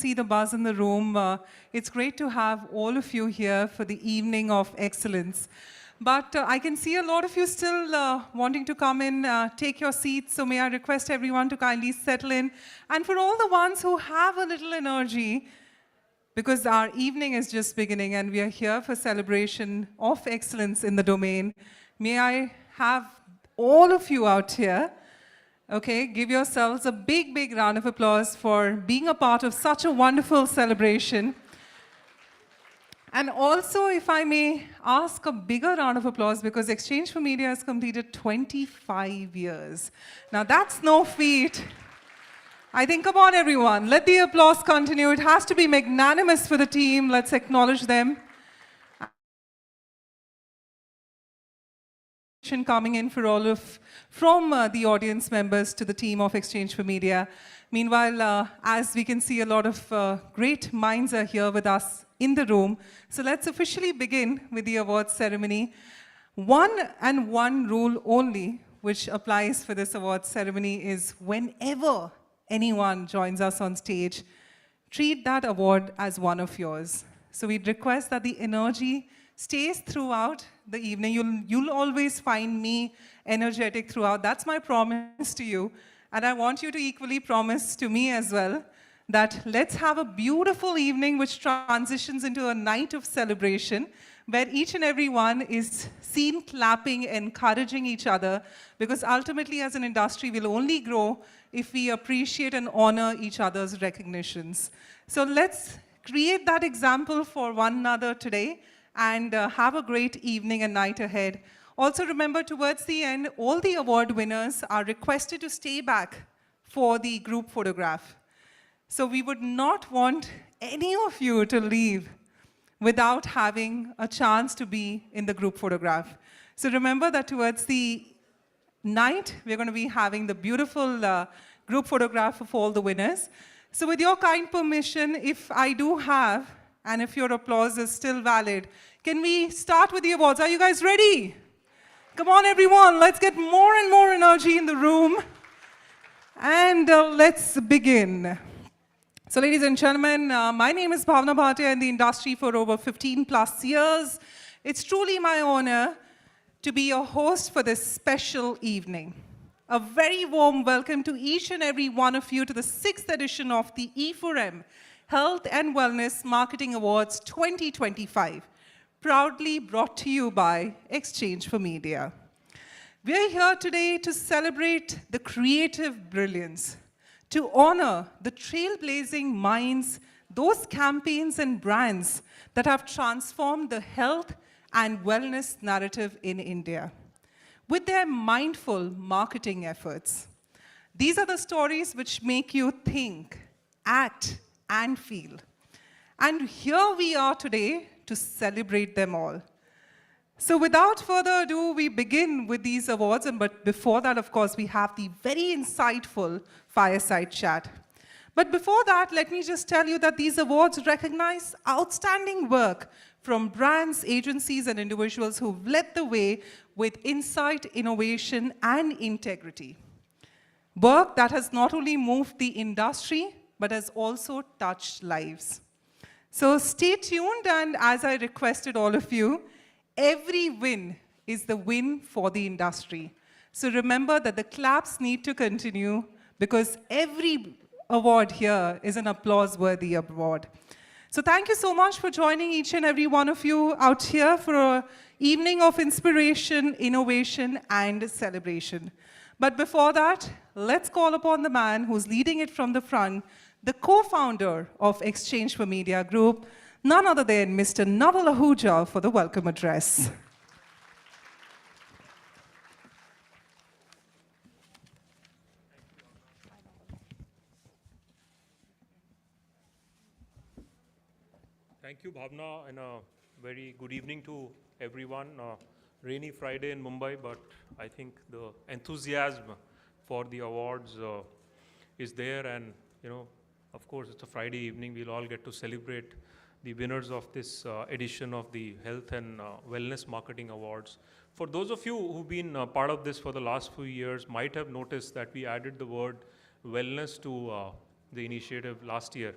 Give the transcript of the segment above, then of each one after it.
see the buzz in the room. It's great to have all of you here for the evening of excellence. But I can see a lot of you still wanting to come in, take your seats. So may I request everyone to kindly settle in. And for all the ones who have a little energy, because our evening is just beginning and we are here for celebration of excellence in the domain, may I have all of you out here, okay, give yourselves a big, big round of applause for being a part of such a wonderful celebration. And also, if I may ask a bigger round of applause, because Exchange for Media has completed 25 years. Now that's no feat. I think, come on everyone, let the applause continue. It has to be magnanimous for the team. Let's acknowledge them. Coming in for all of, from the audience members to the team of Exchange for Media. Meanwhile, as we can see, a lot of great minds are here with us in the room. So let's officially begin with the awards ceremony. One rule only, which applies for this awards ceremony, is whenever anyone joins us on stage, treat that award as one of yours. So we'd request that the energy stays throughout the evening. You'll always find me energetic throughout. That's my promise to you. And I want you to equally promise to me as well that let's have a beautiful evening which transitions into a night of celebration where each and every one is seen clapping, encouraging each other, because ultimately as an industry we'll only grow if we appreciate and honor each other's recognitions. So let's create that example for one another today and have a great evening and night ahead. Also remember, towards the end, all the award winners are requested to stay back for the group photograph. So we would not want any of you to leave without having a chance to be in the group photograph. So remember that towards the night, we're going to be having the beautiful group photograph of all the winners. So with your kind permission, if I do have, and if your applause is still valid, can we start with the awards? Are you guys ready? Come on, everyone. Let's get more and more energy in the room. And let's begin. So ladies and gentlemen, my name is Bhavna Bhatia, in the industry for over 15 plus years. It's truly my honor to be your host for this special evening. A very warm welcome to each and every one of you to the 6th edition of the e4m Health and Wellness Marketing Awards 2025, proudly brought to you by Exchange for Media. We're here today to celebrate the creative brilliance, to honor the trailblazing minds, those campaigns and brands that have transformed the health and wellness narrative in India with their mindful marketing efforts. These are the stories which make you think, act, and feel. And here we are today to celebrate them all. So without further ado, we begin with these awards. But before that, of course, we have the very insightful Fireside chat. But before that, let me just tell you that these awards recognize outstanding work from brands, agencies, and individuals who've led the way with insight, innovation, and integrity. Work that has not only moved the industry, but has also touched lives. So stay tuned, and as I requested all of you, every win is the win for the industry. So remember that the claps need to continue, because every award here is an applause-worthy award. So thank you so much for joining each and every one of you out here for an evening of inspiration, innovation, and celebration. But before that, let's call upon the man who's leading it from the front, the co-founder of Exchange for Media Group, none other than Mr. Naval Ahuja, for the welcome address. Thank you, Bhavna, and a very good evening to everyone. Rainy Friday in Mumbai, but I think the enthusiasm for the awards is there, and of course, it's a Friday evening. We'll all get to celebrate the winners of this edition of the Health and Wellness Marketing Awards. For those of you who've been part of this for the last few years, might have noticed that we added the word wellness to the initiative last year.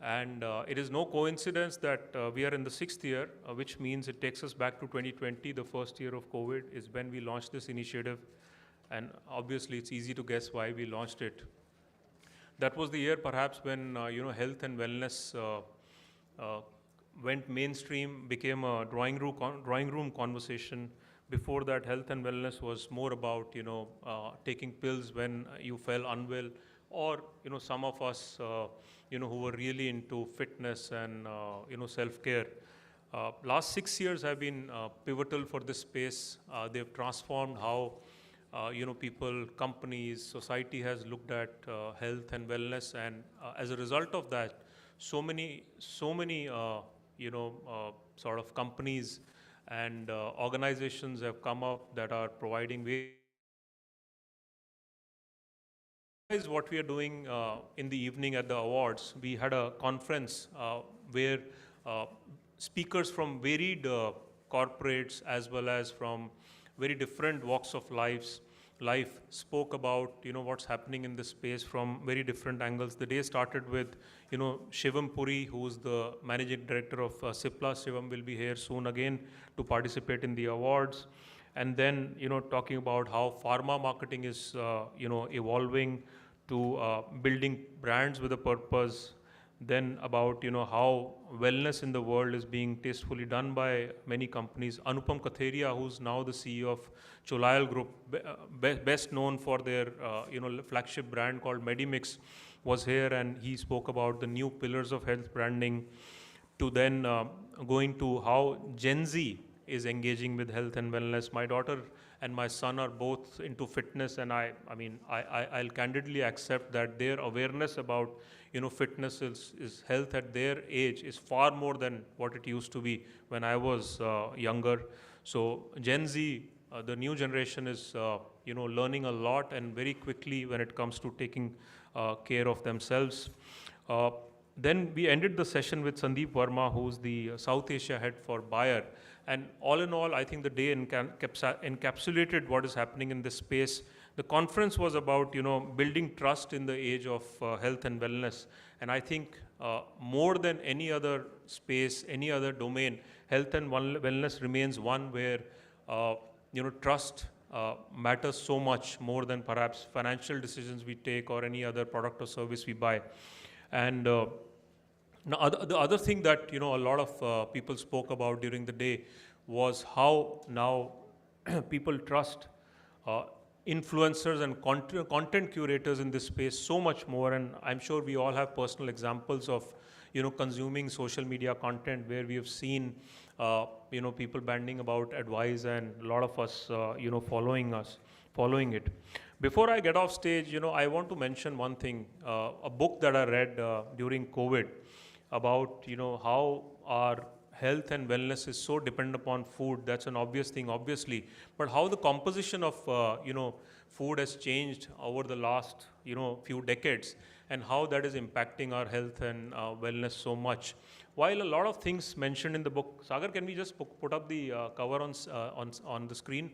And it is no coincidence that we are in the 6th year, which means it takes us back to 2020, the first year of COVID, is when we launched this initiative. And obviously, it's easy to guess why we launched it. That was the year, perhaps, when health and wellness went mainstream, became a drawing room conversation. Before that, health and wellness was more about taking pills when you fell unwell, or some of us who were really into fitness and self-care. Last 6 years have been pivotal for this space. They've transformed how people, companies, society has looked at health and wellness, and as a result of that, so many sort of companies and organizations have come up that are providing ways. Is what we are doing in the evening at the awards. We had a conference where speakers from varied corporates as well as from very different walks of life spoke about what's happening in this space from very different angles. The day started with Shivam Puri, who's the managing director of Cipla. Shivam will be here soon again to participate in the awards. And then talking about how pharma marketing is evolving to building brands with a purpose. Then about how wellness in the world is being tastefully done by many companies. Anupam Katheria, who's now the CEO of Cholayal Group, best known for their flagship brand called Medimix, was here, and he spoke about the new pillars of health branding. To then going to how Gen Z is engaging with health and wellness. My daughter and my son are both into fitness, and I'll candidly accept that their awareness about fitness is health at their age is far more than what it used to be when I was younger. So Gen Z, the new generation, is learning a lot and very quickly when it comes to taking care of themselves. Then we ended the session with Sandeep Verma, who's the South Asia head for Bayer. And all in all, I think the day encapsulated what is happening in this space. The conference was about building trust in the age of health and wellness. And I think more than any other space, any other domain, health and wellness remains one where trust matters so much more than perhaps financial decisions we take or any other product or service we buy. And now, the other thing that a lot of people spoke about during the day was how now people trust influencers and content curators in this space so much more. And I'm sure we all have personal examples of consuming social media content where we have seen people banding about advice, and a lot of us following it. Before I get off stage, I want to mention one thing, a book that I read during COVID about how our health and wellness is so dependent upon food. That's an obvious thing, obviously, but how the composition of food has changed over the last few decades, and how that is impacting our health and wellness so much. While a lot of things mentioned in the book, Sagar, can we just put up the cover on the screen?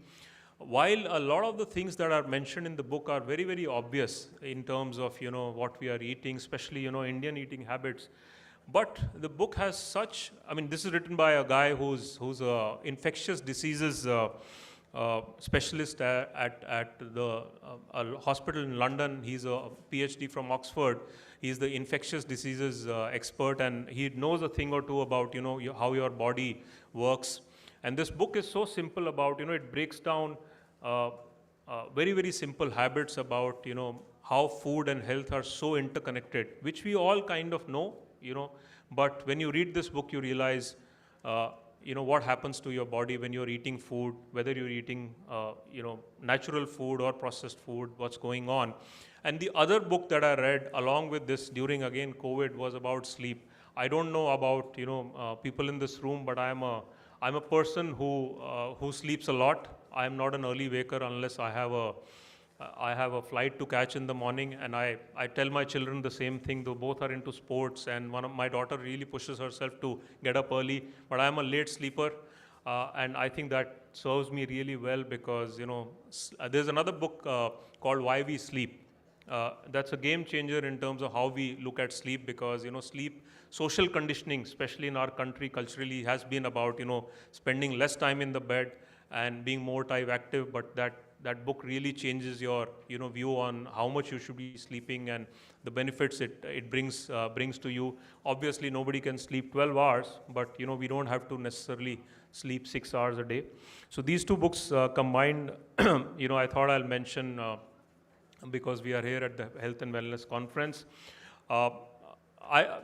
While a lot of the things that are mentioned in the book are very, very obvious in terms of what we are eating, especially Indian eating habits. But the book has such, this is written by a guy who's a infectious diseases specialist at the hospital in London. He's a PhD from Oxford. He's the infectious diseases expert, and he knows a thing or two about how your body works. And this book is so simple about it breaks down very, very simple habits about how food and health are so interconnected, which we all kind of know. But when you read this book, you realize, what happens to your body when you're eating food, whether you're eating, natural food or processed food, what's going on. And the other book that I read along with this during, again, COVID was about sleep. I don't know about, people in this room, but I'm a person who sleeps a lot. I'm not an early waker unless I have a flight to catch in the morning, and I tell my children the same thing, though both are into sports, and my daughter really pushes herself to get up early, but I'm a late sleeper, and I think that serves me really well because, there's another book called Why We Sleep, that's a game changer in terms of how we look at sleep, because sleep, social conditioning, especially in our country culturally, has been about spending less time in the bed and being more time active. But that book really changes your view on how much you should be sleeping and the benefits it brings to you. Obviously, nobody can sleep 12 hours, but we don't have to necessarily sleep 6 hours a day. So these two books combined, I thought I'll mention. Because we are here at the Health and Wellness Conference.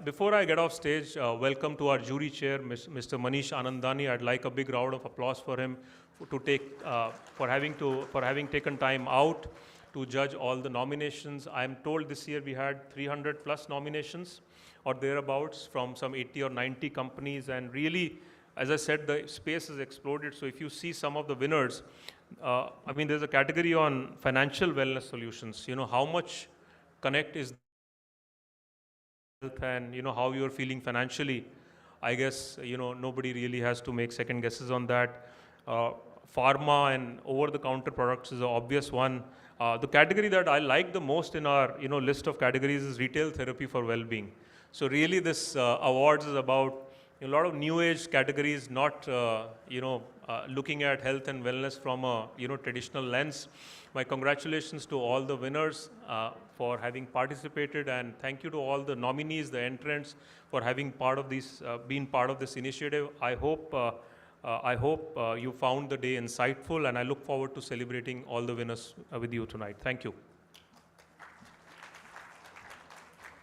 Before I get off stage, welcome to our jury chair, Mr. Manish Anandani. I'd like a big round of applause for him for having taken time out to judge all the nominations. I'm told this year we had 300 plus nominations or thereabouts from some 80 or 90 companies, and really, as I said, the space has exploded. So if you see some of the winners, there's a category on financial wellness solutions. How much connect is health and how you're feeling financially. I guess nobody really has to make second guesses on that. Pharma and over-the-counter products is an obvious one. The category that I like the most in our list of categories is retail therapy for well-being. So really, this awards is about a lot of new age categories, not looking at health and wellness from a traditional lens. My congratulations to all the winners for having participated, and thank you to all the nominees, the entrants, for having been part of this initiative. I hope you found the day insightful, and I look forward to celebrating all the winners with you tonight. Thank you.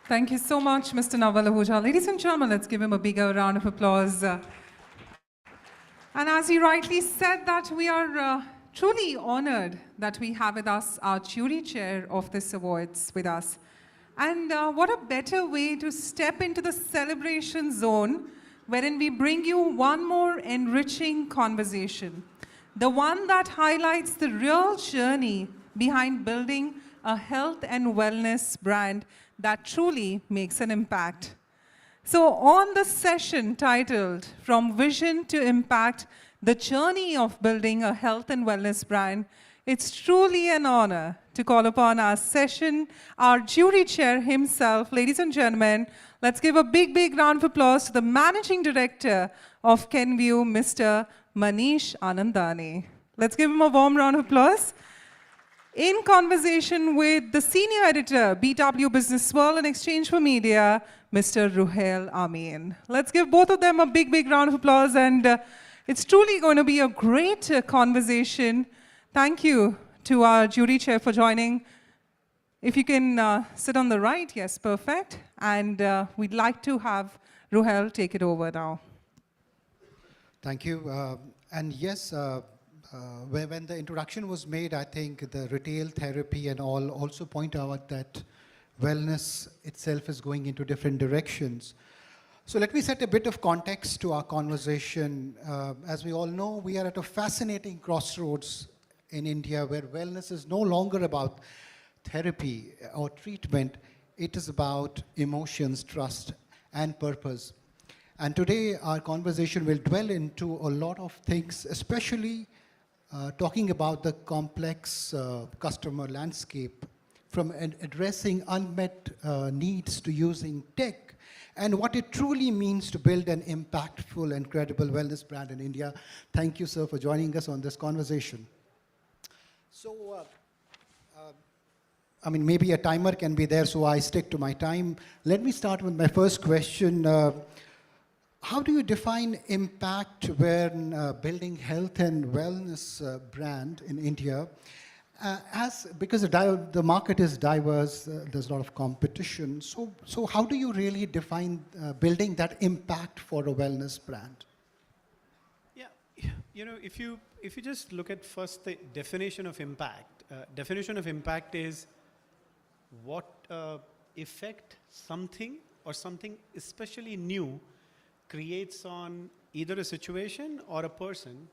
Thank you so much, Mr. Naval Ahuja. Ladies and gentlemen, let's give him a bigger round of applause. And as he rightly said, that we are truly honored that we have with us our jury chair of this awards with us. And what a better way to step into the celebration zone, wherein we bring you one more enriching conversation, the one that highlights the real journey behind building a health and wellness brand that truly makes an impact. So on the session titled From Vision to Impact, the journey of building a health and wellness brand, it's truly an honor to call upon our jury chair himself. Ladies and gentlemen, let's give a big, big round of applause to the Managing Director of Kenvue, Mr. Manish Anandani. Let's give him a warm round of applause. In conversation with the Senior Editor, BW Business World and Exchange for Media, Mr. Ruhail Amin. Let's give both of them a big, big round of applause, and it's truly going to be a great conversation. Thank you to our jury chair for joining. If you can sit on the right, yes, perfect. And we'd like to have Ruhail take it over now. Thank you. And yes, when the introduction was made, I think the retail therapy and all also point out that wellness itself is going into different directions. So let me set a bit of context to our conversation. As we all know, we are at a fascinating crossroads in India where wellness is no longer about therapy or treatment. It is about emotions, trust, and purpose. And today, our conversation will dwell into a lot of things, especially talking about the complex customer landscape, from addressing unmet needs to using tech, and what it truly means to build an impactful and credible wellness brand in India. Thank you, sir, for joining us on this conversation. So, maybe a timer can be there, so I stick to my time. Let me start with my first question. How do you define impact when building health and wellness brand in India? Because the market is diverse, there's a lot of competition. So how do you really define building that impact for a wellness brand? Yeah, if you just look at first the definition of impact. Definition of impact is what effect something or something especially new creates on either a situation or a person,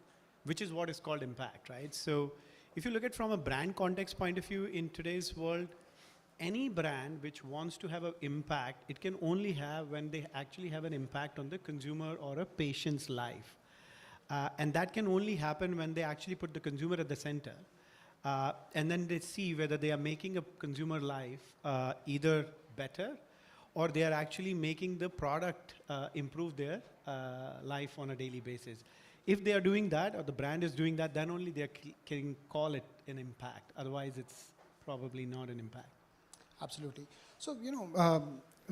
which is what is called impact, right? So if you look at from a brand context point of view in today's world, any brand which wants to have an impact, it can only have when they actually have an impact on the consumer or a patient's life. And that can only happen when they actually put the consumer at the center. And then they see whether they are making a consumer life either better or they are actually making the product improve their life on a daily basis. If they are doing that, or the brand is doing that, then only they can call it an impact. Otherwise, it's probably not an impact. Absolutely. So,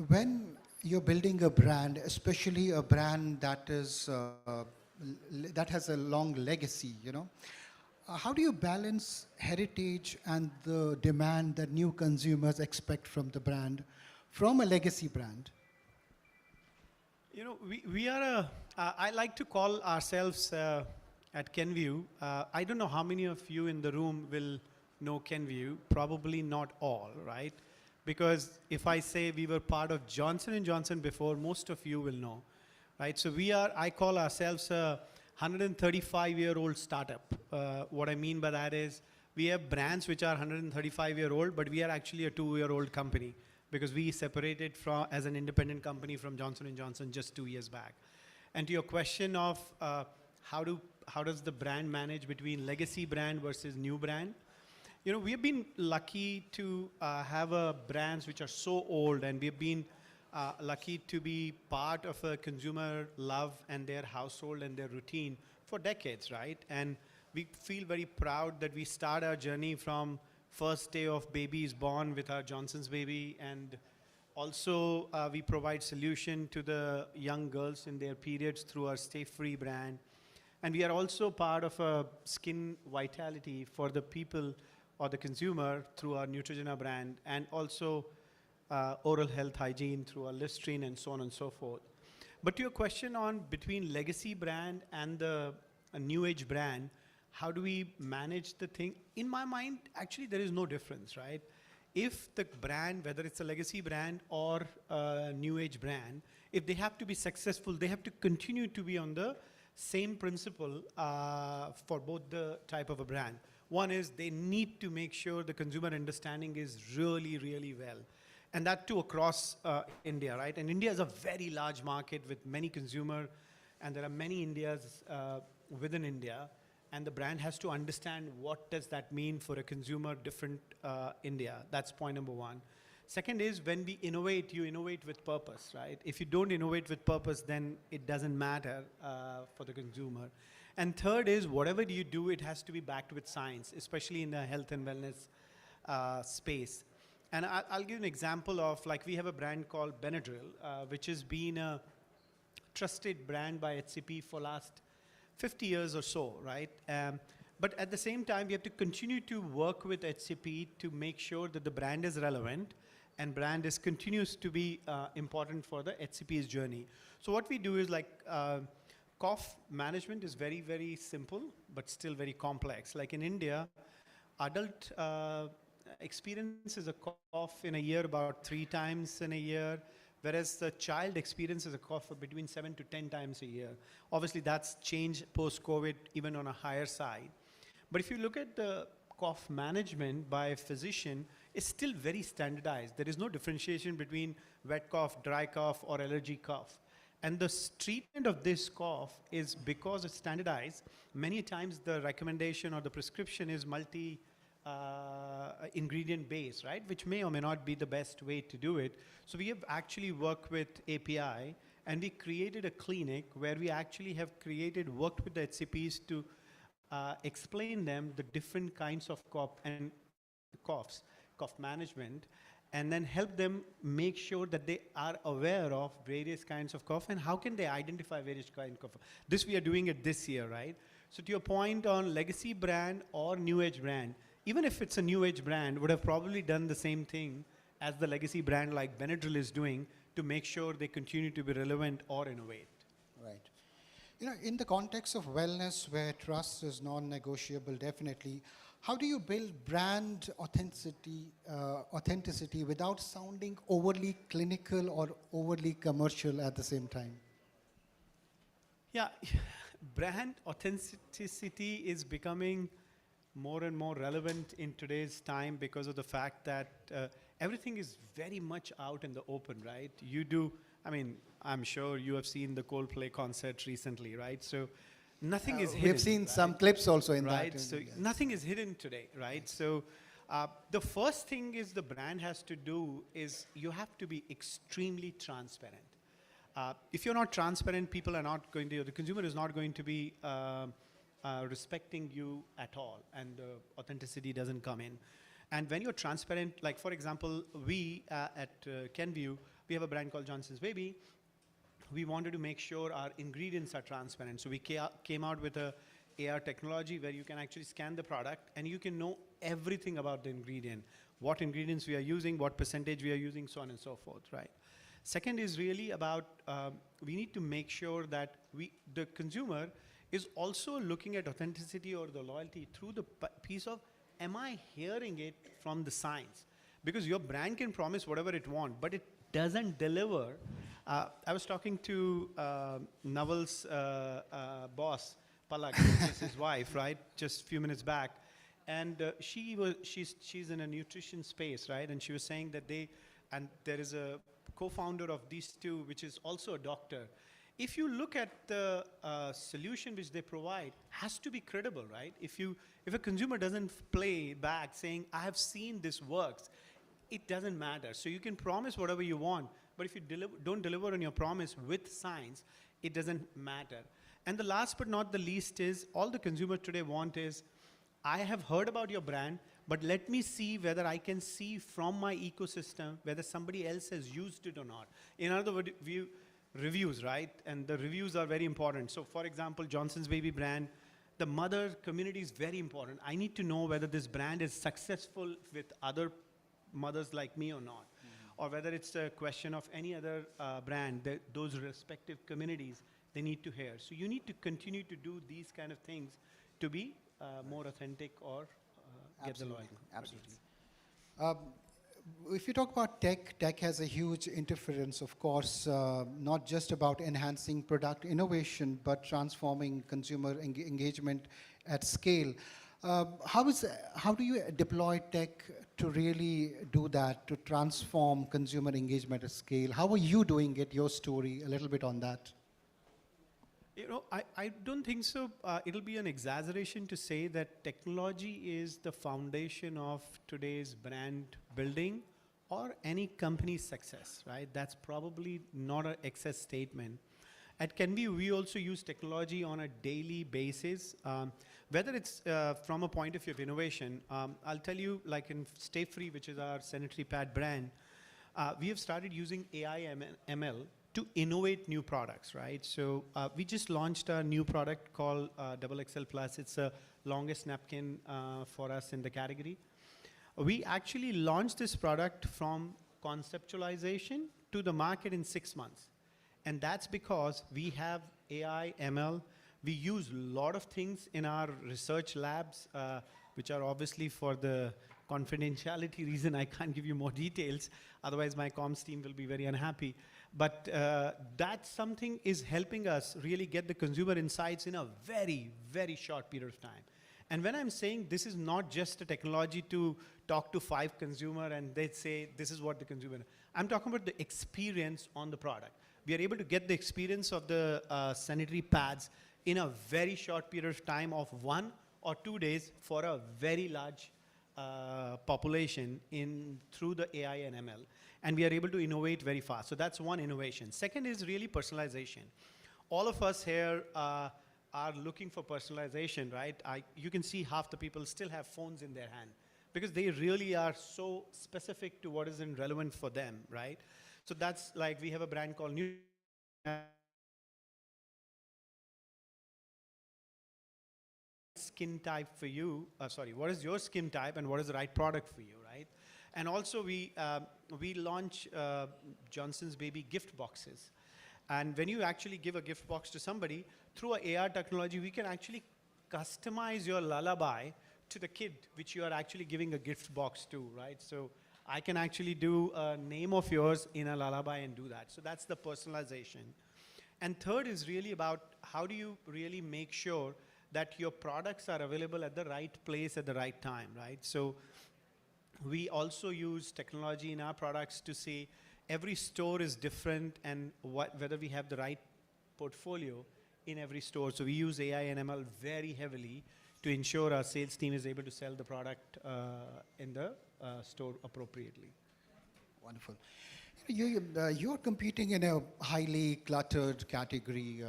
when you're building a brand, especially a brand that is that has a long legacy, how do you balance heritage and the demand that new consumers expect from the brand, from a legacy brand? We are I like to call ourselves at Kenview. I don't know how many of you in the room will know Kenview. Probably not all, right? Because if I say we were part of Johnson & Johnson before, most of you will know, right? So I call ourselves a 135-year-old startup. What I mean by that is we have brands which are 135-year-old, but we are actually a 2-year-old company because we separated as an independent company from Johnson & Johnson just 2 years back. And to your question of how does the brand manage between legacy brand versus new brand, we have been lucky to have brands which are so old, and we've been lucky to be part of a consumer love and their household and their routine for decades, right? And we feel very proud that we start our journey from first day of baby is born with our Johnson's Baby, and also we provide solution to the young girls in their periods through our Stay Free brand. And we are also part of a skin vitality for the people or the consumer through our Neutrogena brand, and also oral health hygiene through our Listerine and so on and so forth. But to your question on between legacy brand and a new age brand, how do we manage the thing? In my mind, actually there is no difference, right? If the brand, whether it's a legacy brand or a new age brand, if they have to be successful, they have to continue to be on the same principle for both the type of a brand. One is they need to make sure the consumer understanding is really, really well. And that too across India, right? And India is a very large market with many consumers, and there are many Indias within India. And the brand has to understand what does that mean for a consumer different India. That's point number one. Second is when we innovate, you innovate with purpose, right? If you don't innovate with purpose, then it doesn't matter for the consumer. And third is whatever you do, it has to be backed with science, especially in the health and wellness space. And I'll give an example of, like, we have a brand called Benadryl, which has been a trusted brand by HCP for last 50 years or so, right? But at the same time, we have to continue to work with HCP to make sure that the brand is relevant and brand continues to be important for the HCP's journey. So what we do is cough management is very, very simple, but still very complex. Like in India, adult experiences a cough in a year about 3 times in a year, whereas the child experiences a cough between 7 to 10 times a year. Obviously, that's changed post-COVID, even on a higher side. But if you look at the cough management by a physician, it's still very standardized. There is no differentiation between wet cough, dry cough, or allergy cough. And the treatment of this cough is because it's standardized. Many times the recommendation or the prescription is ingredient based, right? Which may or may not be the best way to do it. So we have actually worked with API, and we created a clinic where we actually have worked with the HCPs to explain them the different kinds of cough management, and then help them make sure that they are aware of various kinds of cough and how can they identify various kinds of cough. This we are doing it this year, right? So to your point on legacy brand or new age brand, even if it's a new age brand, would have probably done the same thing as the legacy brand like Benadryl is doing to make sure they continue to be relevant or innovate. Right. In the context of wellness where trust is non-negotiable, definitely, how do you build brand authenticity without sounding overly clinical or overly commercial at the same time? Yeah, brand authenticity is becoming more and more relevant in today's time because of the fact that everything is very much out in the open, right? I'm sure you have seen the Coldplay concert recently, right? So nothing is hidden. We've seen some clips also in Right, that. so Yes. nothing is hidden today, right? So the first thing is the brand has to do is you have to be extremely transparent. If you're not transparent, people are not going to, the consumer is not going to be respecting you at all, and authenticity doesn't come in. And when you're transparent, like for example, we at Kenview, we have a brand called Johnson's Baby. We wanted to make sure our ingredients are transparent. So we came out with a AR technology where you can actually scan the product and you can know everything about the ingredient, what ingredients we are using, what percentage we are using, so on and so forth, right? Second is really about, we need to make sure that the consumer is also looking at authenticity or the loyalty through the piece of, am I hearing it from the science? Because your brand can promise whatever it wants, but it doesn't deliver. I was talking to Naval's boss, Palak, which is his wife, right, just a few minutes back. And she's in a nutrition space, right? And she was saying that there is a co-founder of these two, which is also a doctor. If you look at the solution which they provide, has to be credible, right? If a consumer doesn't play back saying, I have seen this works, it doesn't matter. So you can promise whatever you want, but if you don't deliver on your promise with science, it doesn't matter. And the last but not the least is, all the consumer today want is, I have heard about your brand, but let me see whether I can see from my ecosystem whether somebody else has used it or not. In other words, reviews, right? And the reviews are very important. So for example, Johnson's Baby brand, the mother community is very important. I need to know whether this brand is successful with other mothers like me or not. Or whether it's a question of any other brand, those respective communities, they need to hear. So you need to continue to do these kind of things to be more authentic or get the loyalty. Absolutely. If you talk about tech has a huge interference, of course, not just about enhancing product innovation, but transforming consumer engagement at scale. How do you deploy tech to really do that, to transform consumer engagement at scale? How are you doing it, your story, a little bit on that? You know, I don't think so. It'll be an exaggeration to say that technology is the foundation of today's brand building or any company's success, right? That's probably not an excess statement. At Kenview, we also use technology on a daily basis, whether it's from a point of view of innovation. I'll tell you, like in Stay Free, which is our sanitary pad brand, we have started using AI ML to innovate new products, right? So we just launched a new product called Double XL Plus. It's the longest napkin for us in the category. We actually launched this product from conceptualization to the market in 6 months. And that's because we have AI, ML. We use a lot of things in our research labs, which are obviously for the confidentiality reason, I can't give you more details. Otherwise, my comms team will be very unhappy. But that something is helping us really get the consumer insights in a very, very short period of time. And when I'm saying this is not just a technology to talk to 5 consumer and they say this is what the consumer, I'm talking about the experience on the product. We are able to get the experience of the sanitary pads in a very short period of time of 1 or 2 days for a very large population through the AI and ML. And we are able to innovate very fast. So that's one innovation. Second is really personalization. All of us here are looking for personalization, right? You can see half the people still have phones in their hand because they really are so specific to what is relevant for them, right? So that's like we have a brand called New skin type for you, what is your skin type and what is the right product for you, right? And also we launch Johnson's Baby gift boxes. And when you actually give a gift box to somebody, through a AR technology, we can actually customize your lullaby to the kid, which you are actually giving a gift box to, right? So I can actually do a name of yours in a lullaby and do that. So that's the personalization. And third is really about how do you really make sure that your products are available at the right place at the right time, right? So we also use technology in our products to say every store is different and whether we have the right portfolio in every store. So we use AI and ML very heavily to ensure our sales team is able to sell the product in the store appropriately. Wonderful. You're competing in a highly cluttered category.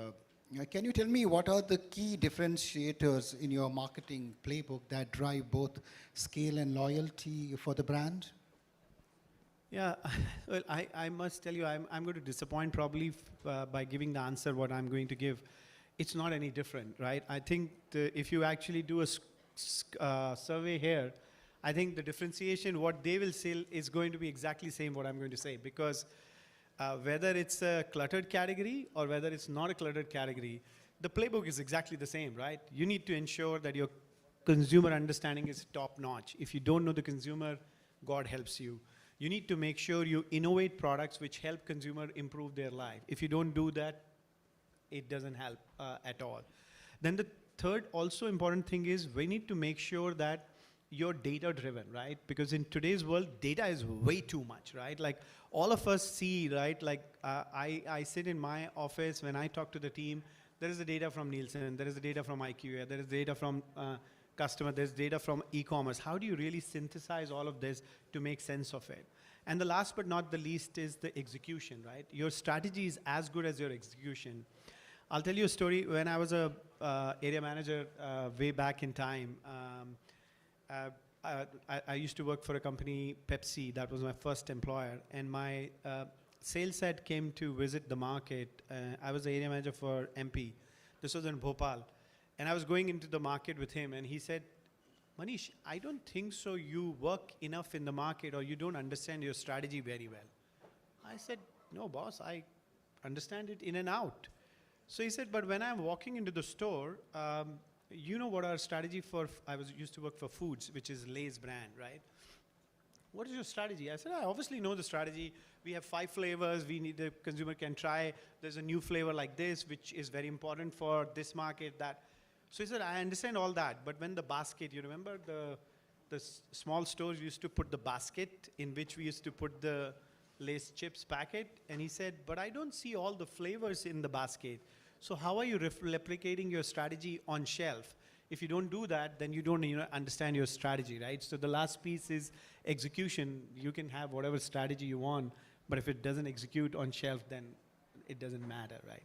Can you tell me what are the key differentiators in your marketing playbook that drive both scale and loyalty for the brand? Yeah, well, I must tell you, I'm going to disappoint probably by giving the answer what I'm going to give. It's not any different, right? I think if you actually do a survey here, I think the differentiation, what they will say is going to be exactly same what I'm going to say, because whether it's a cluttered category or whether it's not a cluttered category, the playbook is exactly the same, right? You need to ensure that your consumer understanding is top notch. If you don't know the consumer, God helps you. You need to make sure you innovate products which help consumer improve their life. If you don't do that, it doesn't help at all. Then the third also important thing is we need to make sure that you're data driven, right? Because in today's world, data is way too much, right? Like all of us see, right? Like I sit in my office when I talk to the team, there is the data from Nielsen, there is the data from IQA, there is data from customer, there's data from e-commerce. How do you really synthesize all of this to make sense of it? And the last but not the least is the execution, right? Your strategy is as good as your execution. I'll tell you a story. When I was a area manager way back in time, I used to work for a company, Pepsi. That was my first employer. And my sales head came to visit the market. I was the area manager for MP. This was in Bhopal. And I was going into the market with him, and he said, Manish, I don't think so you work enough in the market or you don't understand your strategy very well. I said, no, boss, I understand it in and out. So he said, but when I'm walking into the store, you know what our strategy for, used to work for foods, which is Lay's brand, right? What is your strategy? I said, I obviously know the strategy. We have 5 flavors. We need the consumer can try. There's a new flavor like this, which is very important for this market, that. So he said, I understand all that. But when the basket, you remember the small stores used to put the basket in which we used to put the Lay's chips packet. And he said, but I don't see all the flavors in the basket. So how are you replicating your strategy on shelf? If you don't do that, then you don't understand your strategy, right? So the last piece is execution. You can have whatever strategy you want, but if it doesn't execute on shelf, then it doesn't matter, right?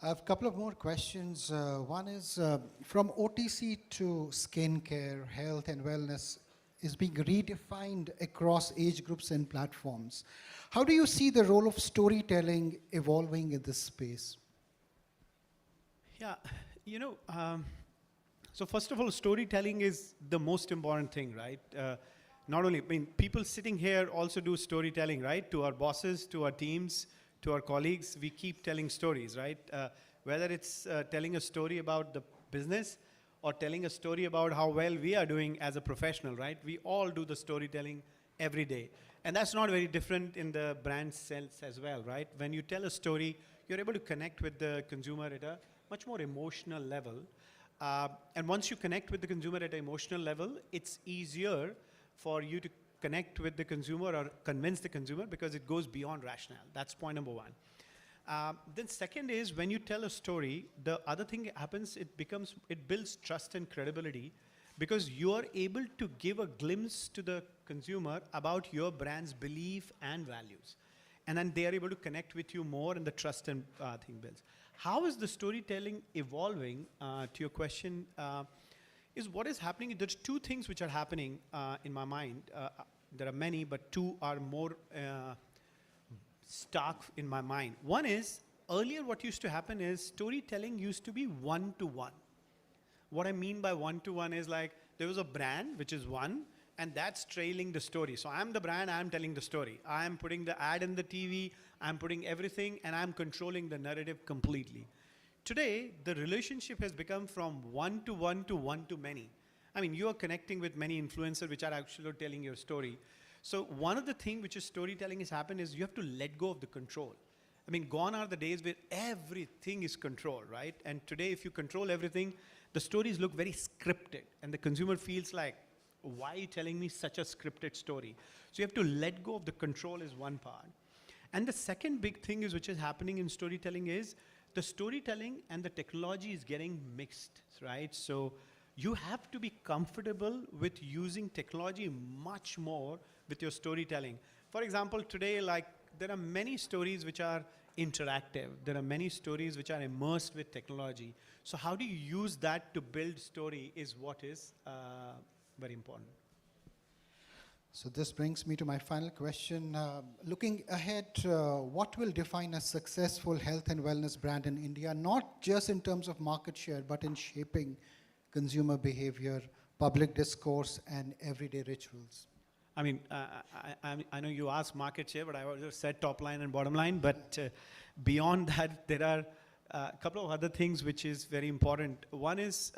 I have a couple of more questions. One is from OTC to skincare, health and wellness is being redefined across age groups and platforms. How do you see the role of storytelling evolving in this space? Yeah, so first of all, storytelling is the most important thing, right? Not only, people sitting here also do storytelling, right? To our bosses, to our teams, to our colleagues, we keep telling stories, right? Whether it's telling a story about the business or telling a story about how well we are doing as a professional, right? We all do the storytelling every day. And that's not very different in the brand sense as well, right? When you tell a story, you're able to connect with the consumer at a much more emotional level. And once you connect with the consumer at an emotional level, it's easier for you to connect with the consumer or convince the consumer because it goes beyond rationale. That's point number one. Then second is when you tell a story, the other thing that happens, it builds trust and credibility because you are able to give a glimpse to the consumer about your brand's belief and values. And then they are able to connect with you more and the trust and thing builds. How is the storytelling evolving, to your question, is what is happening. There's 2 things which are happening in my mind. There are many, but 2 are more stark in my mind. One is, earlier what used to happen is storytelling used to be one-to-one. What I mean by one-to-one is like, there was a brand, which is one, and that's trailing the story. So I'm the brand, I'm telling the story. I'm putting the ad in the TV, I'm putting everything, and I'm controlling the narrative completely. Today, the relationship has become from one-to-one to one-to-many. I mean, you are connecting with many influencers which are actually telling your story. So one of the things which is storytelling has happened is you have to let go of the control. I mean, gone are the days where everything is controlled, right? And today, if you control everything, the stories look very scripted. And the consumer feels like, why are you telling me such a scripted story? So you have to let go of the control is one part. And the second big thing is which is happening in storytelling is the storytelling and the technology is getting mixed, right? So you have to be comfortable with using technology much more with your storytelling. For example, today, like, there are many stories which are interactive. There are many stories which are immersed with technology. So how do you use that to build story is what is very important. So this brings me to my final question. Looking ahead, what will define a successful health and wellness brand in India, not just in terms of market share, but in shaping consumer behavior, public discourse, and everyday rituals? I mean, I know you asked market share, but I also said top line and bottom line. But beyond that, there are a couple of other things which is very important. One is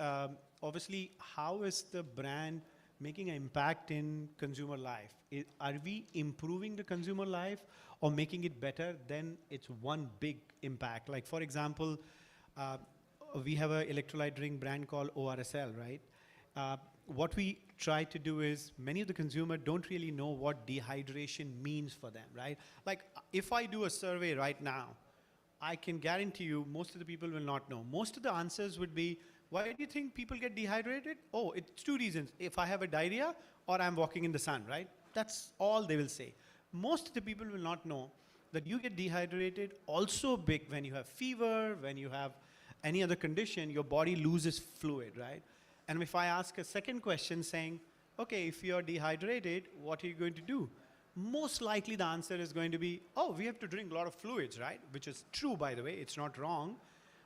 obviously, how is the brand making an impact in consumer life? Are we improving the consumer life or making it better? Then it's one big impact. Like, for example, we have an electrolyte drink brand called ORSL, right? What we try to do is, many of the consumers don't really know what dehydration means for them, right? Like, if I do a survey right now, I can guarantee you most of the people will not know. Most of the answers would be, why do you think people get dehydrated? Oh, it's two reasons. If I have a diarrhea or I'm walking in the sun, right? That's all they will say. Most of the people will not know that you get dehydrated also big when you have fever, when you have any other condition, your body loses fluid, right? And if I ask a second question saying, okay, if you're dehydrated, what are you going to do? Most likely the answer is going to be, oh, we have to drink a lot of fluids, right? Which is true, by the way, it's not wrong.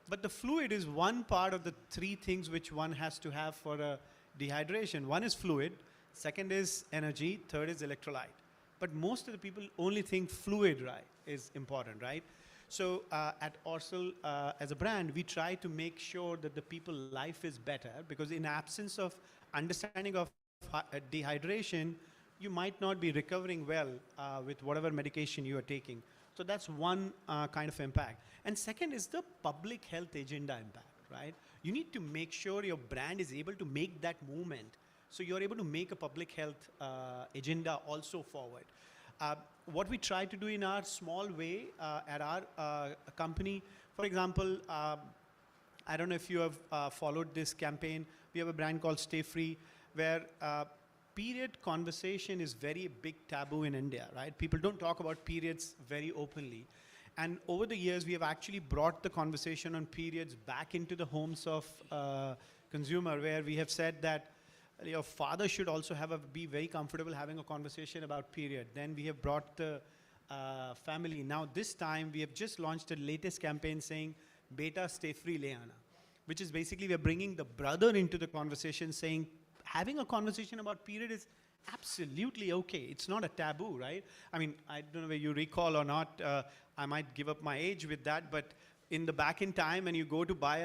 But the fluid is one part of the three things which one has to have for a dehydration. One is fluid, second is energy, third is electrolyte. But most of the people only think fluid, right, is important, right? So at Orsal, as a brand, we try to make sure that the people's life is better, because in absence of understanding of dehydration, you might not be recovering well with whatever medication you are taking. So that's one kind of impact. And second is the public health agenda impact, right? You need to make sure your brand is able to make that movement. So you're able to make a public health agenda also forward. What we try to do in our small way at our company, for example, I don't know if you have followed this campaign. We have a brand called Stay Free, where period conversation is very big taboo in India, right? People don't talk about periods very openly. And over the years, we have actually brought the conversation on periods back into the homes of consumer, where we have said that your father should also be very comfortable having a conversation about period. Then we have brought the family. Now this time, we have just launched the latest campaign saying, Beta stay free le aana, which is basically we're bringing the brother into the conversation, saying, having a conversation about period is absolutely okay. It's not a taboo, right? I mean, I don't know whether you recall or not, I might give up my age with that, but in the back in time, when you go to buy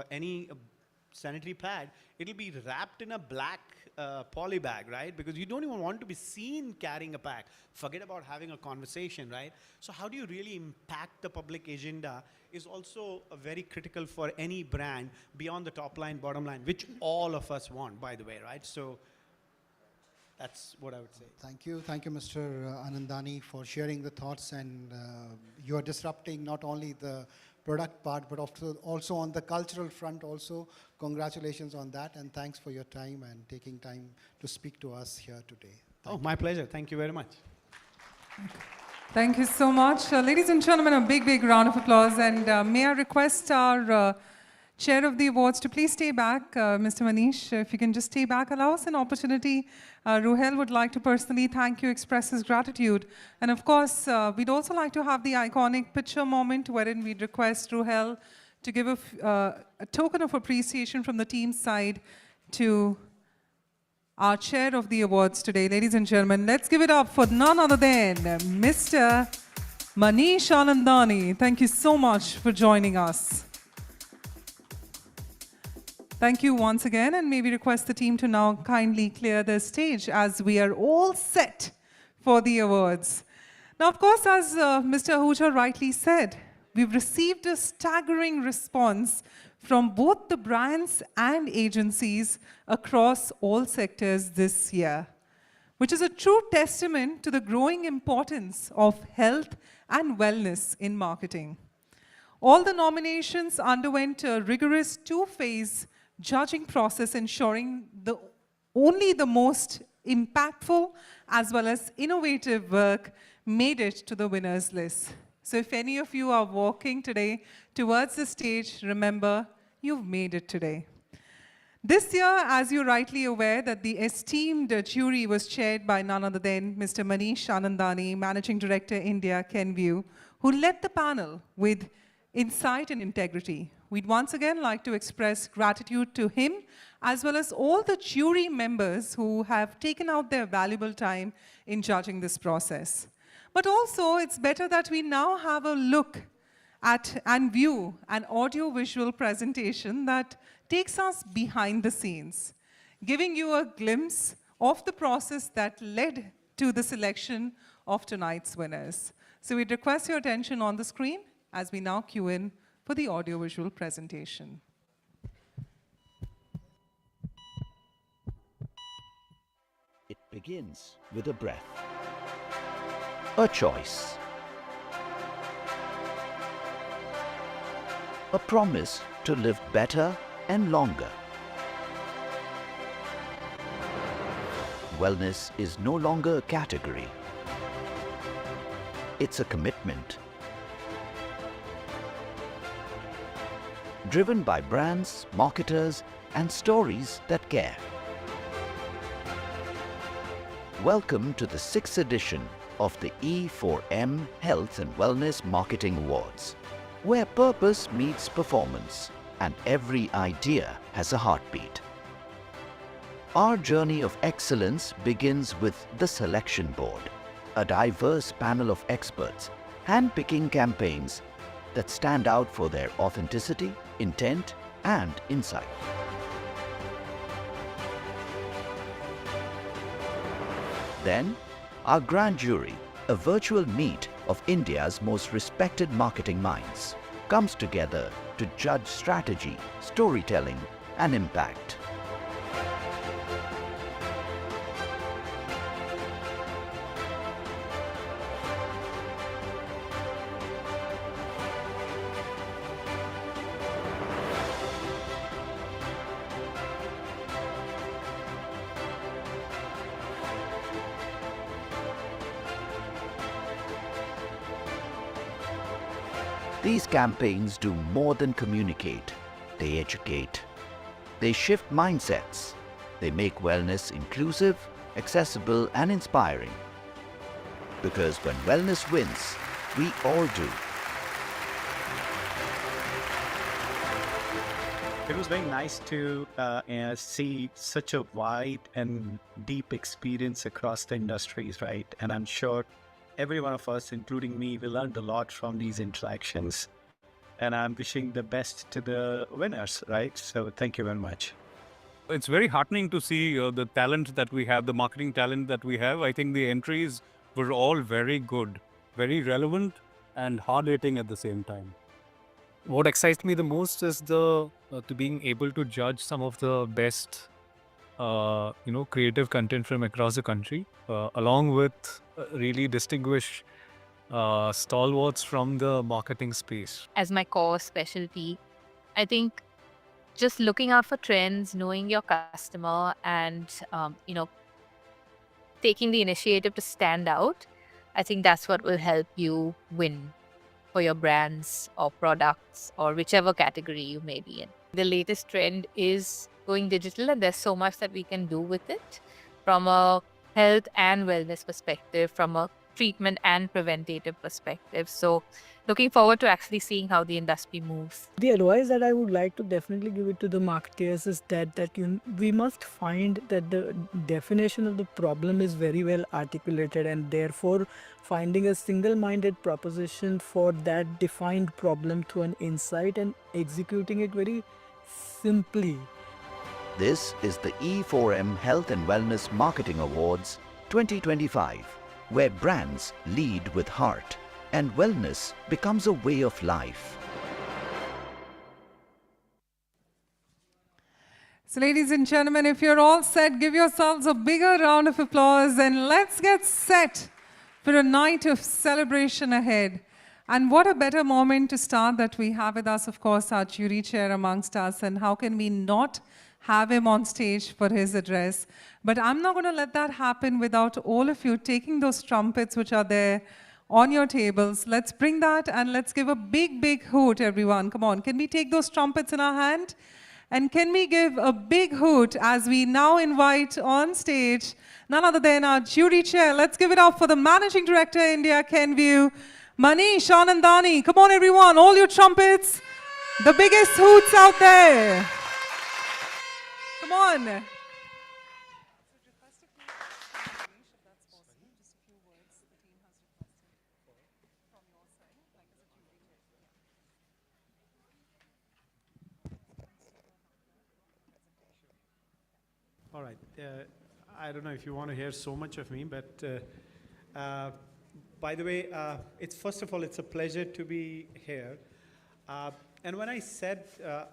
any sanitary pad, it'll be wrapped in a black poly bag, right? Because you don't even want to be seen carrying a pack. Forget about having a conversation, right? So how do you really impact the public agenda is also very critical for any brand beyond the top line, bottom line, which all of us want, by the way, right? So that's what I would say. Thank you, Mr. Anandani, for sharing the thoughts, and you are disrupting not only the product part, but also on the cultural front also. Congratulations on that, and thanks for your time and taking time to speak to us here today. My pleasure. Thank you very much. Thank you so much. Ladies and gentlemen, a big, big round of applause. And may I request our chair of the awards to please stay back, Mr. Manish. If you can just stay back, allow us an opportunity. Ruhel would like to personally thank you, express his gratitude. And of course, we'd also like to have the iconic picture moment wherein we'd request Ruhel to give a token of appreciation from the team's side to our chair of the awards today. Ladies and gentlemen, let's give it up for none other than Mr. Manish Anandani. Thank you so much for joining us. Thank you once again, and may we request the team to now kindly clear the stage as we are all set for the awards. Now, of course, as Mr. Ahuja rightly said, we've received a staggering response from both the brands and agencies across all sectors this year, which is a true testament to the growing importance of health and wellness in marketing. All the nominations underwent a rigorous two-phase judging process, ensuring only the most impactful as well as innovative work made it to the winners list. So if any of you are walking today towards the stage, remember, you've made it today. This year, as you're rightly aware, that the esteemed jury was chaired by none other than Mr. Manish Anandani, Managing Director, India, Kenview, who led the panel with insight and integrity. We'd once again like to express gratitude to him, as well as all the jury members who have taken out their valuable time in judging this process. But also, it's better that we now have a look at and view an audio-visual presentation that takes us behind the scenes, giving you a glimpse of the process that led to the selection of tonight's winners. So we'd request your attention on the screen as we now cue in for the audio-visual presentation. It begins with a breath, a choice, a promise to live better and longer. Wellness is no longer a category. It's a commitment. Driven by brands, marketers, and stories that care. Welcome to the 6th edition of the e4m Health and Wellness Marketing Awards, where purpose meets performance and every idea has a heartbeat. Our journey of excellence begins with the selection board, a diverse panel of experts handpicking campaigns that stand out for their authenticity, intent, and insight. Then, our grand jury, a virtual meet of India's most respected marketing minds, comes together to judge strategy, storytelling, and impact. These campaigns do more than communicate. They educate. They shift mindsets. They make wellness inclusive, accessible, and inspiring. Because when wellness wins, we all do. It was very nice to see such a wide and deep experience across the industries, right? And I'm sure every one of us, including me, we learned a lot from these interactions. And I'm wishing the best to the winners, right? So thank you very much. It's very heartening to see the talent that we have, the marketing talent that we have. I think the entries were all very good, very relevant and hard-hitting at the same time. What excites me the most is to being able to judge some of the best, creative content from across the country, along with really distinguished stalwarts from the marketing space. As my core specialty, I think just looking out for trends, knowing your customer, and taking the initiative to stand out, I think that's what will help you win for your brands or products or whichever category you may be in. The latest trend is going digital, and there's so much that we can do with it from a health and wellness perspective, from a treatment and preventative perspective. So looking forward to actually seeing how the industry moves. The advice that I would like to definitely give it to the marketers is that we must find that the definition of the problem is very well articulated, and therefore finding a single-minded proposition for that defined problem through an insight and executing it very simply. This is the e4m Health and Wellness Marketing Awards 2025, where brands lead with heart and wellness becomes a way of life. So ladies and gentlemen, if you're all set, give yourselves a bigger round of applause and let's get set for a night of celebration ahead. And what a better moment to start that we have with us, of course, our jury chair amongst us. And how can we not have him on stage for his address? But I'm not going to let that happen without all of you taking those trumpets which are there on your tables. Let's bring that and let's give a big, big hoot, everyone. Come on, can we take those trumpets in our hand? And can we give a big hoot as we now invite on stage none other than our jury chair. Let's give it up for the Managing Director, India, Kenview, Manish Anandani. Come on, everyone, all your trumpets. The biggest hoots out there. Come on. All right. I don't know if you want to hear so much of me, but by the way, it's first of all, it's a pleasure to be here. And when I said,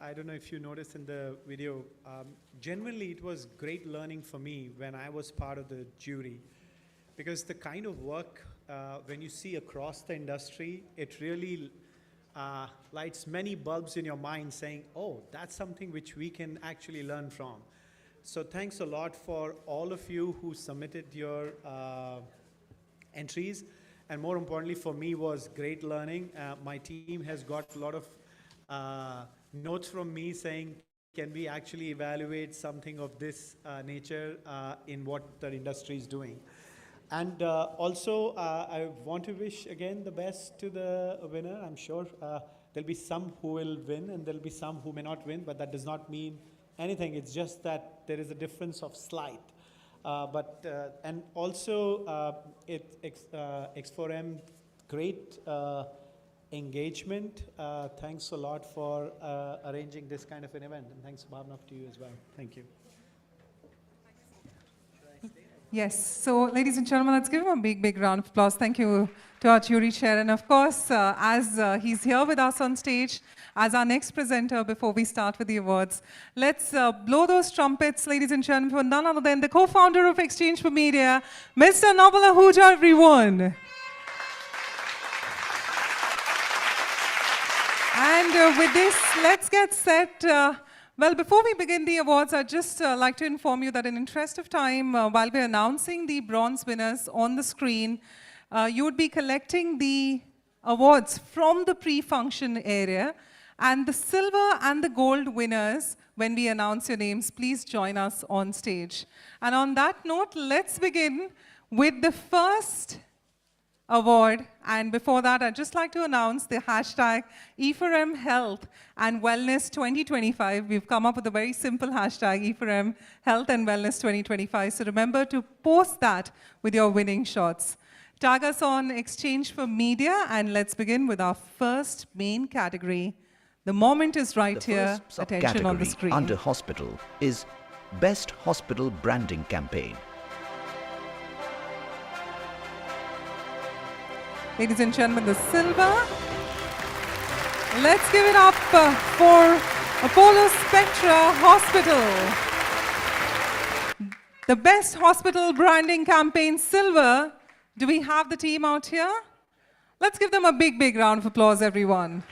I don't know if you noticed in the video, genuinely it was great learning for me when I was part of the jury, because the kind of work when you see across the industry, it really lights many bulbs in your mind saying, oh, that's something which we can actually learn from. So thanks a lot for all of you who submitted your entries. And more importantly for me was great learning. My team has got a lot of notes from me saying, can we actually evaluate something of this nature in what the industry is doing? And also, I want to wish again the best to the winner. I'm sure there'll be some who will win and there'll be some who may not win, but that does not mean anything. It's just that there is a difference of slight. And also, e4m, great engagement. Thanks a lot for arranging this kind of an event. And thanks, Bhavna, to you as well. Thank you. Yes, so ladies and gentlemen, let's give him a big, big round of applause. Thank you to our jury chair. And of course, as he's here with us on stage, as our next presenter before we start with the awards, let's blow those trumpets, ladies and gentlemen, for none other than the co-founder of Exchange for Media, Mr. Naval Ahuja, everyone. And with this, let's get set. Well, before we begin the awards, I'd just like to inform you that in interest of time, while we're announcing the bronze winners on the screen, you would be collecting the awards from the pre-function area. And the silver and the gold winners, when we announce your names, please join us on stage. And on that note, let's begin with the first award. And before that, I'd just like to announce the hashtag e4m Health and Wellness 2025. We've come up with a very simple hashtag, e4m Health and Wellness 2025. So remember to post that with your winning shots. Tag us on Exchange for Media, and let's begin with our first main category. The moment is right here. Attention on the screen. Under hospital is Best Hospital Branding Campaign. Ladies and gentlemen, the silver. Let's give it up for Apollo Spectra Hospital. The Best Hospital Branding Campaign silver. Do we have the team out here? Let's give them a big, big round of applause, everyone.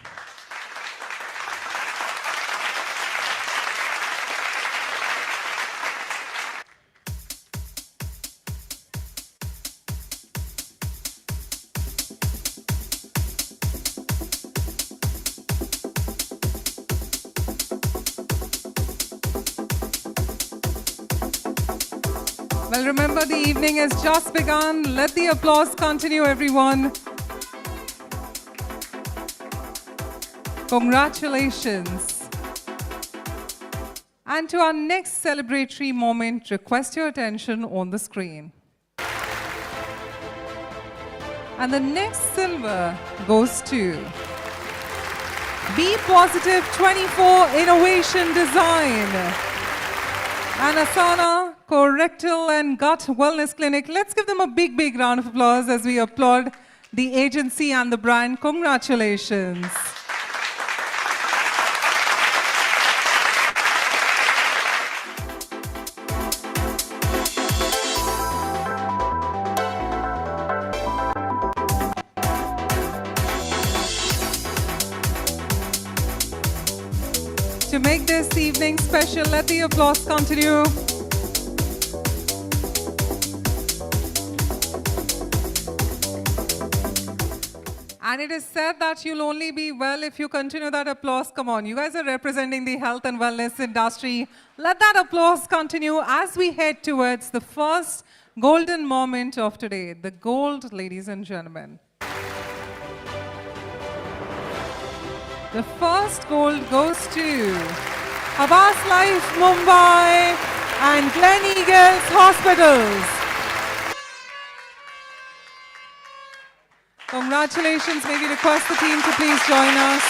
Well, remember, the evening has just begun. Let the applause continue, everyone. Congratulations. And to our next celebratory moment, request your attention on the screen. And the next silver goes to Be Positive 24 Innovation Design and Asana Colorectal and Gut Wellness Clinic. Let's give them a big, big round of applause as we applaud the agency and the brand. Congratulations. To make this evening special, let the applause continue. And it is said that you'll only be well if you continue that applause. Come on, you guys are representing the health and wellness industry. Let that applause continue as we head towards the first golden moment of today. The gold, ladies and gentlemen. The first gold goes to Abbas Life Mumbai and Glen Eagles Hospitals. Congratulations. May we request the team to please join us.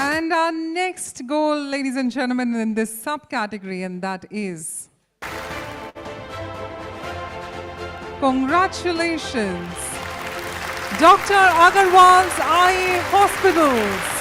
And our next goal, ladies and gentlemen, in this subcategory, and that is congratulations, Dr. Agarwal's Eye Hospitals.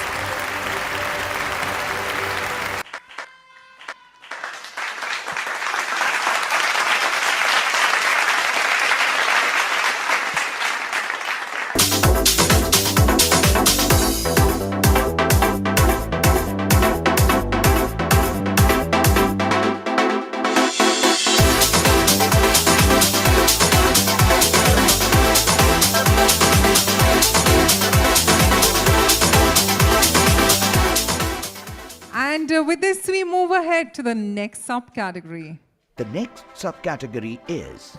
And with this, we move ahead to the next subcategory. The next subcategory is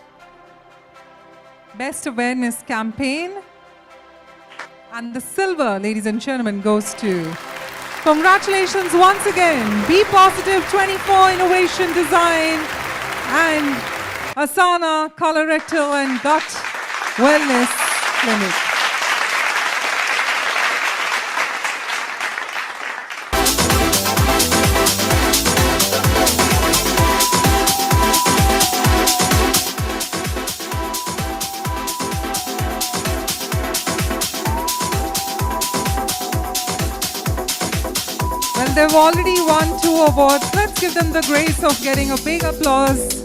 Best Awareness Campaign. And the silver, ladies and gentlemen, goes to, congratulations once again, Be Positive 24 Innovation Design and Asana Colorectal and Gut Wellness Clinic. Well, they've already won 2 awards. Let's give them the grace of getting a big applause.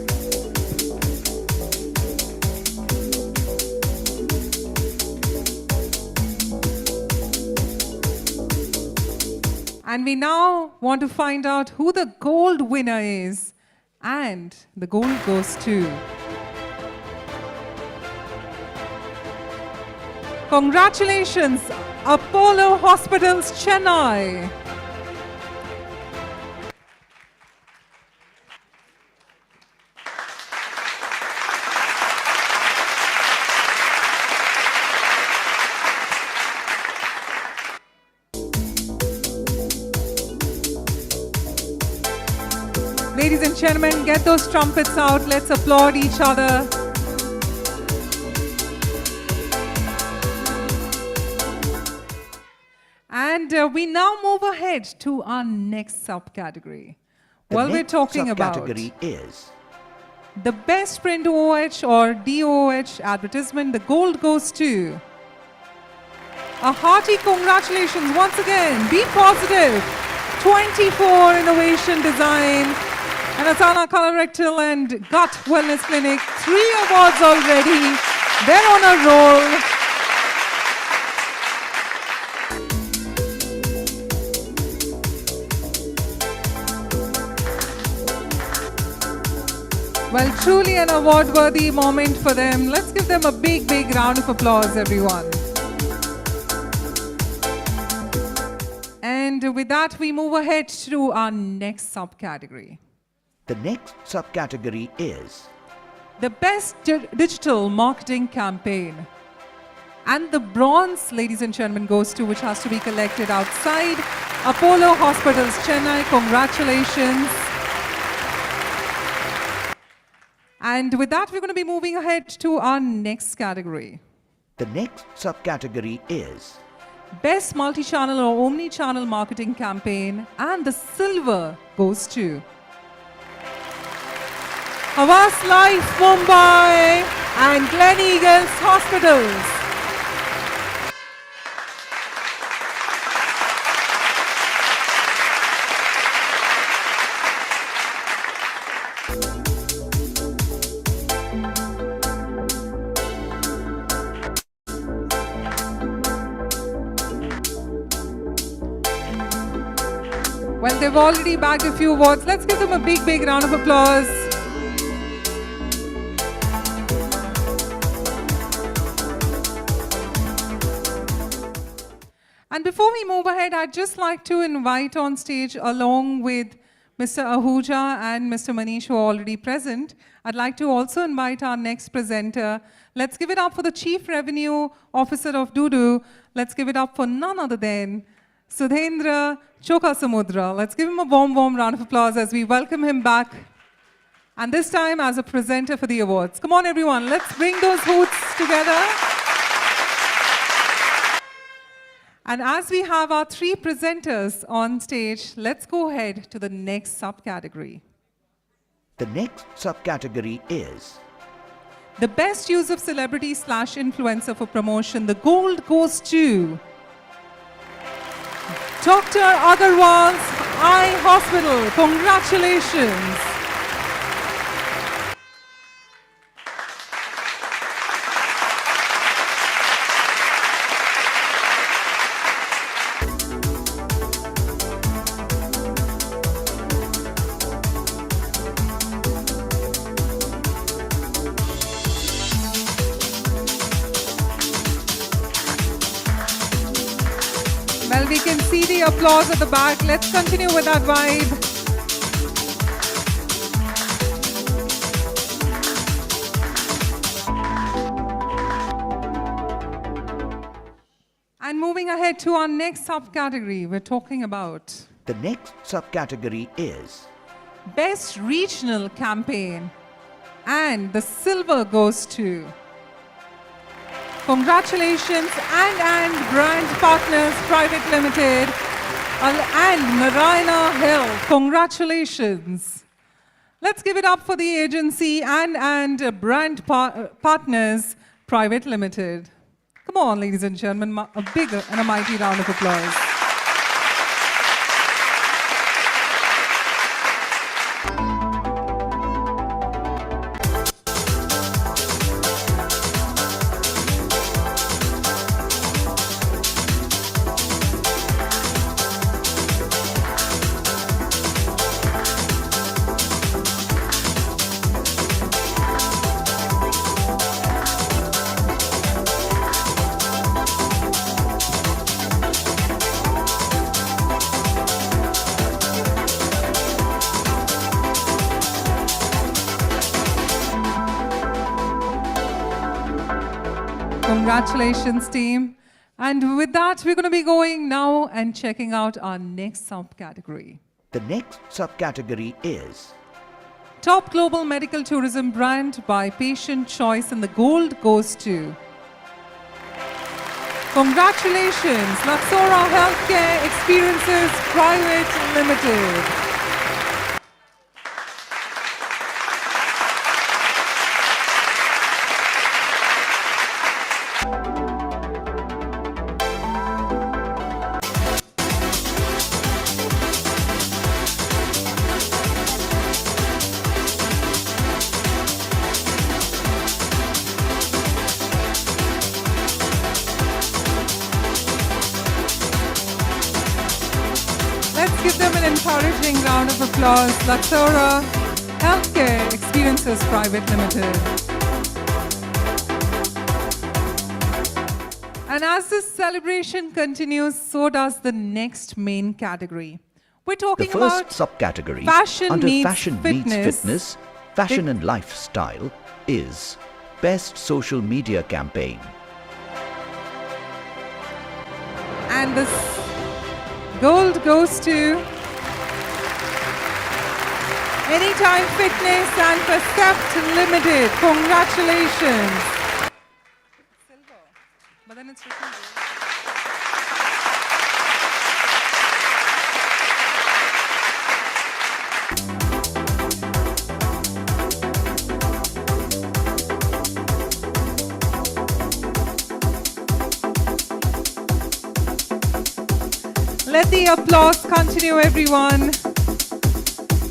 And we now want to find out who the gold winner is. And the gold goes to, congratulations, Apollo Hospitals, Chennai. Ladies and gentlemen, get those trumpets out. Let's applaud each other. And we now move ahead to our next subcategory. the We're next talking about subcategory is the best print OOH or DOOH advertisement. The gold goes to, a hearty congratulations once again, Be Positive 24 Innovation Design and Asana Colorectal and Gut Wellness Clinic. 3 awards already. They're on a roll. Well, truly an award-worthy moment for them. Let's give them a big, big round of applause, everyone. And with that, we move ahead to our next subcategory. the next subcategory is the best digital marketing campaign. And the bronze, ladies and gentlemen, goes to, which has to be collected outside Apollo Hospitals, Chennai. Congratulations. And with that, we're going to be moving ahead to our next category. The next subcategory is Best multi-channel or omni-channel marketing campaign, and the silver goes to Havas Life Mumbai and Gleneagles Hospitals. Well, they've already bagged a few awards. Let's give them a big, big round of applause. And before we move ahead, I'd just like to invite on stage, along with Mr. Ahuja and Mr. Manish, who are already present, I'd like to also invite our next presenter. Let's give it up for the Chief Revenue Officer of Dudu. Let's give it up for none other than Sudhendra Chokasamudra. Let's give him a warm, warm round of applause as we welcome him back. And this time as a presenter for the awards. Come on, everyone, let's bring those hoots together. And as we have our three presenters on stage, let's go ahead to the next subcategory. the next subcategory is The best use of celebrity/influencer for promotion. The gold goes to Dr. Agarwal's Eye Hospital. Congratulations. Well, we can see the applause at the back. Let's continue with that vibe. And moving ahead to our next subcategory, we're talking about the next subcategory is Best Regional Campaign. And the silver goes to congratulations, and Brand Partners Private Limited and Narayana Health. Congratulations. Let's give it up for the agency and Brand Partners Private Limited. Come on, ladies and gentlemen, a big and a mighty round of applause. Congratulations, team. And with that, we're going to be going now and checking out our next subcategory. the next subcategory is Top Global Medical Tourism Brand by Patient Choice, and the gold goes to congratulations, Laxora Healthcare Experiences Private Limited. Let's give them an encouraging round of applause. Laxora Healthcare Experiences Private Limited. And as this celebration continues, so does the next main category. We're the talking first about subcategory fashion under meets fashion fitness. meets fitness Fashion and Lifestyle is Best Social Media Campaign. And this gold goes to Anytime Fitness and Percept Limited. Congratulations. Silver, but then it's written gold. Let the applause continue, everyone.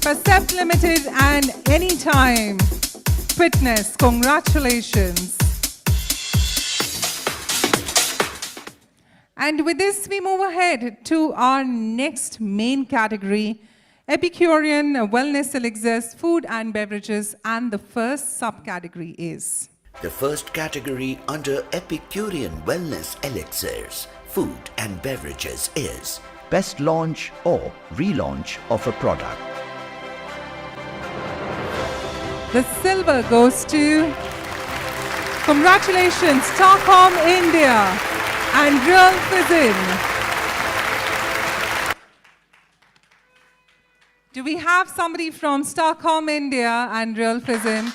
Percept Limited and Anytime Fitness, congratulations. And with this, we move ahead to our next main category, Epicurean Wellness Elixirs, Food and Beverages, and the first subcategory is... The first category under Epicurean Wellness Elixirs, Food and Beverages is Best Launch or Relaunch of a Product. The silver goes to, congratulations, Stockholm, India, and Real Fizzin. Do we have somebody from Stockholm, India, and Real Fizzin?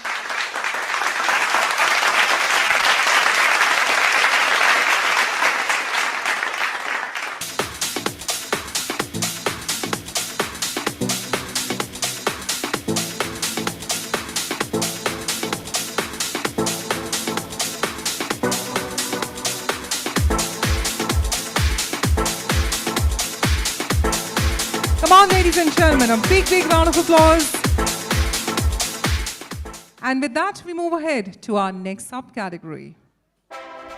Come on, ladies and gentlemen, a big, big round of applause. And with that, we move ahead to our next subcategory.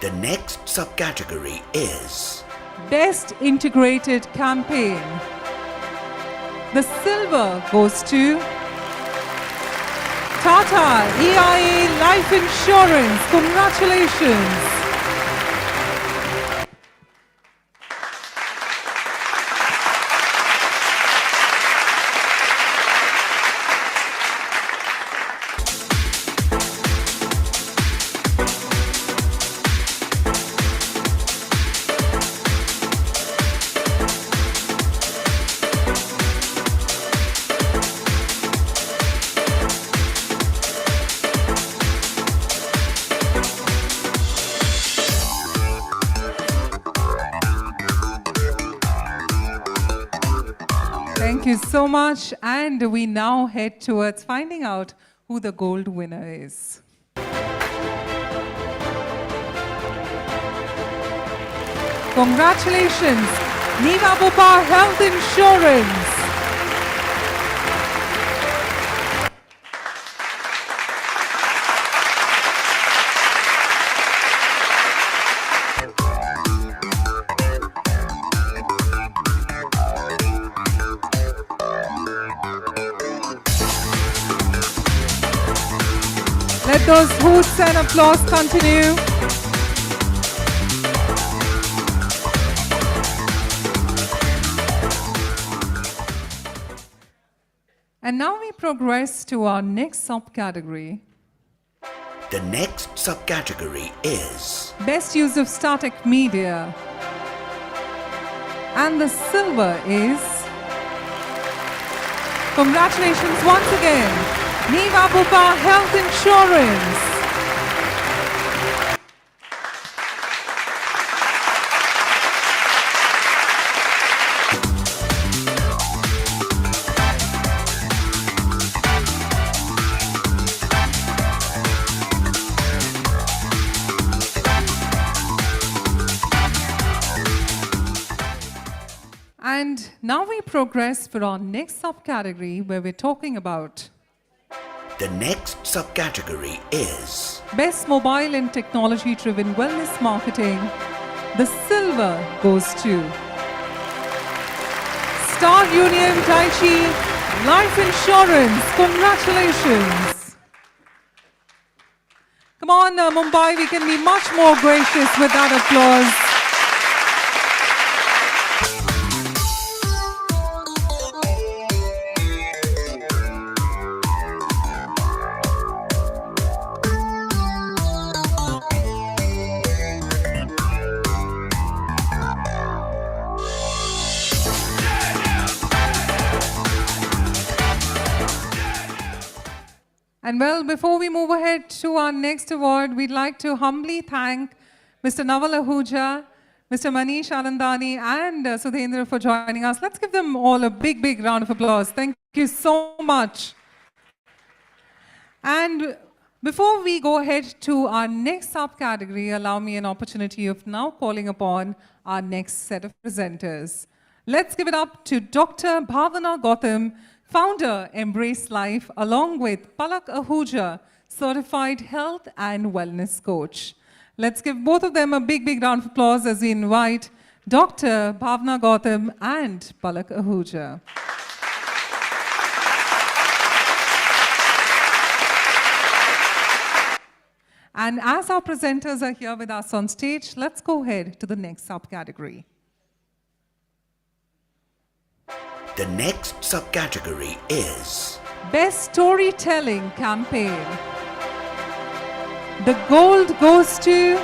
The next subcategory is Best Integrated Campaign. The silver goes to Tata EIA Life Insurance. Congratulations. Thank you so much. And we now head towards finding out who the gold winner is. Congratulations, Niva Bopar Health Insurance. Let those hoots and applause continue. And now we progress to our next subcategory. The next subcategory is Best Use of Static Media. And the silver is, congratulations once again, Niva Bopar Health Insurance. And now we progress for our next subcategory where we're talking about the next subcategory is Best Mobile and Technology Driven Wellness Marketing. The silver goes to Star Union Daiichi Life Insurance. Congratulations. Come on, Mumbai, we can be much more gracious with that applause. And well, before we move ahead to our next award, we'd like to humbly thank Mr. Naval Ahuja, Mr. Manish Anandani, and Sudhendra for joining us. Let's give them all a big, big round of applause. Thank you so much. And before we go ahead to our next subcategory, allow me an opportunity of now calling upon our next set of presenters. Let's give it up to Dr. Bhavana Gautam, founder, Embrace Life, along with Palak Ahuja, certified health and wellness coach. Let's give both of them a big, big round of applause as we invite Dr. Bhavana Gautam and Palak Ahuja. And as our presenters are here with us on stage, let's go ahead to the next subcategory. The next subcategory is Best Storytelling Campaign. The gold goes to,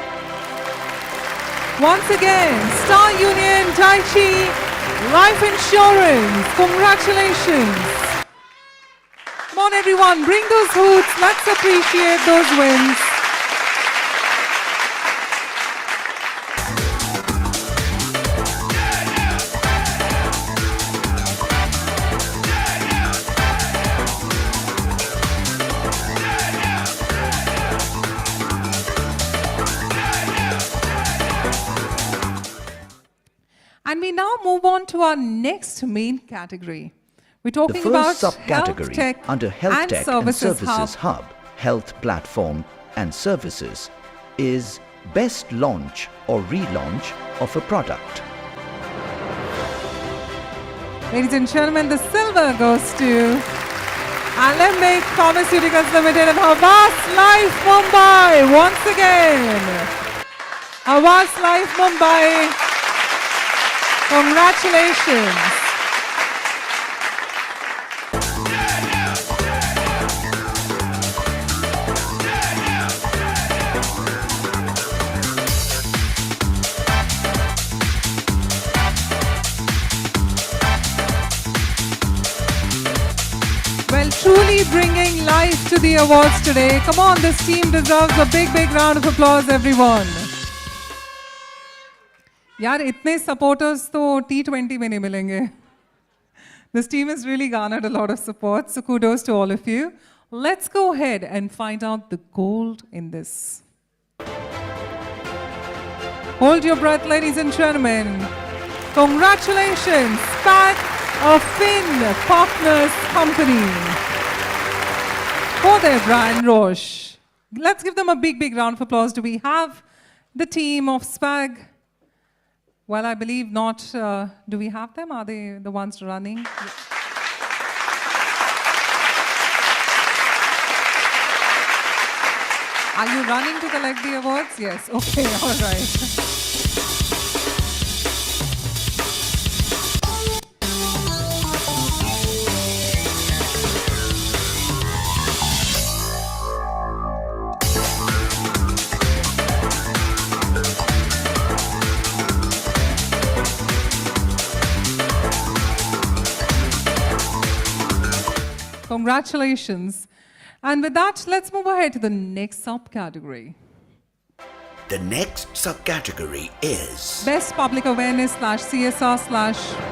once again, Star Union Daiichi Life Insurance. Congratulations. Come on everyone, bring those hoots. Let's appreciate those wins. And we now move on to our next main category. We're the talking about first subcategory health tech under Health and Tech Services and Services Hub, Health Platform and Services is Best Launch or Relaunch of a Product. Ladies and gentlemen, the silver goes to Alembic Pharmaceuticals Limited and Havas Life Mumbai. Once again, Havas Life Mumbai. Congratulations. Well, truly bringing life to the awards today. Come on, this team deserves a big, big round of applause, everyone. यार इतने supporters तो T20 में नहीं मिलेंगे. This team has really garnered a lot of support, so kudos to all of you. Let's go ahead and find out the gold in this. Hold your breath, ladies and gentlemen. Congratulations, SPAC of Finn Partners Company for their brand Roche. Let's give them a big, big round of applause. Do we have the team of SPAG? Well, I believe not. Do we have them? Are they the ones running? Are you running to collect the awards? Yes. Okay, all right. Congratulations. And with that, let's move ahead to the next subcategory. The next subcategory is Best Public Awareness / CSR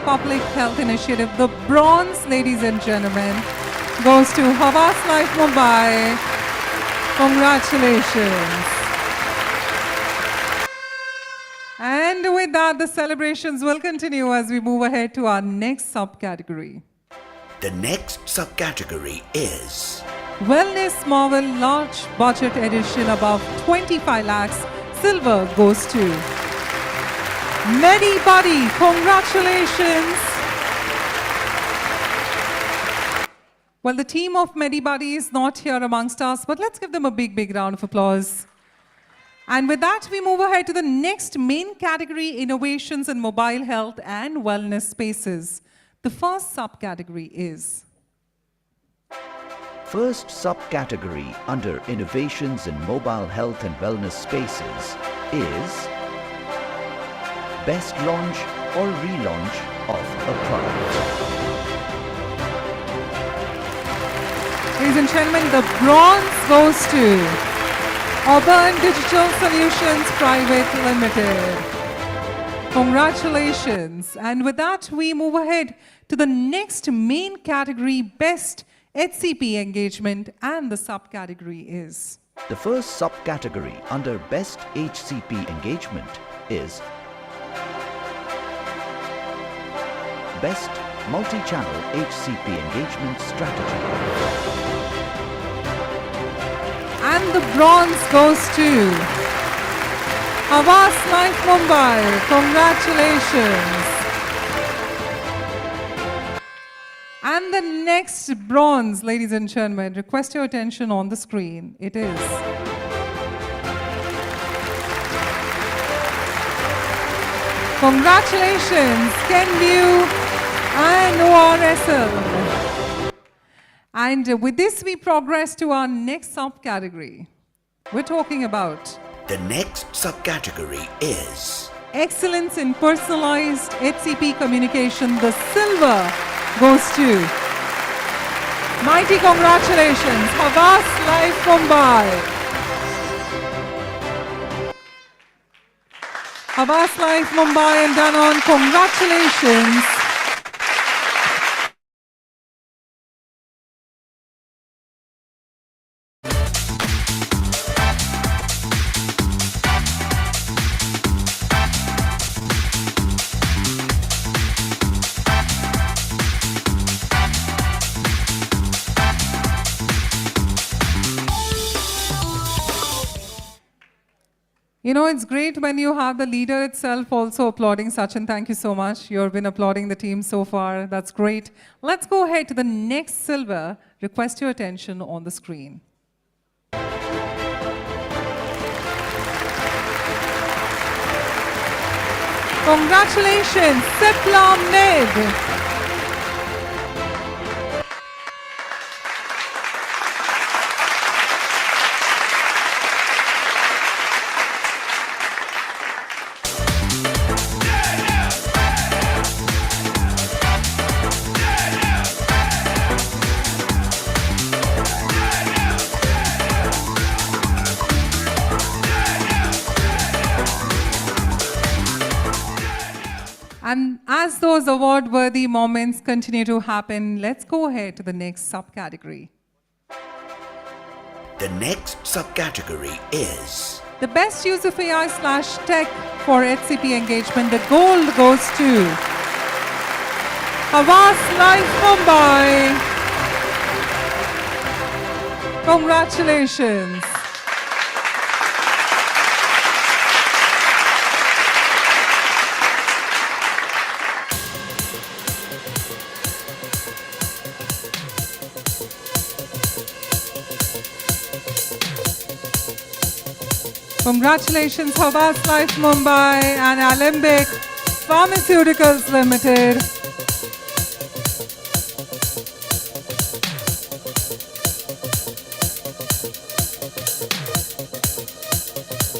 / Public Health Initiative. The bronze, ladies and gentlemen, goes to Havas Life Mumbai. Congratulations. And with that, the celebrations will continue as we move ahead to our next subcategory. the next subcategory is Wellness Marvel Large Budget Edition above 25 lakhs. Silver goes to MediBuddy. Congratulations. Well, the team of MediBuddy is not here amongst us, but let's give them a big, big round of applause. And with that, we move ahead to the next main category, innovations in mobile health and wellness spaces. The first subcategory is first subcategory under innovations in mobile health and wellness spaces is best launch or relaunch of a product. Ladies and gentlemen, the bronze goes to Auburn Digital Solutions Private Limited. Congratulations. And with that, we move ahead to the next main category, Best HCP Engagement, and the subcategory is... The first subcategory under Best HCP Engagement is Best Multi-Channel HCP Engagement Strategy. And the bronze goes to Havas Life Mumbai. Congratulations. And the next bronze, ladies and gentlemen, request your attention on the screen. It is congratulations, Kenview and ORSL. And with this, we progress to our next subcategory. We're talking about the next subcategory is Excellence in Personalized HCP Communication. The silver goes to mighty congratulations, Havas Life Mumbai. Havas Life Mumbai and Danone, congratulations. You know, it's great when you have the leader itself also applauding. Sachin, thank you so much. You've been applauding the team so far. That's great. Let's go ahead to the next silver. Request your attention on the screen. Congratulations, Sipla Mid. And as those award-worthy moments continue to happen, let's go ahead to the next subcategory. the next subcategory is The best use of AI/tech for HCP engagement. The gold goes to Havas Life Mumbai. Congratulations. Congratulations, Havas Life Mumbai and Alembic Pharmaceuticals Limited.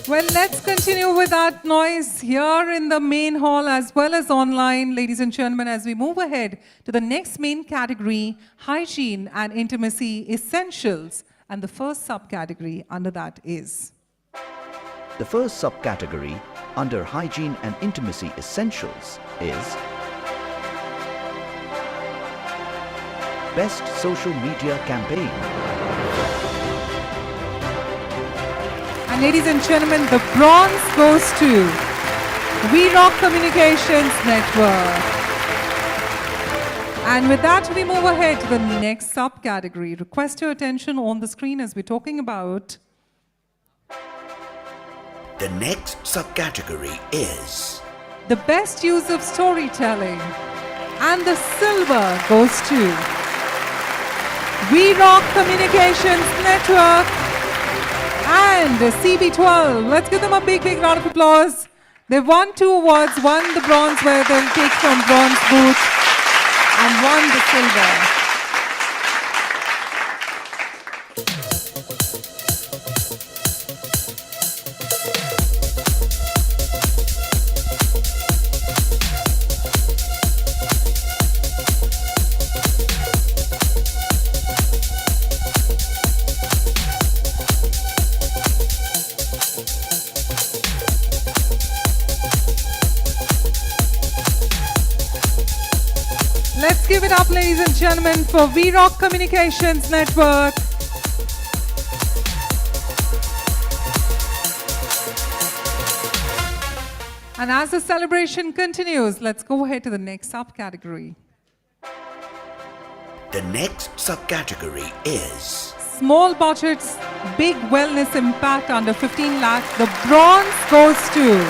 Well, let's continue with that noise here in the main hall as well as online, ladies and gentlemen, as we move ahead to the next main category, hygiene and intimacy essentials. And the first subcategory under that is The first subcategory under Hygiene and Intimacy Essentials is Best Social Media Campaign. And ladies and gentlemen, the bronze goes to We Rock Communications Network. And with that, we move ahead to the next subcategory. Request your attention on the screen as we're talking about the next subcategory is the best use of storytelling. And the silver goes to We Rock Communications Network and CB12. Let's give them a big, big round of applause. They've won 2 awards, one the bronze where they'll take from bronze booth and one the silver. give it up, ladies and gentlemen, for VRock Communications Network. And as the celebration continues, let's go ahead to the next subcategory. The next subcategory is Small budgets, big wellness impact under 15 lakhs. The bronze goes to,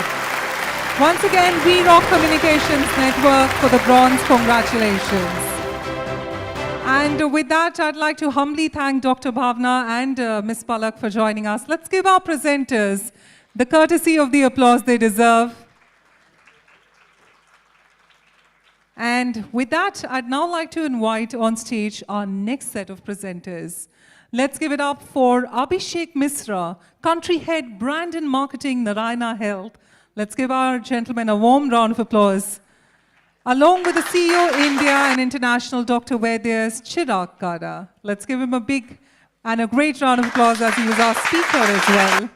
once again, VRock Communications Network for the bronze. Congratulations. And with that, I'd like to humbly thank Dr. Bhavna and Ms. Palak for joining us. Let's give our presenters the courtesy of the applause they deserve. And with that, I'd now like to invite on stage our next set of presenters. Let's give it up for Abhishek Misra, Country Head Brand and Marketing, Narayana Health. Let's give our gentleman a warm round of applause. Along with the CEO India and International, Dr. Vaidyas, Chirag Kada. Let's give him a big and a great round of applause as he was our speaker as well.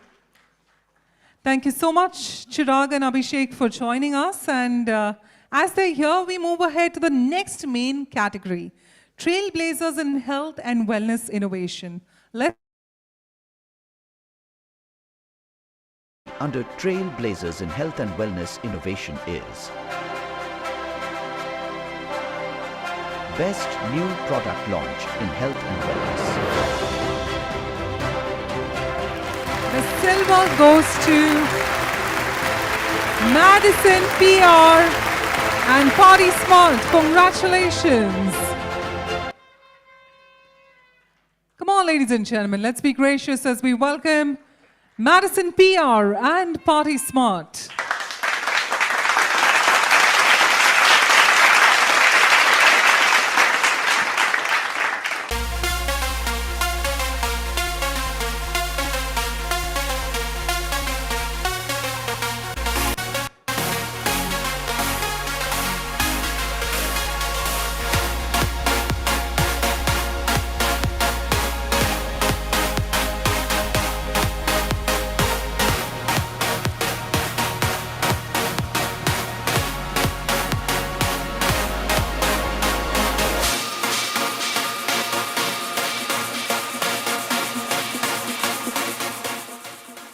Thank you so much, Chirag and Abhishek, for joining us. And as they're here, we move ahead to the next main category, Trailblazers in Health and Wellness Innovation. Under Trailblazers in Health and Wellness Innovation is Best New Product Launch in Health and Wellness. The silver goes to Madison PR and Party Smart. Congratulations. Come on, ladies and gentlemen, let's be gracious as we welcome Madison PR and Party Smart.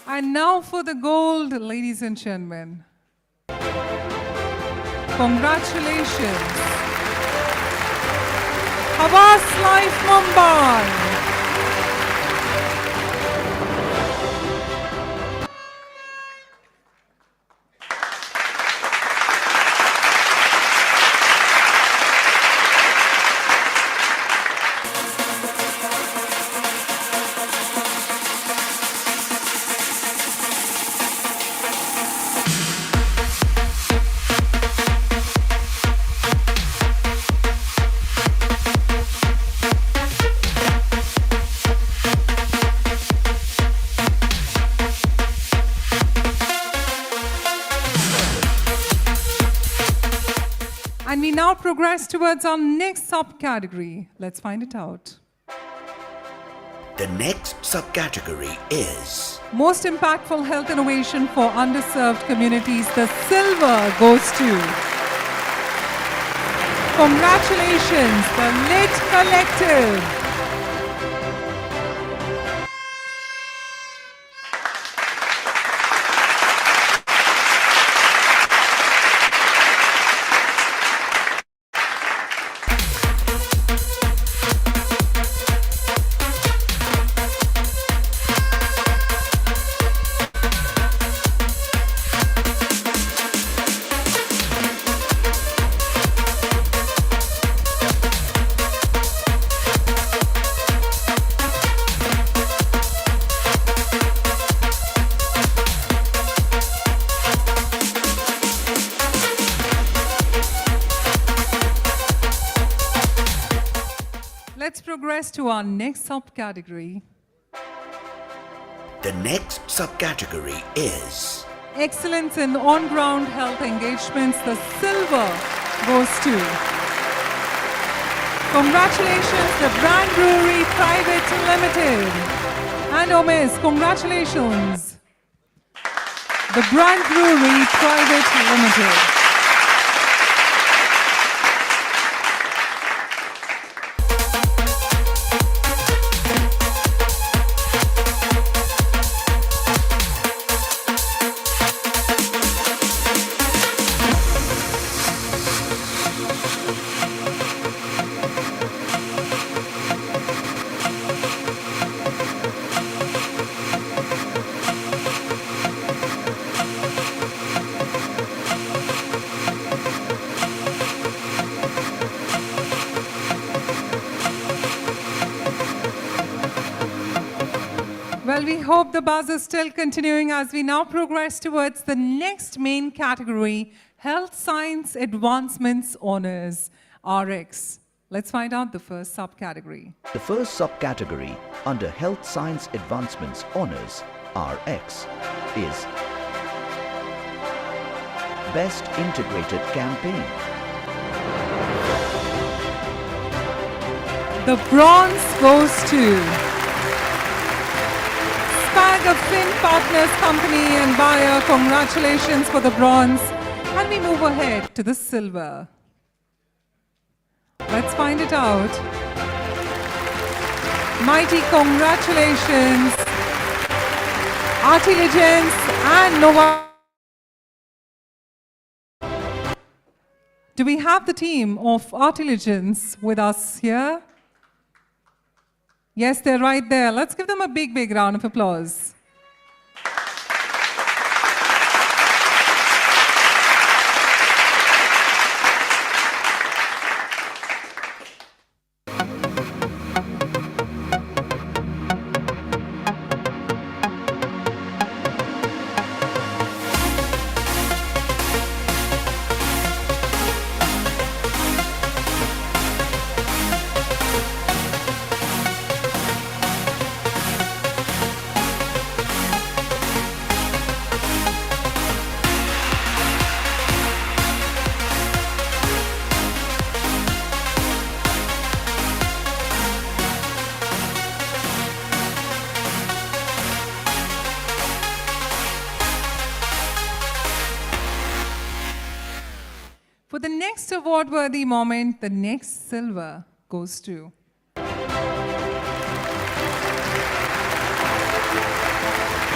And now for the gold, ladies and gentlemen. Congratulations. Havas Life Mumbai. And we now progress towards our next subcategory. Let's find it out. the next subcategory is Most impactful health innovation for underserved communities. The silver goes to, congratulations, the Lit Collective. Let's progress to our next subcategory. the next subcategory is Excellence in on-ground health engagements. The silver goes to, congratulations, the Brand Brewery Private Limited. And Omis, congratulations, the Brand Brewery Private Limited. Well, we hope the buzz is still continuing as we now progress towards the next main category, Health Science Advancements Honors, RX. Let's find out the first subcategory. The first subcategory under Health Science Advancements Honors, RX, is Best Integrated Campaign. The bronze goes to Spag Fin Partners Company and Bayer. Congratulations for the bronze. And we move ahead to the silver. Let's find it out. Mighty congratulations, Artiligence and Nova. Do we have the team of Artiligence with us here? Yes, they're right there. Let's give them a big, big round of applause. For the next award-worthy moment, the next silver goes to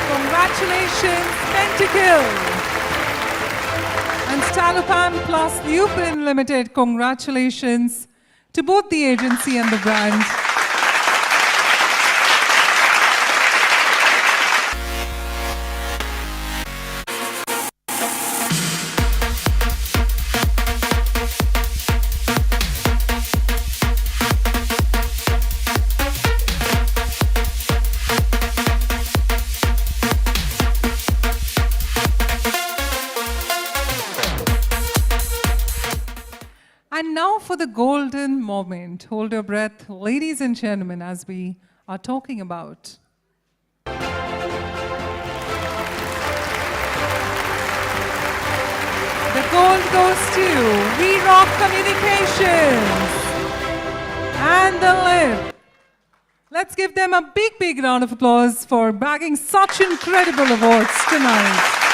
congratulations, Pentakill and Stalopam Plus Lupin Limited. Congratulations to both the agency and the brand. And now for the golden moment. Hold your breath, ladies and gentlemen, as we are talking about. The gold goes to We Rock Communications and the Lip. Let's give them a big, big round of applause for bagging such incredible awards tonight.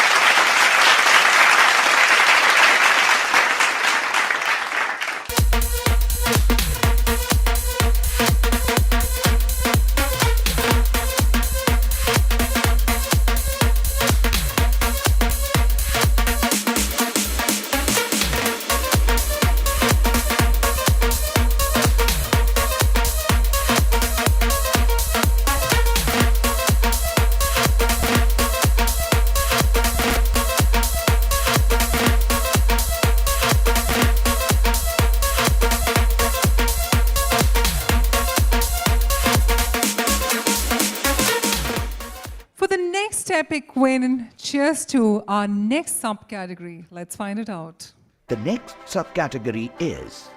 For the next epic win, cheers to our next subcategory. Let's find it out. The next subcategory is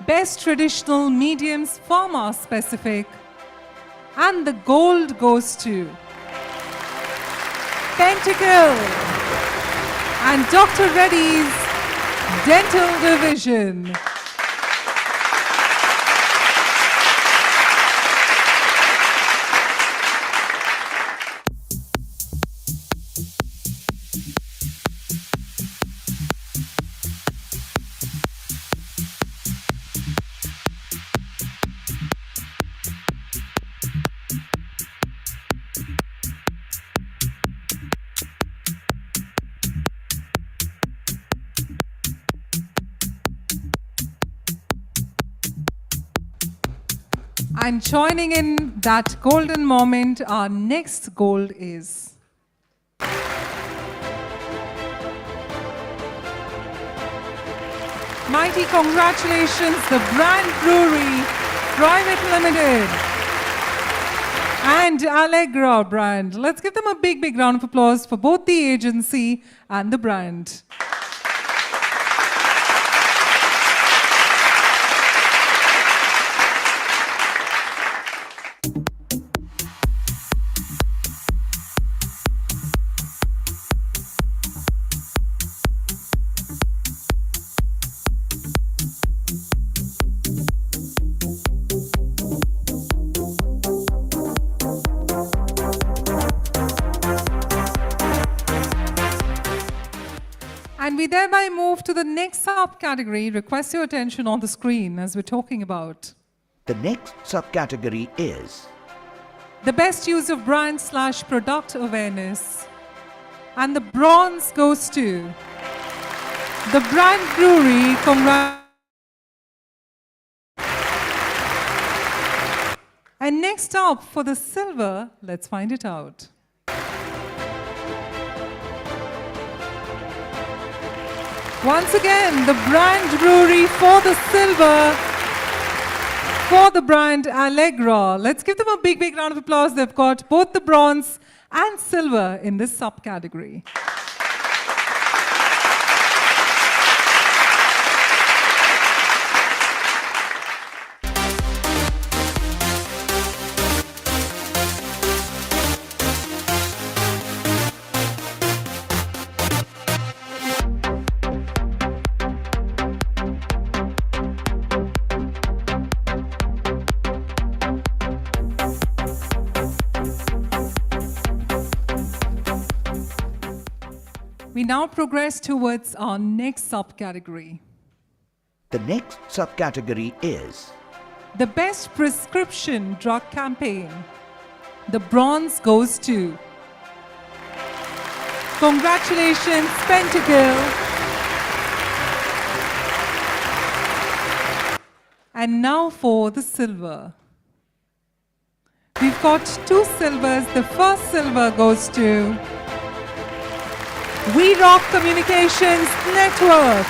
Best Traditional Mediums Pharma Specific. And the gold goes to Pentakill and Dr. Reddy's Dental Division. And joining in that golden moment, our next gold is mighty congratulations, the Brand Brewery Private Limited. and Allegra brand. Let's give them a big, big round of applause for both the agency and the brand. And we thereby move to the next subcategory. Request your attention on the screen as we're talking about. The next subcategory is The best use of brand/product awareness. And the bronze goes to the brand brewery. And next up for the silver, let's find it out. Once again, the brand brewery for the silver, for the brand Allegra. Let's give them a big, big round of applause. They've got both the bronze and silver in this subcategory. We now progress towards our next subcategory. the next subcategory is The best prescription drug campaign. The bronze goes to congratulations, Pentakill. And now for the silver. We've got two silvers. The first silver goes to We Rock Communications Network.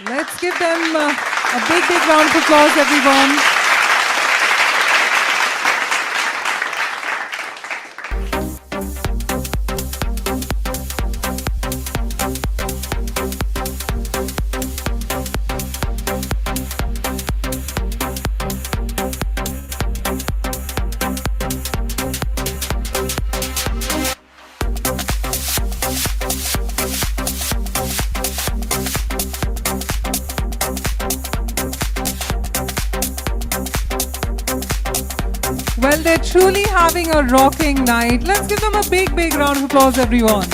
Let's give them a big, big round of applause, everyone. Well, they're truly having a rocking night. Let's give them a big, big round of applause, everyone.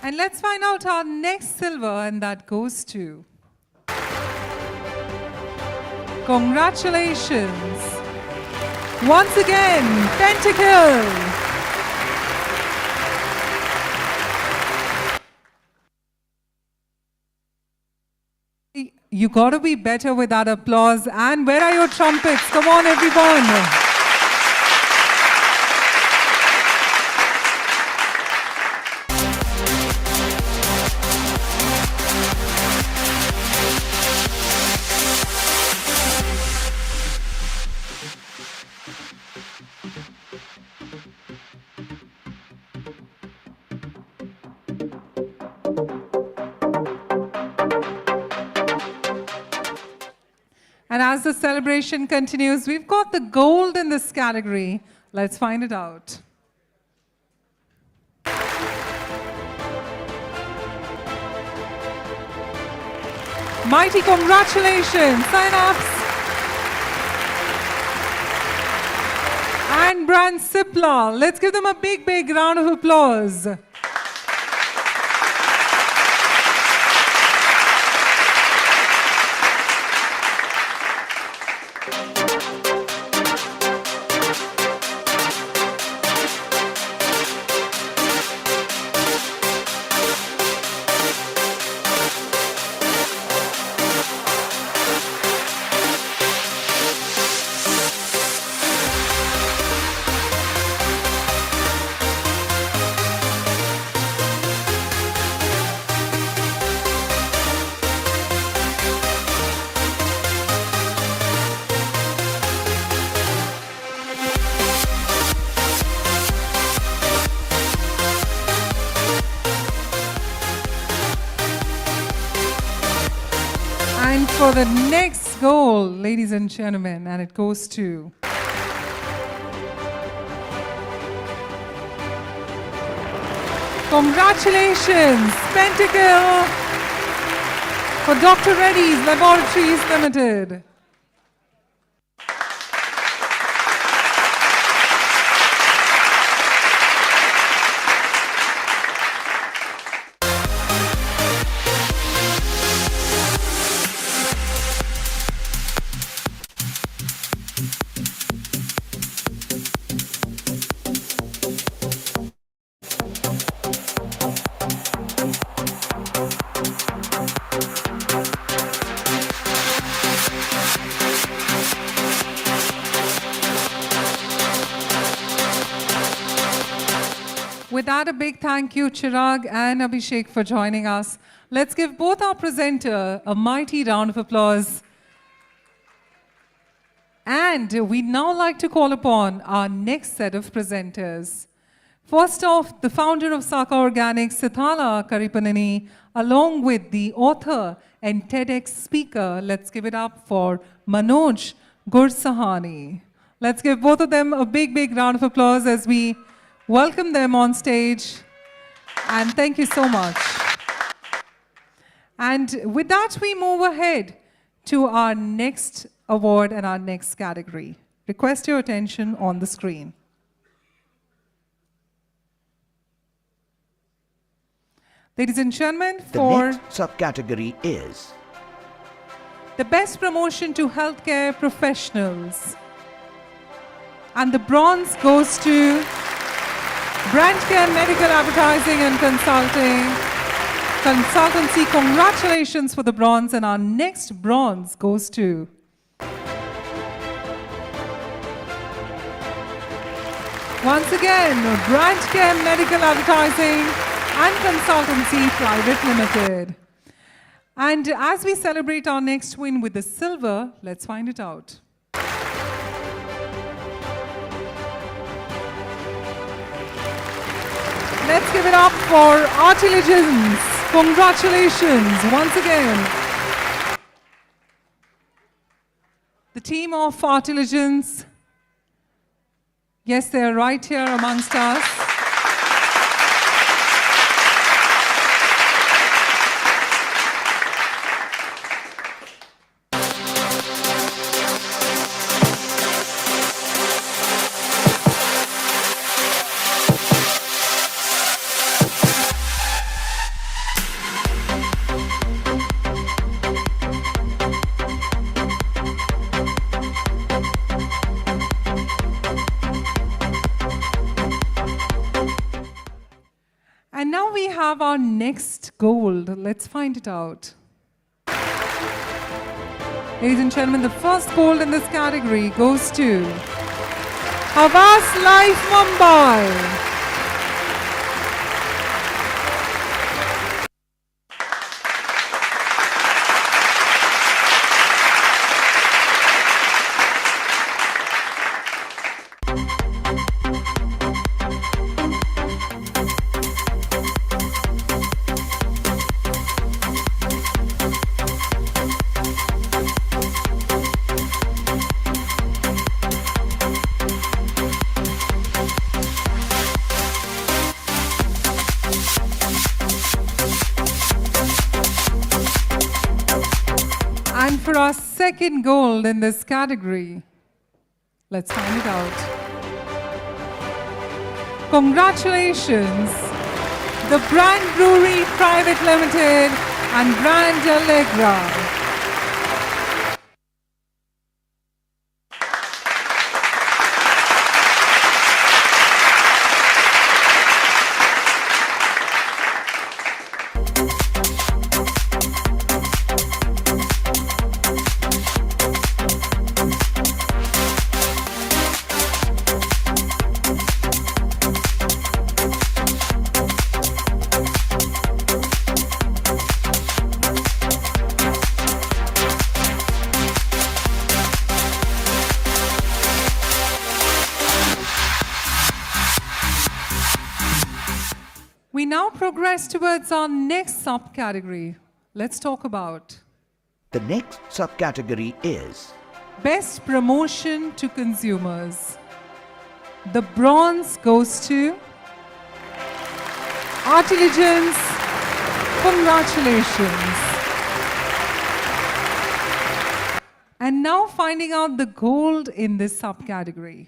And let's find out our next silver, and that goes to congratulations. Once again, Pentakill. You gotta be better with that applause. And where are your trumpets? Come on, everyone. And as the celebration continues, we've got the gold in this category. Let's find it out. Mighty congratulations, sign-ups. And brand Cipla. Let's give them a big, big round of applause. And for the next goal, ladies and gentlemen, and it goes to congratulations, Pentacle for Dr. Reddy's Laboratories Limited. With that, a big thank you, Chirag and Abhishek, for joining us. Let's give both our presenter a mighty round of applause. And we'd now like to call upon our next set of presenters. First off, the founder of Saka Organics, Sithala Karipanani, along with the author and TEDx speaker. Let's give it up for Manoj Gursahani. Let's give both of them a big, big round of applause as we welcome them on stage, and thank you so much. And with that, we move ahead to our next award and our next category. Request your attention on the screen. Ladies and gentlemen, for The next subcategory is the best promotion to healthcare professionals. And the bronze goes to Brand Care Medical Advertising and Consultancy. Congratulations for the bronze, and our next bronze goes to once again Brand Care Medical Advertising and Consultancy Private Limited. And as we celebrate our next win with the silver, let's find it out. Let's give it up for Artiligence. Congratulations once again. The team of Artiligence, yes, they're right here amongst us. And now we have our next gold. Let's find it out. Ladies and gentlemen, the first gold in this category goes to Havas Life Mumbai. And for our second gold in this category, let's find it out. Congratulations, the Brand Brewery Private Limited and Brand Allegra. We now progress towards our next subcategory. Let's talk about The next subcategory is Best promotion to consumers. The bronze goes to Artiligence. Congratulations. And now finding out the gold in this subcategory.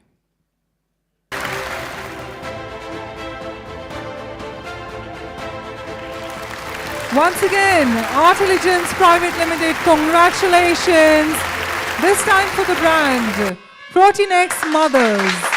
Once again, Artiligence Private Limited, congratulations. This time for the brand, Protein-X Mothers.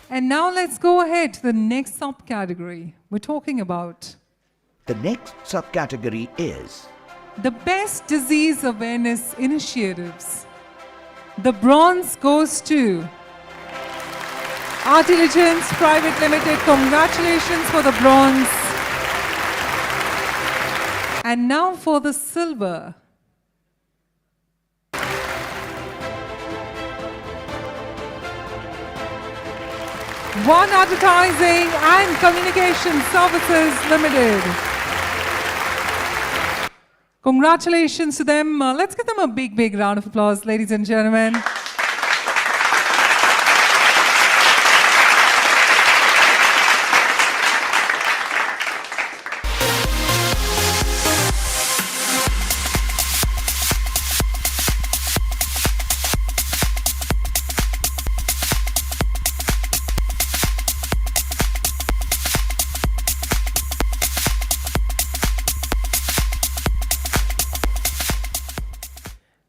And now let's go ahead to the next subcategory we're talking about. the next subcategory is The best disease awareness initiatives. The bronze goes to Artiligence Private Limited. Congratulations for the bronze. And now for the silver. One Advertising and Communication Services Limited. Congratulations to them. Let's give them a big round of applause, ladies and gentlemen.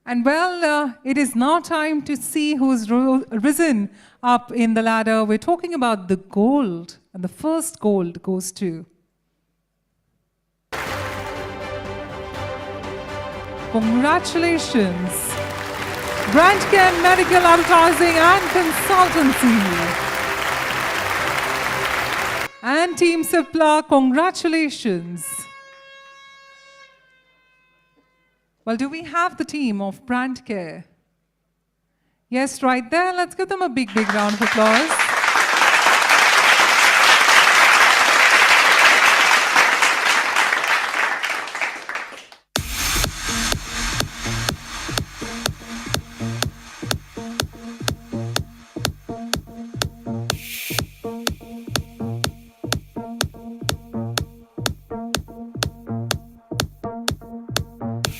And well, it is now time to see who's risen up in the ladder. We're talking about the gold, and the first gold goes to congratulations, Brand Care Medical Advertising and Consultancy. And Team Cipla, congratulations. Well, do we have the team of Brand Care? Yes, right there. Let's give them a big round of applause.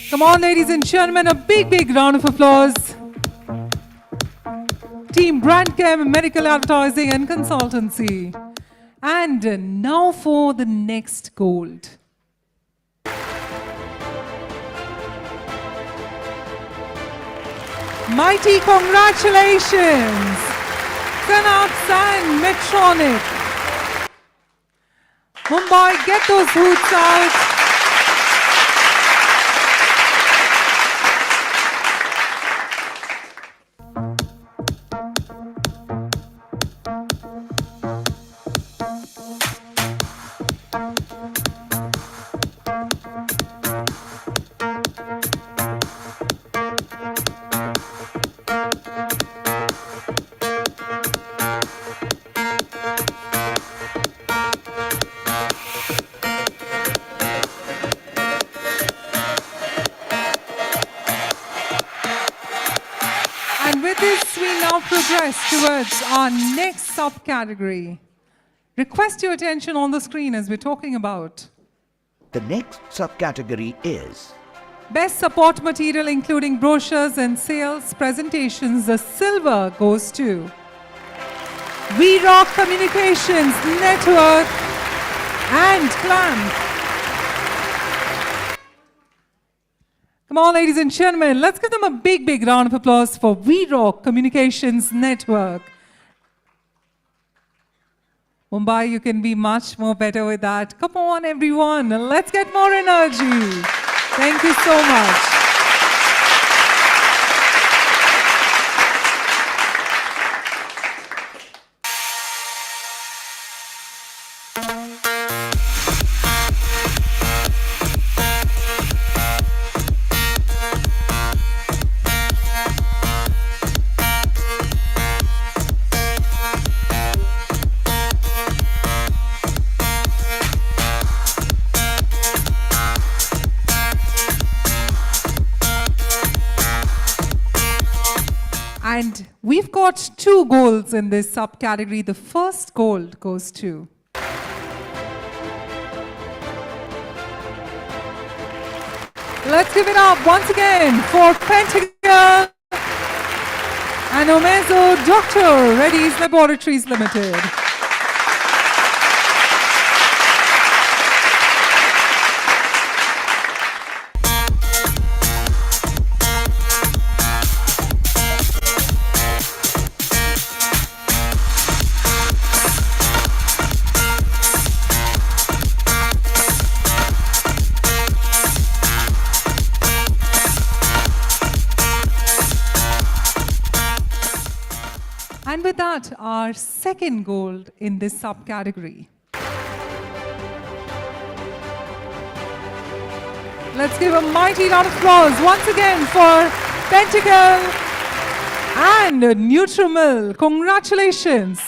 Come on, ladies and gentlemen, a big round of applause. Team Brand Care, Medical Advertising and Consultancy. And now for the next gold. Mighty congratulations, Synapse and Medtronic. Mumbai, get those hoots out. And with this, we now progress towards our next subcategory. Request your attention on the screen as we're talking about the next subcategory is Best Support Material, including brochures and sales presentations. The silver goes to We Rock Communications Network and Clamp. Come on, ladies and gentlemen, let's give them a big, big round of applause for We Rock Communications Network. Mumbai, you can be much more better with that. Come on, everyone, let's get more energy. Thank you so much. And we've got 2 golds in this subcategory. The first gold goes to let's give it up once again for Pentagon and Omezo Dr. Reddy's Laboratories Limited. And with that, our second gold in this subcategory. Let's give a mighty round of applause once again for Pentacle and Nutrimil. Congratulations.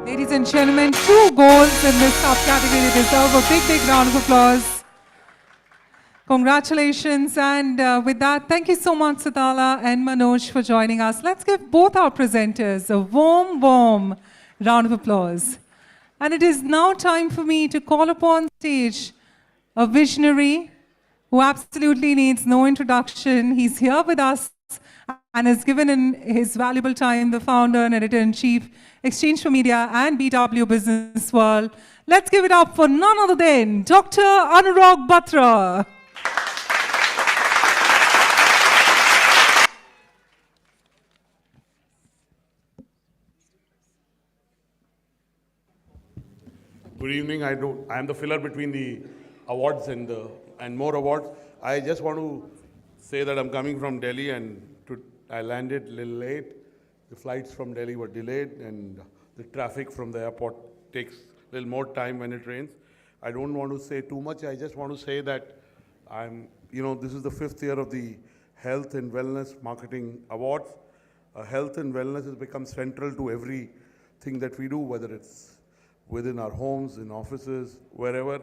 Ladies and gentlemen, 2 golds in this subcategory. They deserve a big, big round of applause. Congratulations. And with that, thank you so much, Satala and Manoj, for joining us. Let's give both our presenters a warm, warm round of applause. And it is now time for me to call upon stage a visionary who absolutely needs no introduction. He's here with us and has given in his valuable time, the founder and editor-in-chief, Exchange for Media and BW Business World. Let's give it up for none other than Dr. Anurag Batra. Good evening. I am the filler between the awards and more awards. I just want to say that I'm coming from Delhi and I landed a little late. The flights from Delhi were delayed and the traffic from the airport takes a little more time when it rains. I don't want to say too much. I just want to say that this is the 5th year of the Health and Wellness Marketing Awards. Health and wellness has become central to everything that we do, whether it's within our homes, in offices, wherever.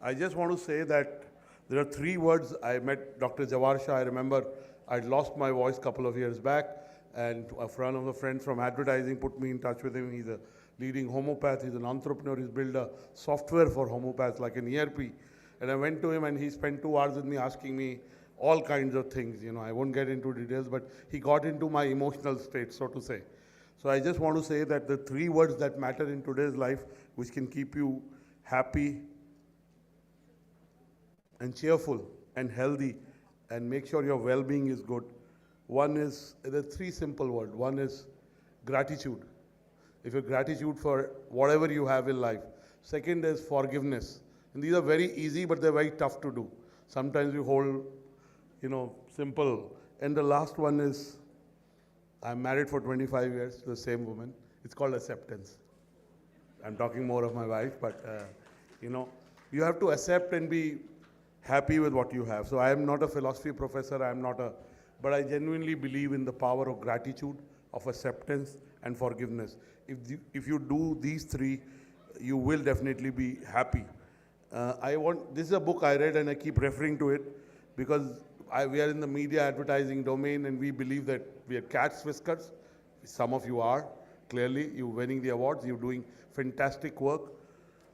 I just want to say that there are 3 words. I met Dr. Jawar Shah. I remember I'd lost my voice a couple of years back, and a friend of a friend from advertising put me in touch with him. He's a leading homeopath. He's an entrepreneur. He's built a software for homeopaths like an ERP. And I went to him and he spent 2 hours with me asking me all kinds of things. I won't get into details, but he got into my emotional state, so to say. So I just want to say that the 3 words that matter in today's life, which can keep you happy and cheerful and healthy and make sure your well-being is good. One is, there are 3 simple words. One is gratitude. If you're gratitude for whatever you have in life. Second is forgiveness. And these are very easy, but they're very tough to do. Sometimes you hold, simple. And the last one is, I'm married for 25 years to the same woman. It's called acceptance. I'm talking more of my wife, but you have to accept and be happy with what you have. So I am not a philosophy professor, but I genuinely believe in the power of gratitude, of acceptance and forgiveness. If you do these 3, you will definitely be happy. This is a book I read and I keep referring to it because we are in the media advertising domain, and we believe that we are cat's whiskers. Some of you are. Clearly, you're winning the awards. You're doing fantastic work.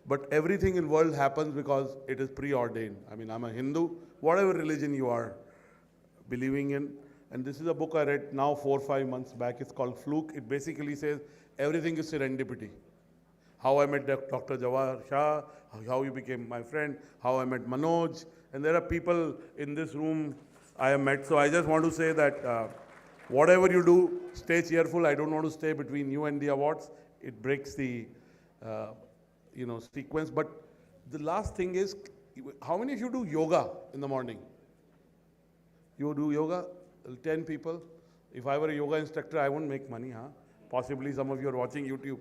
But everything in the world happens because it is preordained. I mean, I'm a Hindu, whatever religion you are believing in. And this is a book I read now 4 or 5 months back. It's called Fluke. It basically says everything is serendipity. How I met Dr. Jawahar Shah, how you became my friend, how I met Manoj. And there are people in this room I have met. So I just want to say that whatever you do, stay cheerful. I don't want to stay between you and the awards. It breaks the sequence. But the last thing is, how many of you do yoga in the morning? You do yoga? 10 people. If I were a yoga instructor, I wouldn't make money, huh? Possibly some of you are watching YouTube.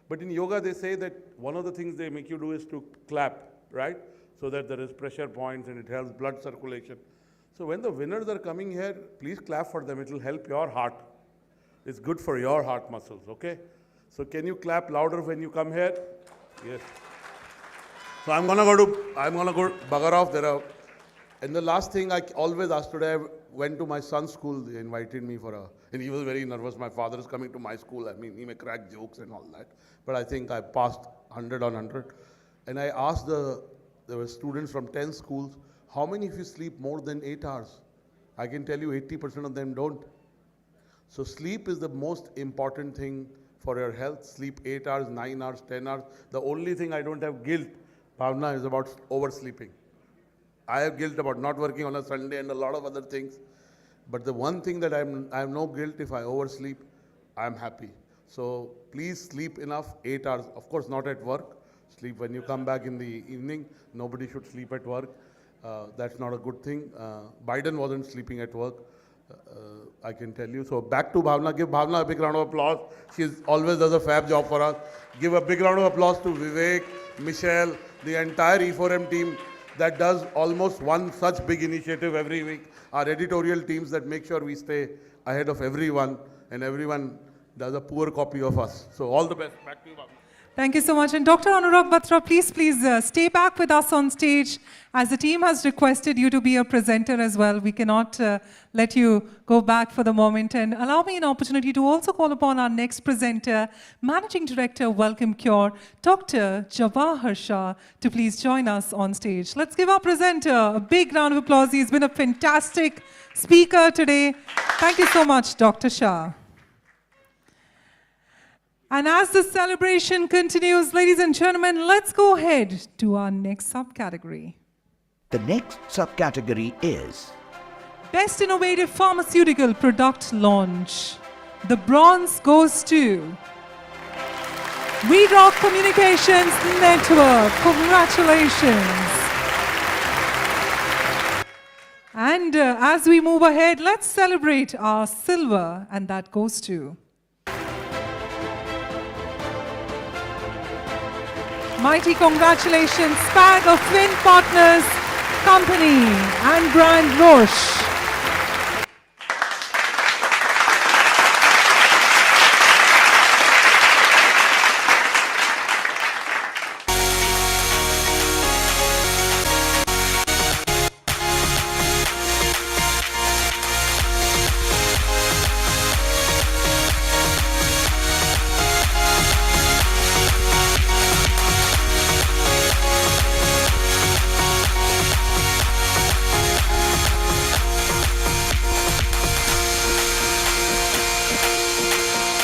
But in yoga, they say that one of the things they make you do is to clap, right? So that there is pressure points and it helps blood circulation. So when the winners are coming here, please clap for them. It will help your heart. It's good for your heart muscles, okay? So can you clap louder when you come here? Yes. So I'm gonna go bugger off. And the last thing I always ask today, I went to my son's school. They invited me and he was very nervous. My father is coming to my school. I mean, he may crack jokes and all that. But I think I passed 100 on 100. And I asked there were students from 10 schools, how many of you sleep more than 8 hours? I can tell you 80% of them don't. So sleep is the most important thing for your health. Sleep 8 hours, 9 hours, 10 hours. The only thing I don't have guilt, Bhavna, is about oversleeping. I have guilt about not working on a Sunday and a lot of other things. But the one thing that I have no guilt, if I oversleep, I'm happy. So please sleep enough, 8 hours. Of course, not at work. Sleep when you come back in the evening. Nobody should sleep at work. That's not a good thing. Biden wasn't sleeping at work, I can tell you. So back to Bhavna. Give Bhavna a big round of applause. She always does a fab job for us. Give a big round of applause to Vivek, Michelle, the entire E4M team that does almost one such big initiative every week. Our editorial teams that make sure we stay ahead of everyone, and everyone does a poor copy of us. So all the best. Back to you, Bhavna. Thank you so much. And Dr. Anurag Batra, please stay back with us on stage, as the team has requested you to be a presenter as well. We cannot let you go back for the moment. And allow me an opportunity to also call upon our next presenter, Managing Director, Welcome Cure, Dr. Jawahar Shah, to please join us on stage. Let's give our presenter a big round of applause. He's been a fantastic speaker today. Thank you so much, Dr. Shah. And as the celebration continues, ladies and gentlemen, let's go ahead to our next subcategory. The next subcategory is Best Innovative Pharmaceutical Product Launch. The bronze goes to We Rock Communications Network. Congratulations. And as we move ahead, let's celebrate our silver, and that goes to mighty congratulations, SPAG of Twin Partners Company and Brand Roche.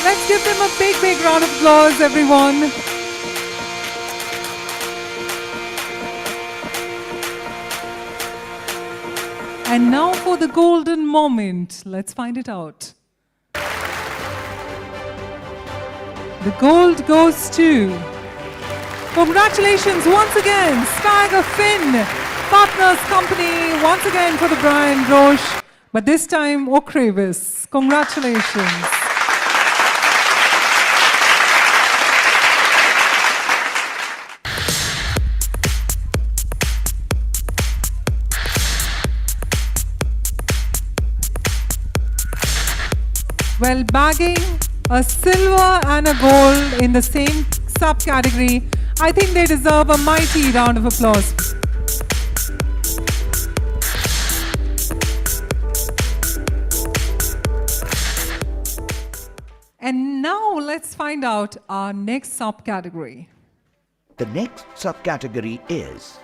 Let's give them a big, big round of applause, everyone. And now for the golden moment. Let's find it out. The gold goes to, congratulations once again, SPAG of Finn Partners Company, once again for the brand Roche, but this time Ocrevus. Congratulations. Well, bagging a silver and a gold in the same subcategory, I think they deserve a mighty round of applause. And now let's find out our next subcategory. The next subcategory is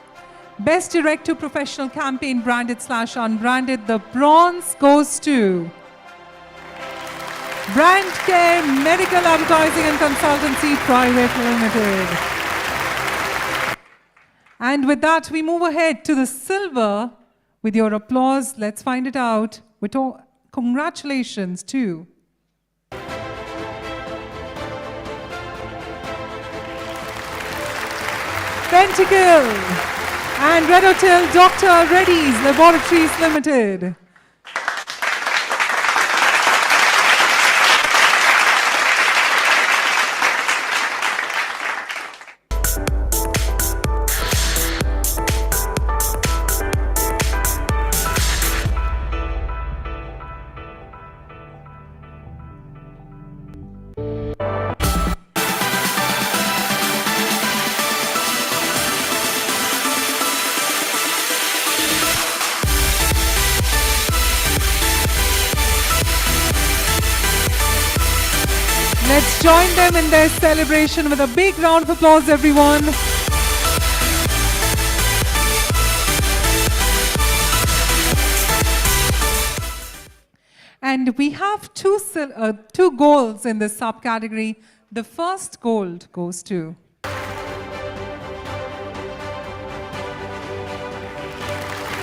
Best Direct to Professional Campaign Branded / Unbranded. The bronze goes to Brand Care Medical Advertising and Consultancy Private Limited. And with that, we move ahead to the silver. With your applause, let's find it out. Congratulations to Pentacle and Red Hotel Dr. Reddy's Laboratories Limited. Let's join them in their celebration with a big round of applause, everyone. And we have two golds in this subcategory. The first gold goes to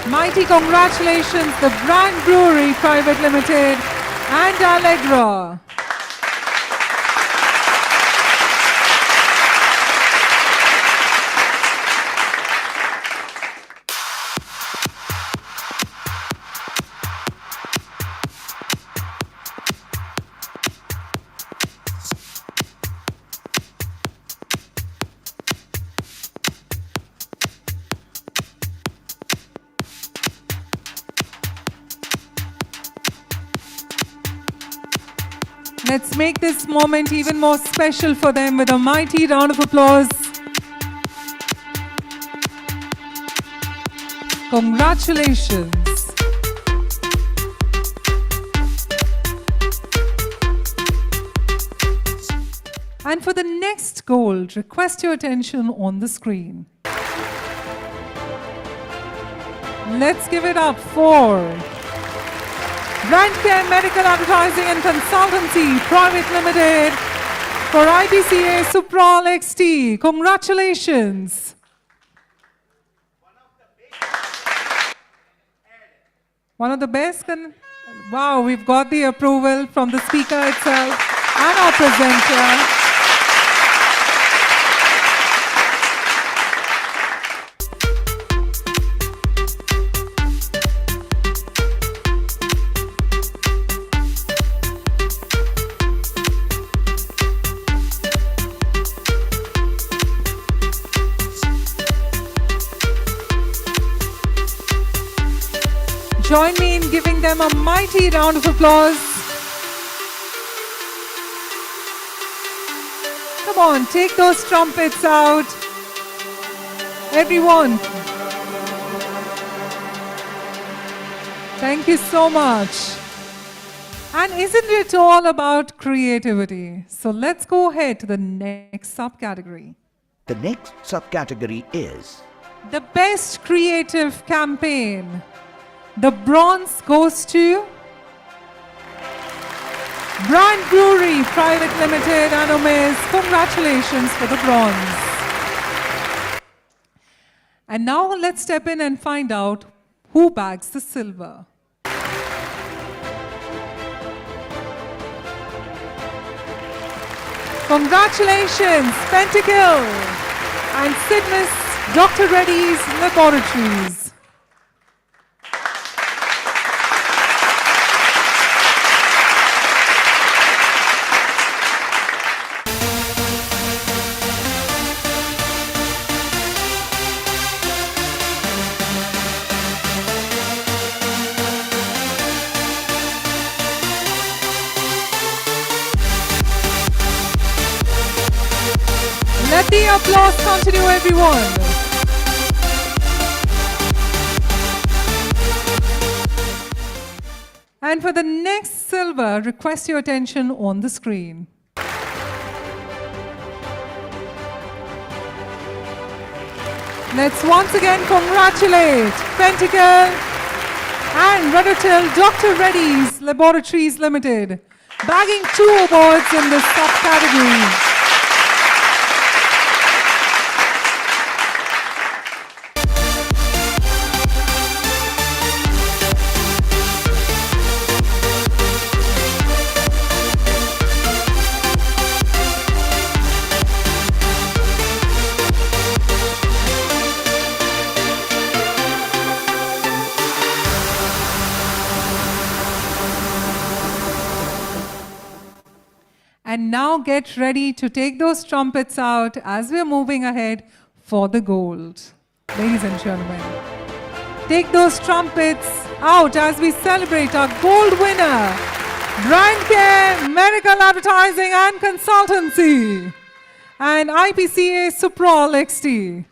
mighty congratulations, the Brand Brewery Private Limited and Allegra. Let's make this moment even more special for them with a mighty round of applause. Congratulations. And for the next gold, request your attention on the screen. Let's give it up for Brand Care Medical Advertising and Consultancy Private Limited for IBCA Supral XT. Congratulations. One of the best. Wow, we've got the approval from the speaker itself and our presenter. Join me in giving them a mighty round of applause. Come on, take those trumpets out. Everyone. Thank you so much. And isn't it all about creativity? So let's go ahead to the next subcategory. the next subcategory is The Best Creative Campaign. The bronze goes to Brand Brewery Private Limited and Omaze. Congratulations for the bronze. And now let's step in and find out who bags the silver. Congratulations, Pentacle and Sidmus Dr. Reddy's Laboratories. Let the applause continue, everyone. And for the next silver, request your attention on the screen. Let's once again congratulate Pentacle and Radatil Dr. Reddy's Laboratories Limited, bagging 2 awards in this subcategory. And now get ready to take those trumpets out as we're moving ahead for the gold. Ladies and gentlemen, take those trumpets out as we celebrate our gold winner, Brand Care, Medical Advertising and Consultancy, and IPCA Suprol XT.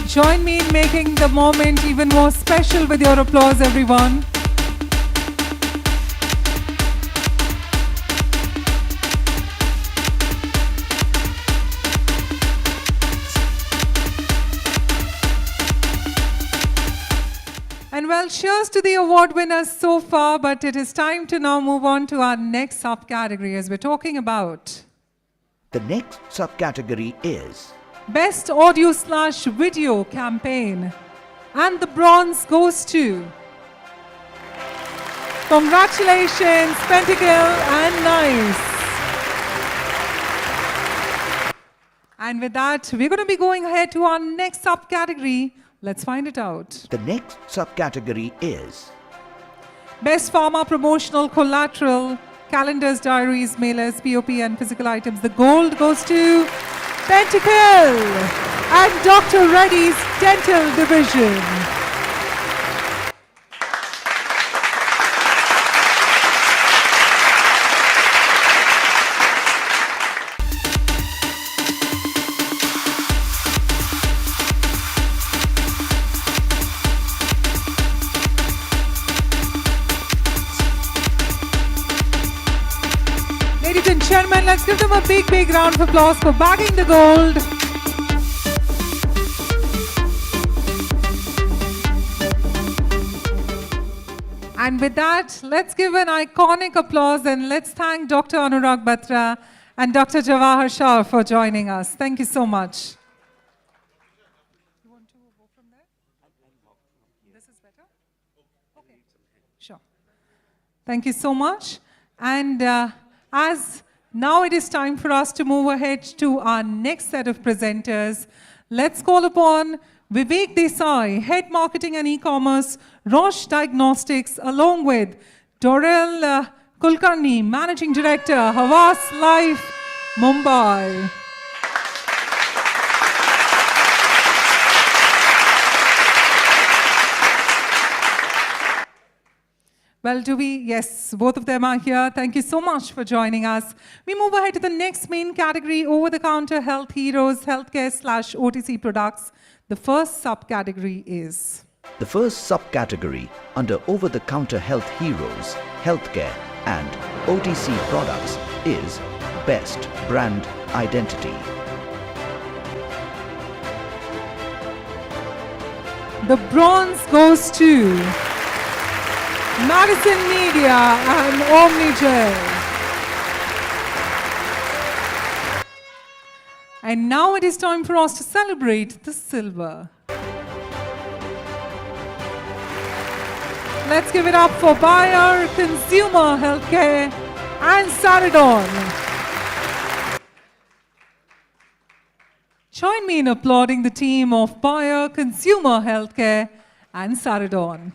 Join me in making the moment even more special with your applause, everyone. And well, cheers to the award winners so far, but it is time to now move on to our next subcategory as we're talking about. The next subcategory is Best Audio/Video Campaign. And the bronze goes to... Congratulations, Pentacle and Nice. And with that, we're going to be going ahead to our next subcategory. Let's find it out. The next subcategory is Best Pharma Promotional Collateral, Calendars, Diaries, Mailers, POP and Physical Items. The gold goes to Pentacle and Dr. Reddy's Dental Division. Ladies and gentlemen, let's give them a big round of applause for bagging the gold. And with that, let's give an iconic applause and let's thank Dr. Anurag Batra and Dr. Jawahar Shah for joining us. Thank you so much. You want to go from there? This is better? Okay, sure. Thank you so much. And as now it is time for us to move ahead to our next set of presenters, let's call upon Vivek Desai, Head Marketing and E-Commerce, Roche Diagnostics, along with Dorel Kulkarni, Managing Director, Havas Life, Mumbai. Well, yes, both of them are here. Thank you so much for joining us. We move ahead to the next main category, over-the-counter health heroes, healthcare/OTC products. The first subcategory is... The first subcategory under over-the-counter health heroes, healthcare and OTC products is Best Brand Identity. The bronze goes to Madison Media and Omnigel. And now it is time for us to celebrate the silver. Let's give it up for Bayer, Consumer Healthcare and Saradon. Join me in applauding the team of Bayer, Consumer Healthcare and Saradon.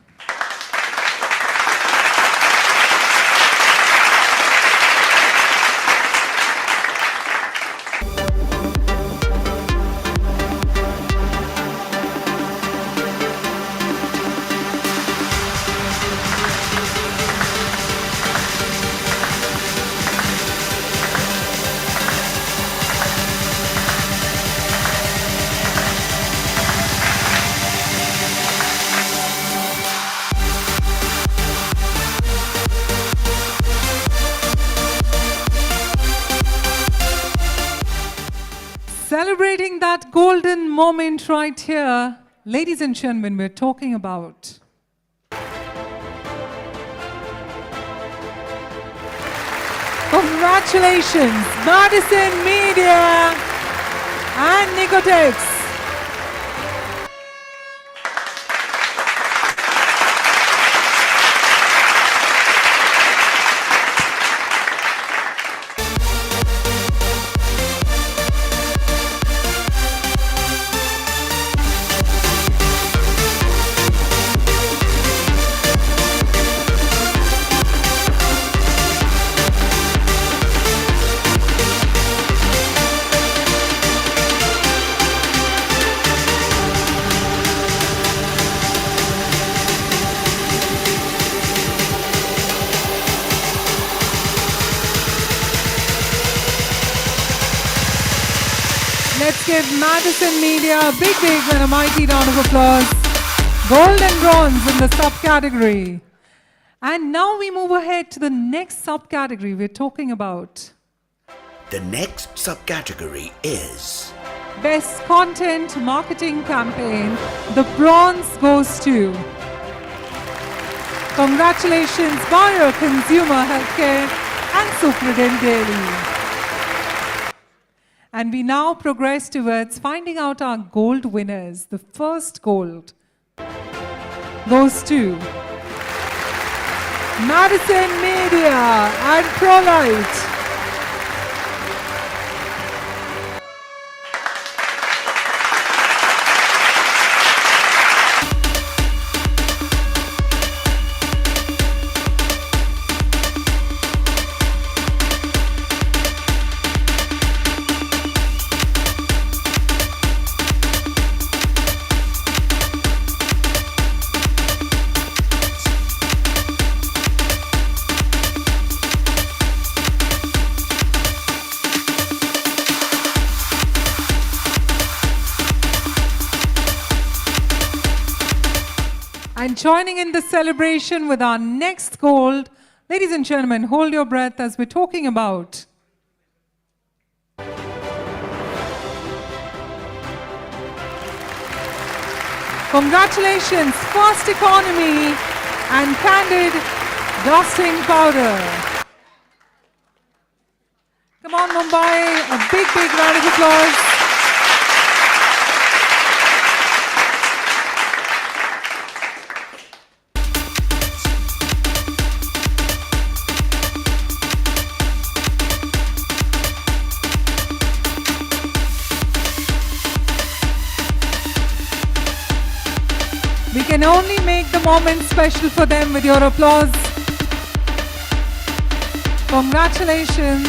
Celebrating that golden moment right here, ladies and gentlemen, we're talking about congratulations, Madison Media and Nicotex. Let's give Madison Media a big and a mighty round of applause. Gold and bronze in the subcategory. And now we move ahead to the next subcategory we're talking about. The next subcategory is Best Content Marketing Campaign. The bronze goes to congratulations, Bayer Consumer Healthcare and Supradent Dairy. And we now progress towards finding out our gold winners. The first gold goes to Madison Media and ProLite. And joining in the celebration with our next gold, ladies and gentlemen, hold your breath as we're talking about congratulations, Fast Economy and Candid Dusting Powder. Come on, Mumbai, a big round of applause. We can only make the moment special for them with your applause. Congratulations.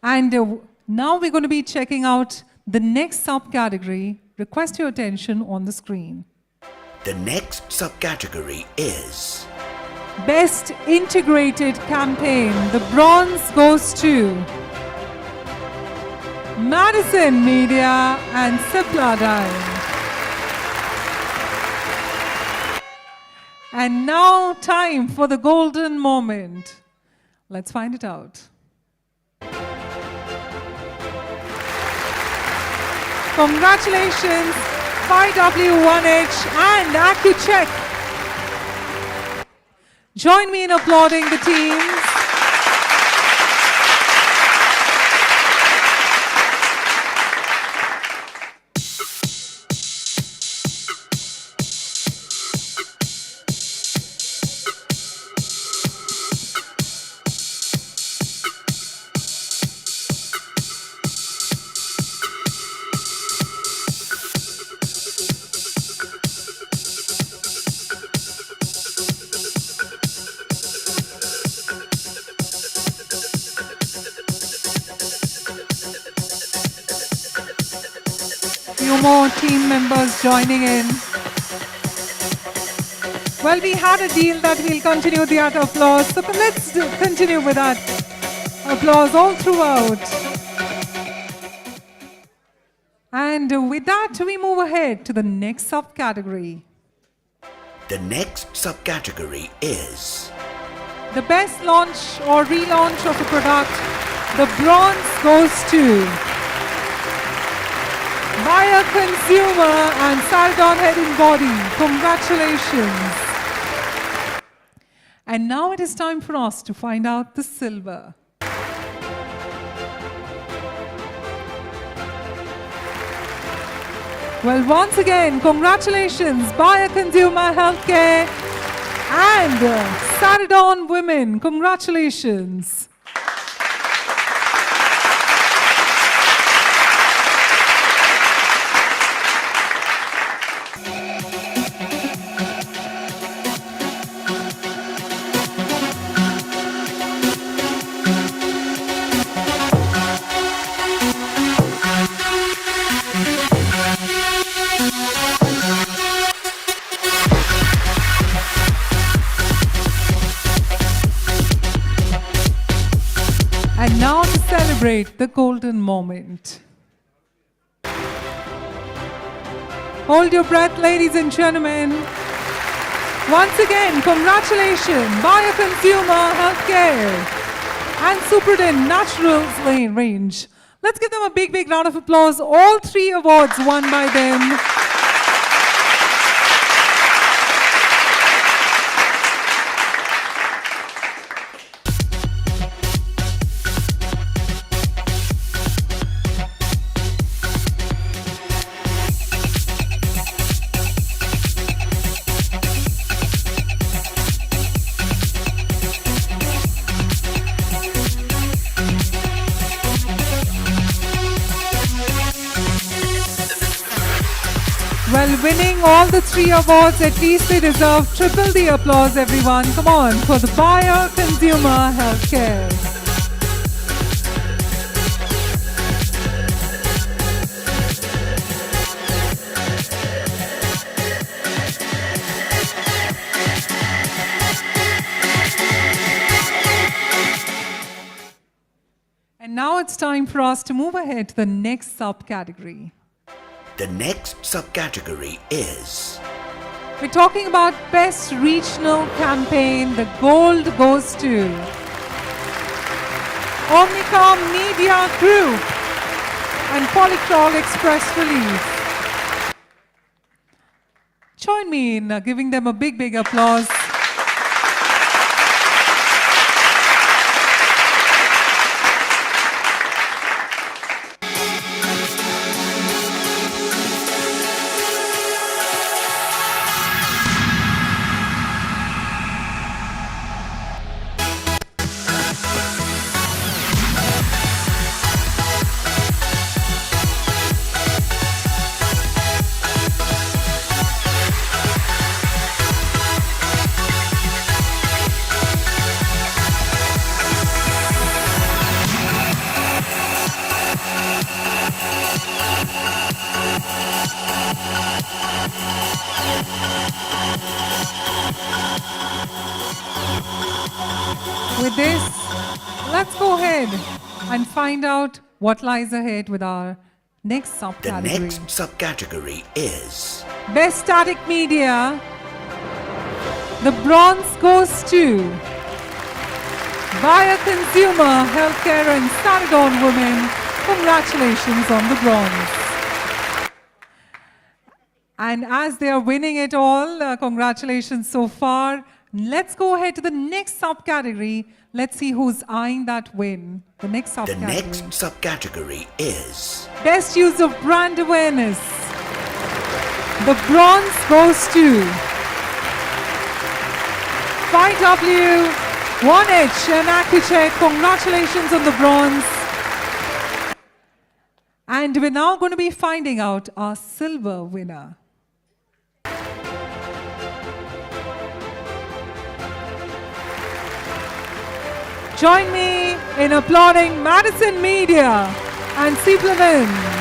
And now we're going to be checking out the next subcategory. Request your attention on the screen. the next subcategory is Best Integrated Campaign. The bronze goes to Madison Media and Cipladine. And now time for the golden moment. Let's find it out. Congratulations, 5W1H and AccuCheck. Join me in applauding the teams. Few more team members joining in. Well, we had a deal that we'll continue that applause, so let's continue with that applause all throughout. And with that, we move ahead to the next subcategory. the next subcategory is The best launch or relaunch of a product. The bronze goes to Buyer, Consumer and Saridon Head and Body. Congratulations. And now it is time for us to find out the silver. Well, once again, congratulations, Buyer, Consumer Healthcare and Saridon Women. Congratulations. And now to celebrate the golden moment. Hold your breath, ladies and gentlemen. Once again, congratulations, Buyer, Consumer Healthcare and Superdent Naturals Lane Range. Let's give them a big, big round of applause. All 3 awards won by them. Well, winning all the 3 awards, at least they deserve triple the applause, everyone. Come on, for the Buyer, Consumer Healthcare. And now it's time for us to move ahead to the next subcategory. The next subcategory is We're talking about Best Regional Campaign. The gold goes to Omnicom Media Group and Polycrol Express Relief. Join me in giving them a big, big applause. With this, let's go ahead and find out what lies ahead with our next the subcategory. next subcategory is Best Static Media. The bronze goes to Buyer, Consumer Healthcare and Saridon Women. Congratulations on the bronze. And as they are winning it all, congratulations so far. Let's go ahead to the next subcategory. Let's see who's eyeing that win. The next the subcategory. next subcategory is Best use of brand awareness. The bronze goes to 5W, 1H and AccuCheck. Congratulations on the bronze. And we're now going to be finding out our silver winner. Join me in applauding Madison Media and Ciplavin.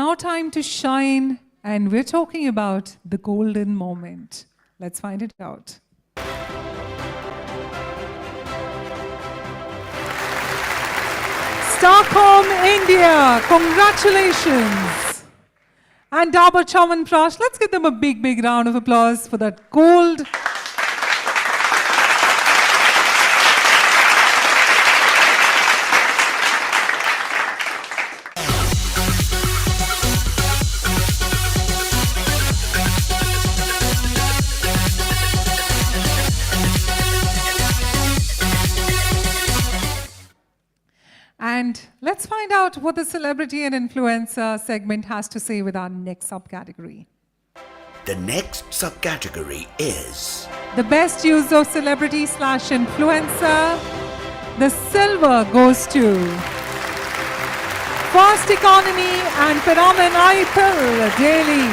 now time to shine, and we're talking about the golden moment. Let's find it out. Stockholm, India, congratulations. And Dabur Chyawanprash, let's give them a big, big round of applause for that gold. And let's find out what the celebrity and influencer segment has to say with our next subcategory. The next subcategory is The best use of celebrity slash influencer. The silver goes to Fast Economy and Piraman Pill Daily.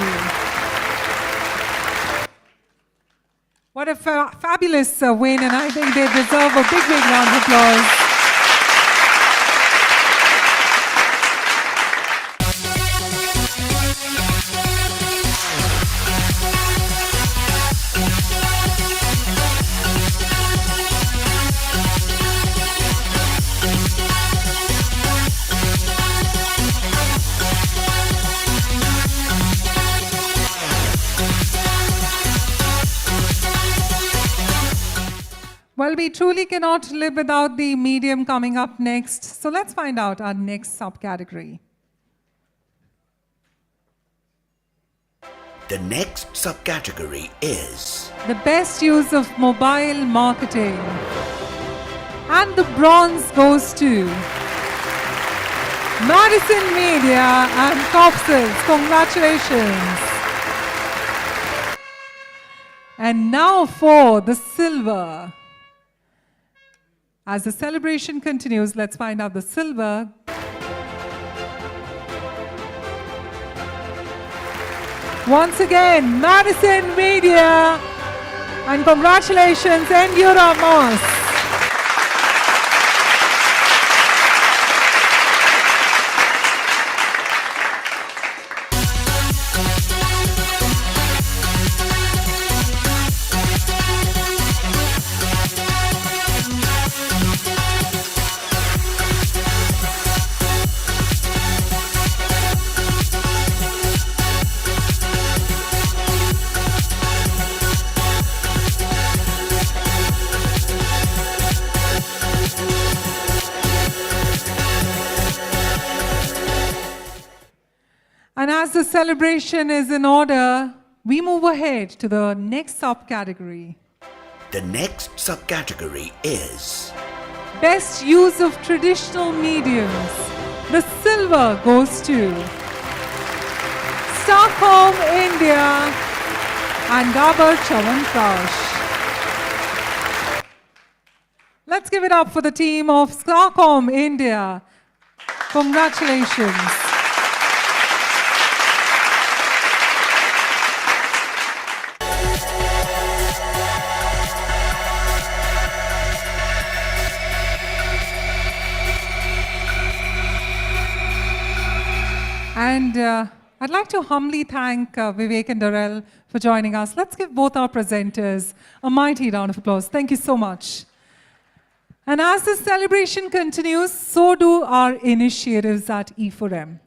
What a fabulous win, and I think they deserve a big, big round of applause. Well, we truly cannot live without the medium coming up next. So let's find out our next subcategory. the next subcategory is The best use of mobile marketing. And the bronze goes to Madison Media and Copsils. Congratulations. And now for the silver. As the celebration continues, let's find out the silver. Once again, Madison Media, and congratulations, Endura Moss. And as the celebration is in order, we move ahead to the next subcategory. the next subcategory is Best use of traditional mediums. The silver goes to Stockholm, India, and Dabur Chyawanprash. Let's give it up for the team of Stockholm, India. Congratulations. And I'd like to humbly thank Vivek and Darrell for joining us. Let's give both our presenters a mighty round of applause. Thank you so much. And as the celebration continues, so do our initiatives at e4m.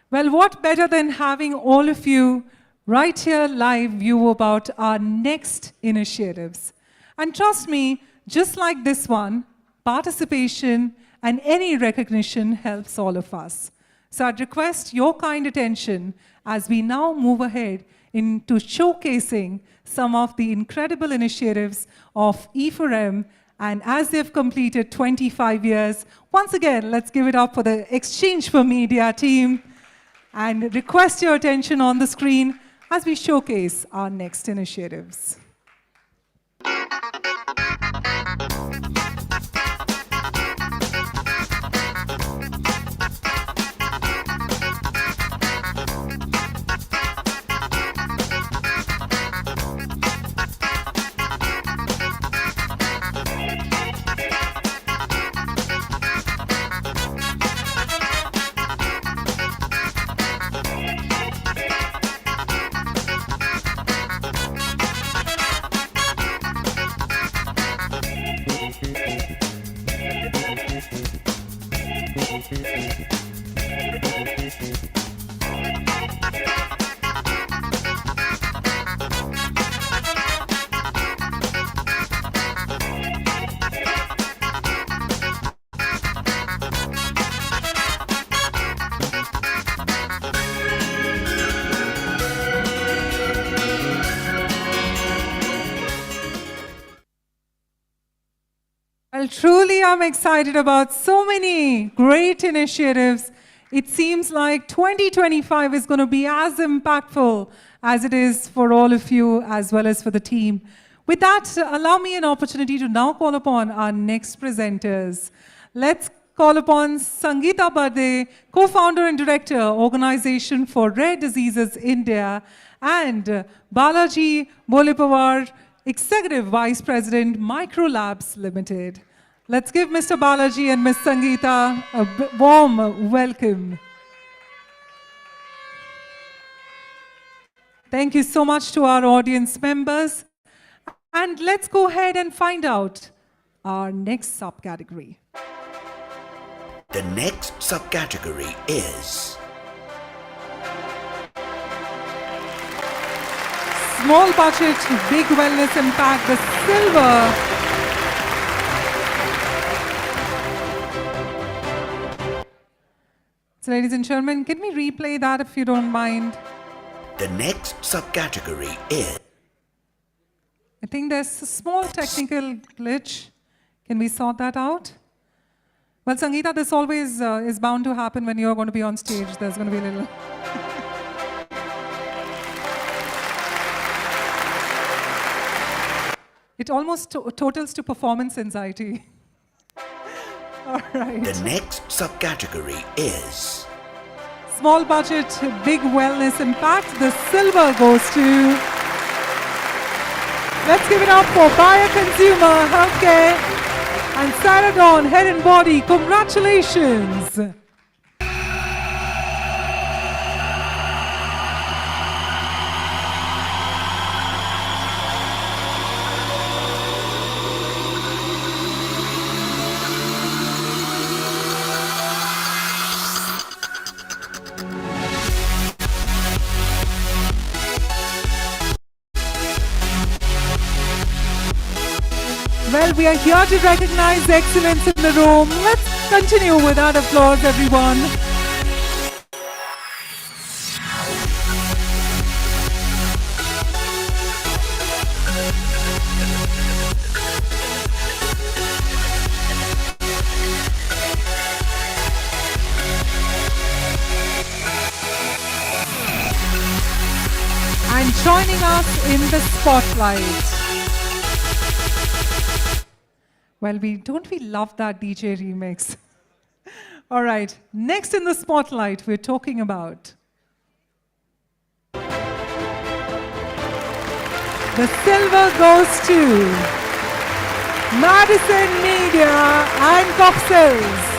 Well, what better than having all of you right here live view about our next initiatives. And trust me, just like this one, participation and any recognition helps all of us. So I'd request your kind attention as we now move ahead into showcasing some of the incredible initiatives of e4m, and as they've completed 25 years, once again, let's give it up for the Exchange for Media team and request your attention on the screen as we showcase our next initiatives. Well, truly, I'm excited about so many great initiatives. It seems like 2025 is going to be as impactful as it is for all of you, as well as for the team. With that, allow me an opportunity to now call upon our next presenters. Let's call upon Sangeeta Bade, co-founder and director, Organization for Rare Diseases India, and Balaji Bolipawar, executive vice president, Microlabs Limited. Let's give Mr. Balaji and Ms. Sangeeta a warm welcome. Thank you so much to our audience members. And let's go ahead and find out our next subcategory. The next subcategory is Small budget, big wellness impact, the silver. So ladies and gentlemen, can we replay that if you don't mind? the next subcategory is I think there's a small technical glitch. Can we sort that out? Well, Sangeeta, this always is bound to happen when you're going to be on stage. There's going to be a little... It almost totals to performance anxiety. All right. the next subcategory is Small budget, big wellness impact. The silver goes to... Let's give it up for Bioconsumer Healthcare and Saradon Head and Body. Congratulations. Well, we are here to recognize excellence in the room. Let's continue with that applause, everyone. And joining us in the spotlight. Well, don't we love that DJ remix? All right, next in the spotlight, we're talking about the silver goes to Madison Media and Coxels.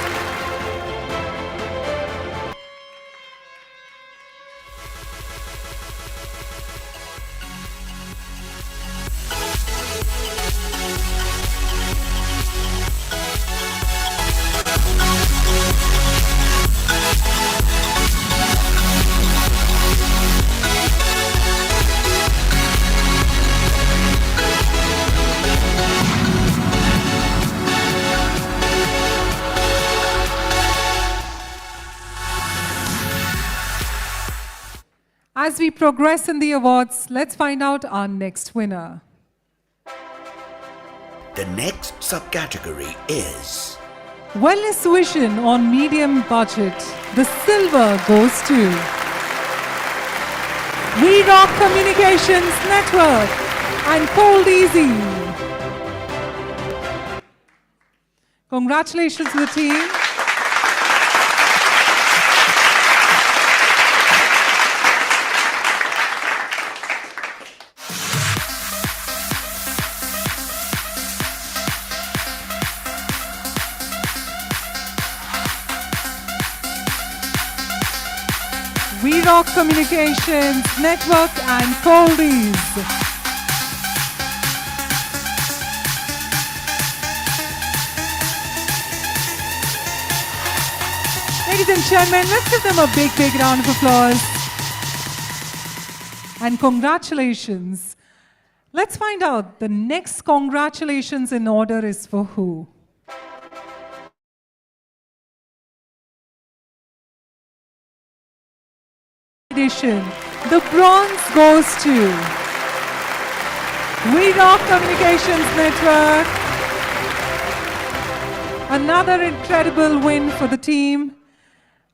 As we progress in the awards, let's find out our next winner. the next subcategory is Wellness Vision on medium budget. The silver goes to We Rock Communications Network and Cold Easy. Congratulations to the team. We Rock Communications Network and Coldies. Ladies and gentlemen, let's give them a big, big round of applause. And congratulations. Let's find out the next congratulations in order is for who? Edition. The bronze goes to We Rock Communications Network Another incredible win for the team.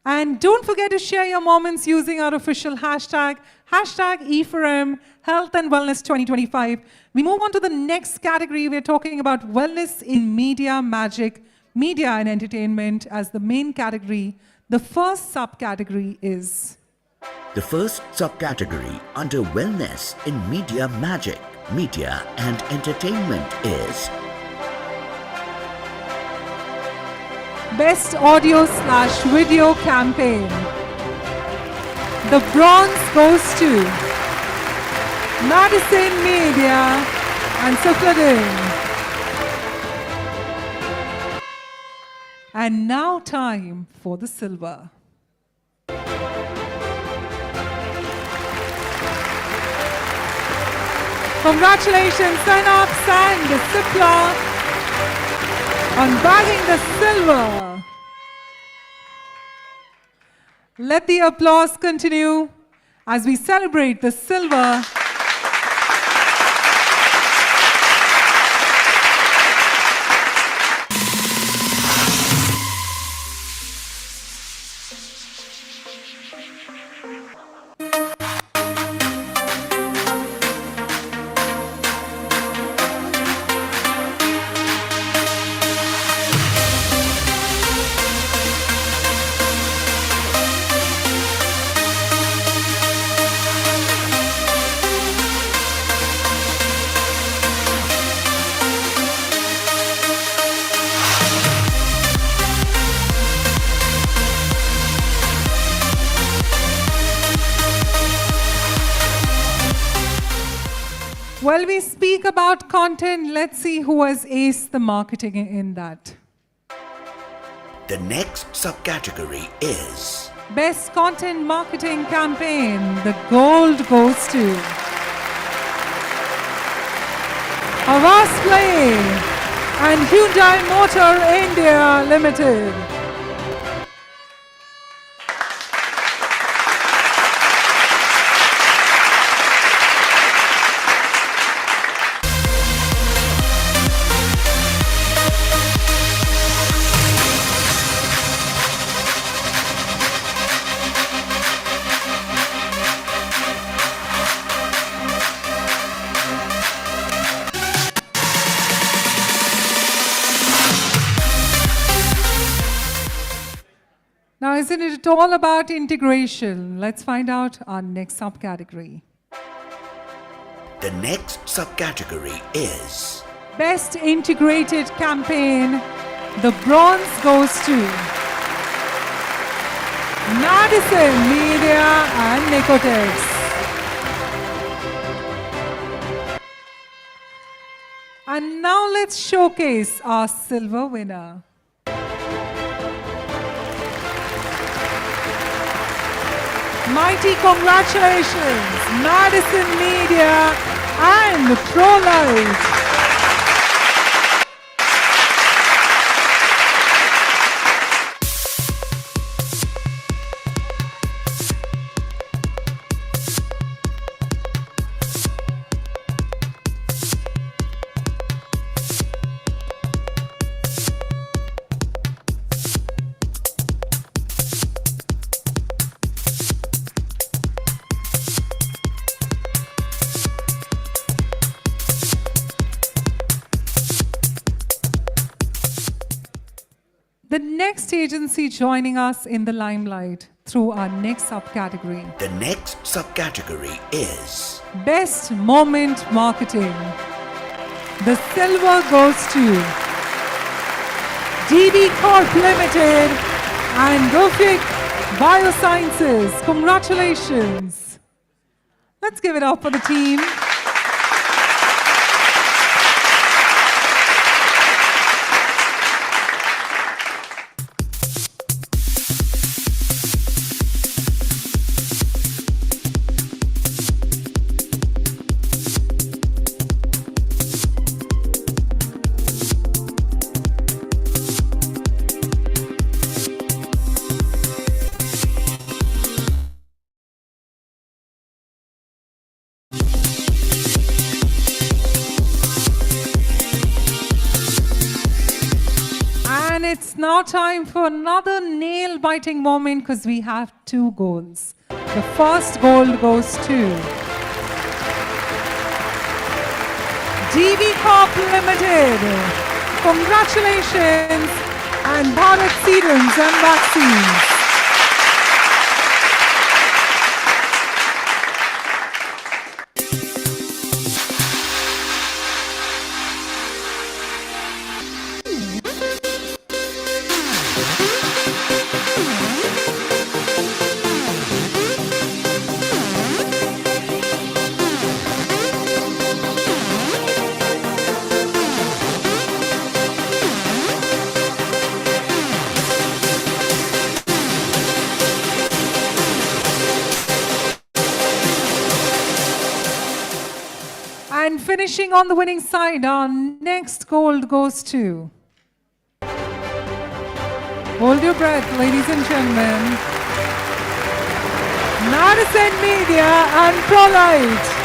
And don't forget to share your moments using our official hashtag, hashtag e4m Health and Wellness 2025. We move on to the next category. We're talking about wellness in media, magic, media and entertainment as the main category. The first subcategory is The first subcategory under wellness in media magic, media and entertainment is Best Audio/Video Campaign. The bronze goes to Madison Media and Sufladin. And now time for the silver. Congratulations, Synops and Cipla, on bagging the silver. Let the applause continue as we celebrate the silver. While we speak about content, let's see who has aced the marketing in that. the next subcategory is Best Content Marketing Campaign. The gold goes to Havas Play and Hyundai Motor India Limited. Now, isn't it all about integration? Let's find out our next subcategory. the next subcategory is Best Integrated Campaign. The bronze goes to Madison Media and Nicotex. And now let's showcase our silver winner. Mighty congratulations, Madison Media and ProLight. The next agency joining us in the limelight through our next subcategory. the next subcategory is Best Moment Marketing. The silver goes to DB Corp Limited and Rufik Biosciences. Congratulations. Let's give it up for the team. it's now time for another nail-biting moment because we have 2 goals. The first goal goes to DV Corp Limited. Congratulations, and Bharat Serums and Vaccines. And finishing on the winning side, our next gold goes to... Hold your breath, ladies and gentlemen. Madison Media and ProLite.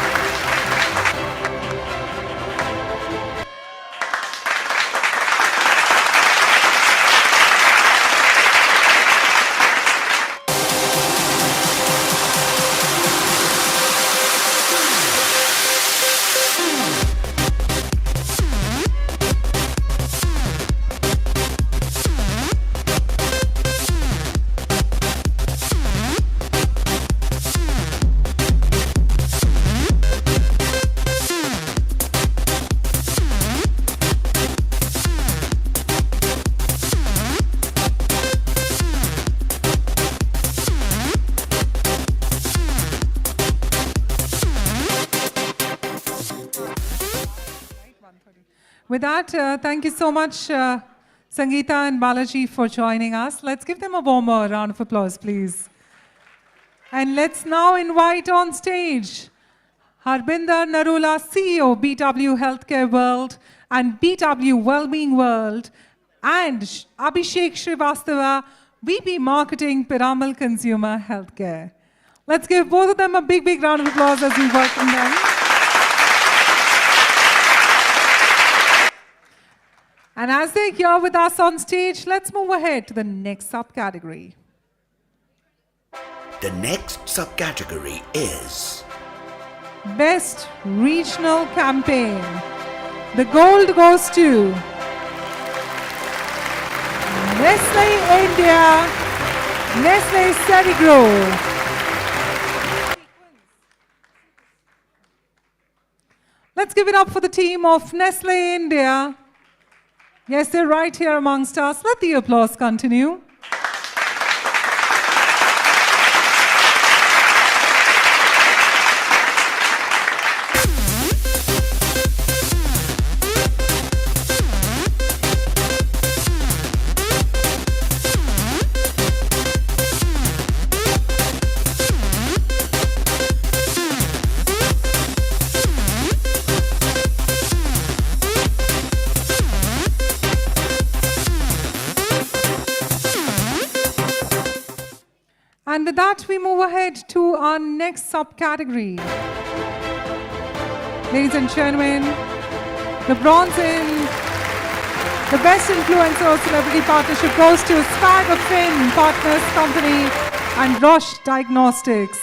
With that, thank you so much, Sangeeta and Balaji, for joining us. Let's give them a warmer round of applause, please. And let's now invite on stage Harbinder Narula, CEO, BW Healthcare World and BW Wellbeing World, and Abhishek Srivastava, VP Marketing, Piramal Consumer Healthcare. Let's give both of them a big, big round of applause as we welcome them. And as they're here with us on stage, let's move ahead to the next subcategory. The next subcategory is Best Regional Campaign. The gold goes to Nestle India, Nestle Cerigro. Let's give it up for the team of Nestle India. Yes, they're right here amongst us. Let the applause continue. And with that, we move ahead to our next subcategory. Ladies and gentlemen, the bronze in the Best Influencer or Celebrity Partnership goes to Spag of Finn Partners Company and Roche Diagnostics.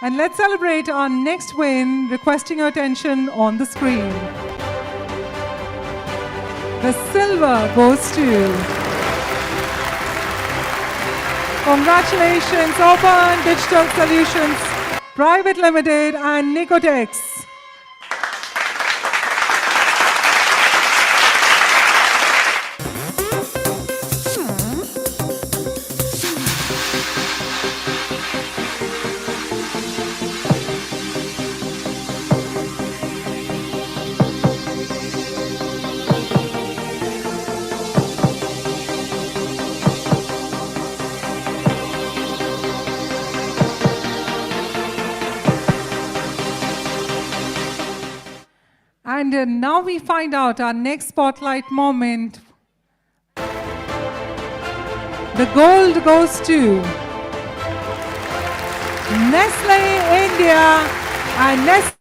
And let's celebrate our next win, requesting your attention on the screen. The silver goes to... Congratulations, Open Digital Solutions Private Limited and Nicotex. And now we find out our next spotlight moment. The gold goes to Nestle India and Nestle.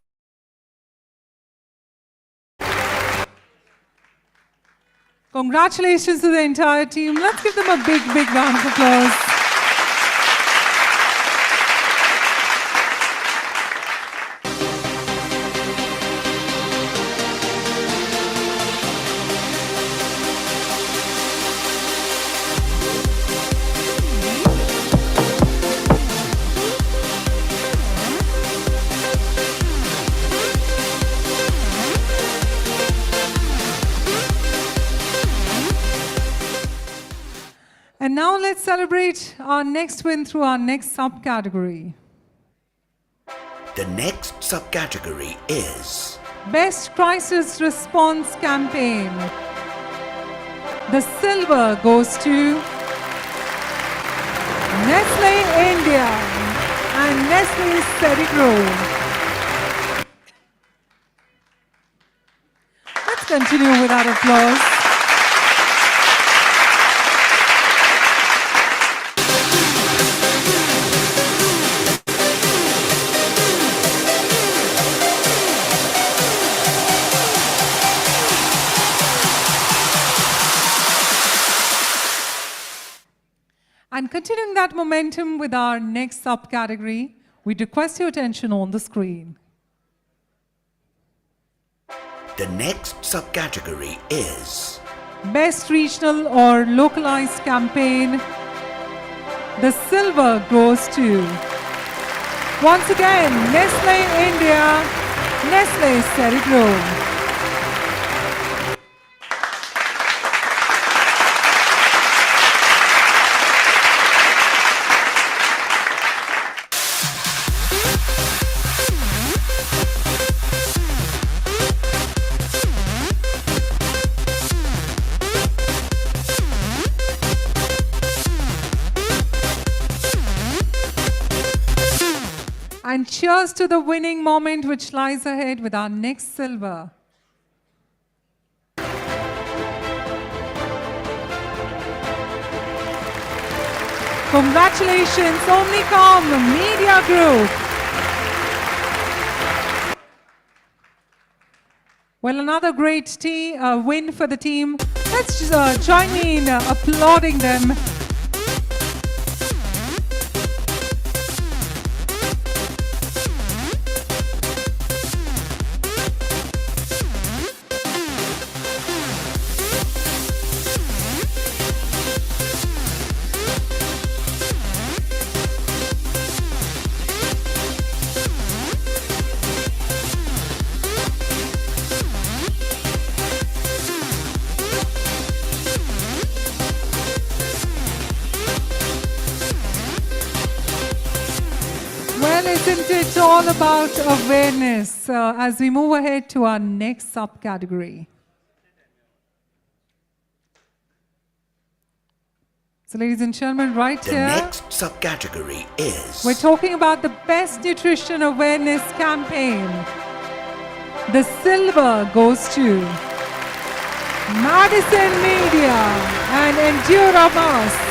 Congratulations to the entire team. Let's give them a big, big round of applause. And now let's celebrate our next win through our next subcategory. The next subcategory is Best Crisis Response Campaign. The silver goes to Nestle India and Nestle Cerigro. Let's continue with our applause. And continuing that momentum with our next subcategory, we request your attention on the screen. the next subcategory is Best Regional or Localized Campaign. The silver goes to, once again, Nestle India, Nestle Cerigro. And cheers to the winning moment which lies ahead with our next silver. Congratulations, Omnicom Media Group. Well, another great win for the team. Let's join me in applauding them. Well, isn't it all about awareness as we move ahead to our next subcategory? So, ladies and gentlemen, right the here, next subcategory is we're talking about the Best Nutrition Awareness Campaign. The silver goes to Madison Media and Enduramas.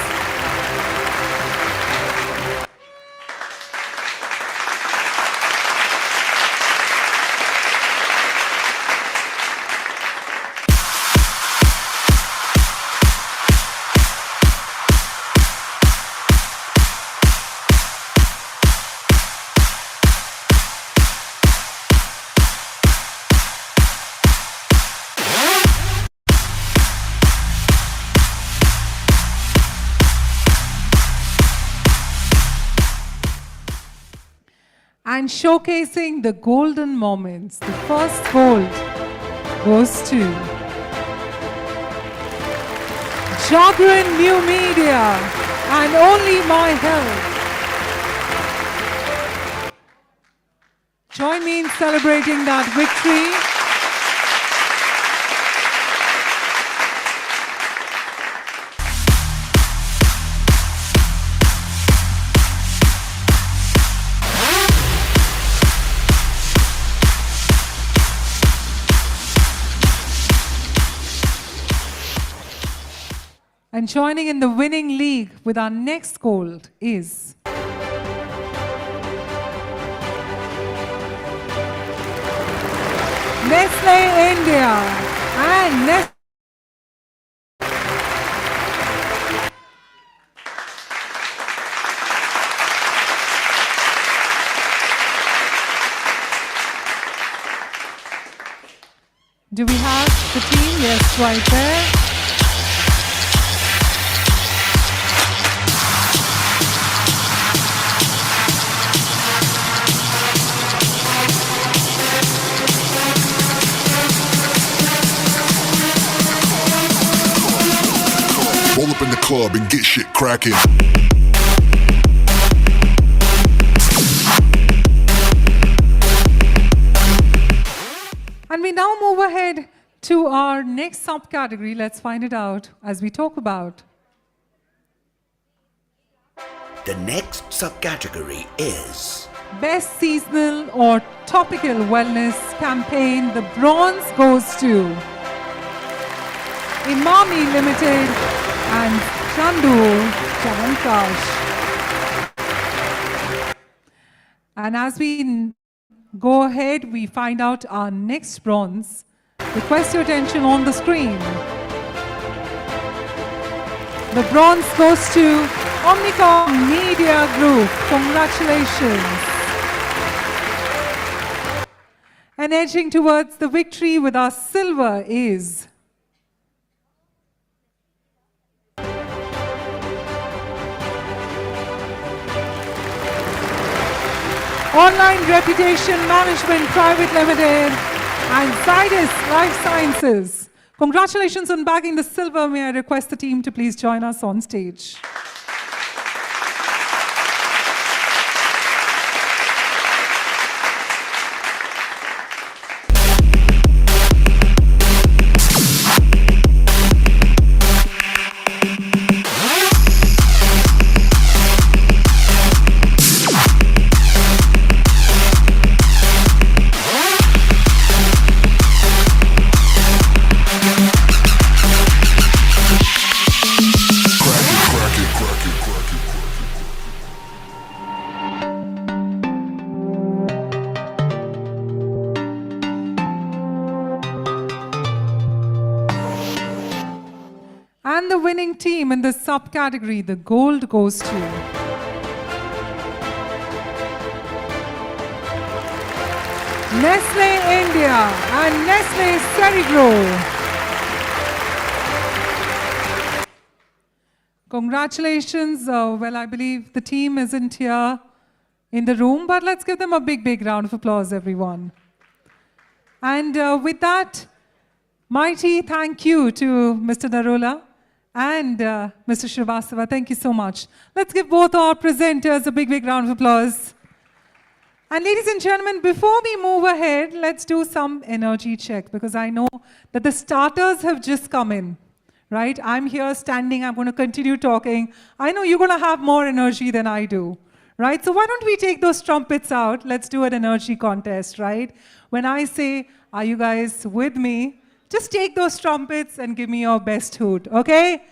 And showcasing the golden moments. The first gold goes to Jagran New Media and Only My Health. Join me in celebrating that victory. And joining in the winning league with our next gold is Nestle India and Nestle Do we have the team? Yes, right there. Roll up in the club and get shit cracking. And we now move ahead to our next subcategory. Let's find it out as we talk about. The next subcategory is Best Seasonal or Topical Wellness Campaign. The bronze goes to Imami Limited and Chandu Chavankash. And as we go ahead, we find out our next bronze. Request your attention on the screen. The bronze goes to Omnicom Media Group. Congratulations. And edging towards the victory with our silver is Online Reputation Management Private Limited and Zydus Life Sciences. Congratulations on bagging the silver. May I request the team to please join us on stage. And the winning team in this subcategory, the gold goes to Nestle India and Nestle Cerigro. Congratulations. Well, I believe the team isn't here in the room, but let's give them a big, big round of applause, everyone. And with that, mighty thank you to Mr. Narola and Mr. Srivastava. Thank you so much. Let's give both our presenters a big, big round of applause. And ladies and gentlemen, before we move ahead, let's do some energy check, because I know that the starters have just come in, right? I'm here standing, I'm going to continue talking. I know you're going to have more energy than I do, right? So why don't we take those trumpets out? Let's do an energy contest, right? When I say, are you guys with me? Just take those trumpets and give me your best hoot, okay?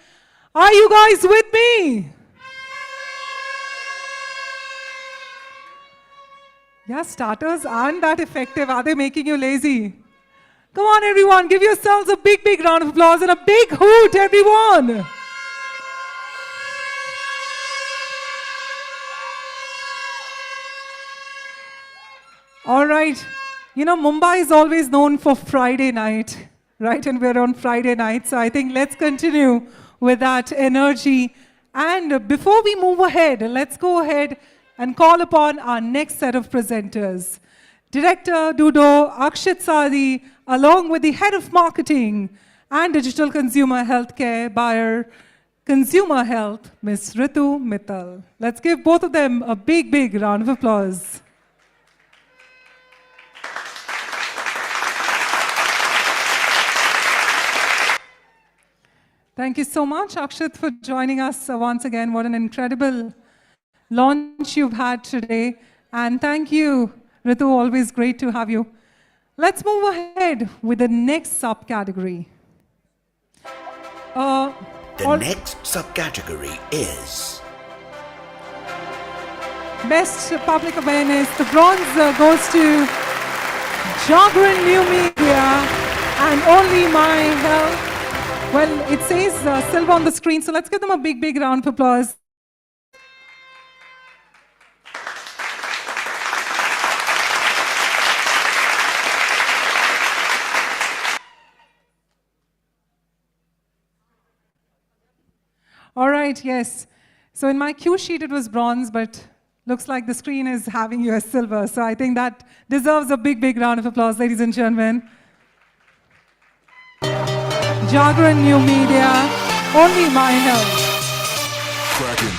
Are you guys with me? Yeah, starters aren't that effective. Are they making you lazy? Come on, everyone, give yourselves a big, big round of applause and a big hoot, everyone. All right. You know, Mumbai is always known for Friday night, right? And we're on Friday night, so I think let's continue with that energy. And before we move ahead, let's go ahead and call upon our next set of presenters. Director Dudo Akshit Sadi, along with the Head of Marketing and Digital Consumer Healthcare Buyer Consumer Health, Ms. Ritu Mittal. Let's give both of them a big, big round of applause. Thank you so much, Akshit, for joining us once again. What an incredible launch you've had today. And thank you, Ritu, always great to have you. Let's move ahead with the next subcategory. The next subcategory is Best Public Awareness. The bronze goes to Jagran New Media and Only My Health. Well, it says silver on the screen, so let's give them a big, big round of applause. right, yes. So in my cue sheet, it was bronze, but looks like the screen is having you as silver. So I think that deserves a big, big round of applause, ladies and gentlemen. Jagran New Media, Only My Health. Cracking.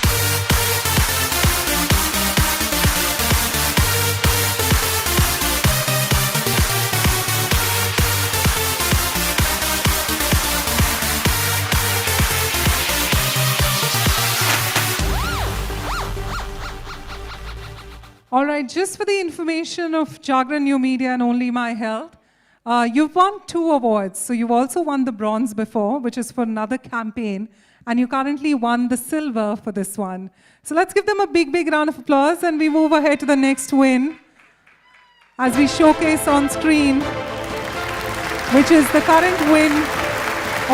All right, just for the information of Jagran New Media and Only My Health, you've won 2 awards. So you've also won the bronze before, which is for another campaign, and you currently won the silver for this one. So let's give them a big, big round of applause, and we move ahead to the next win as we showcase on screen, which is the current win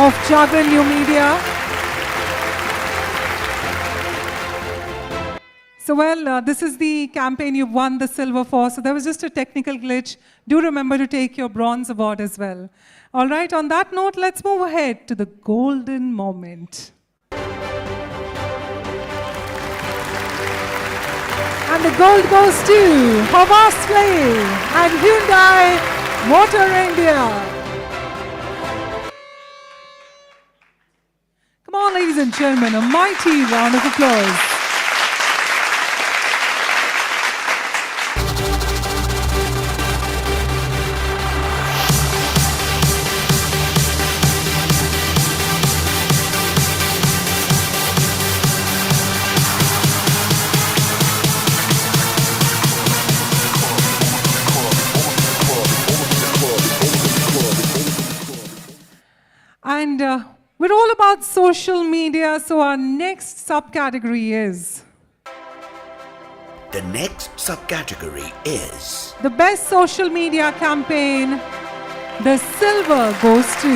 of Jagran New Media. So, well, this is the campaign you've won the silver for, so there was just a technical glitch. Do remember to take your bronze award as well. All right, on that note, let's move ahead to the golden moment. And the gold goes to Fireside and Hyundai Motor India. Come on, ladies and gentlemen, a mighty round of applause. And we're all about social media, so our next subcategory is... The next subcategory is the best social media campaign. The silver goes to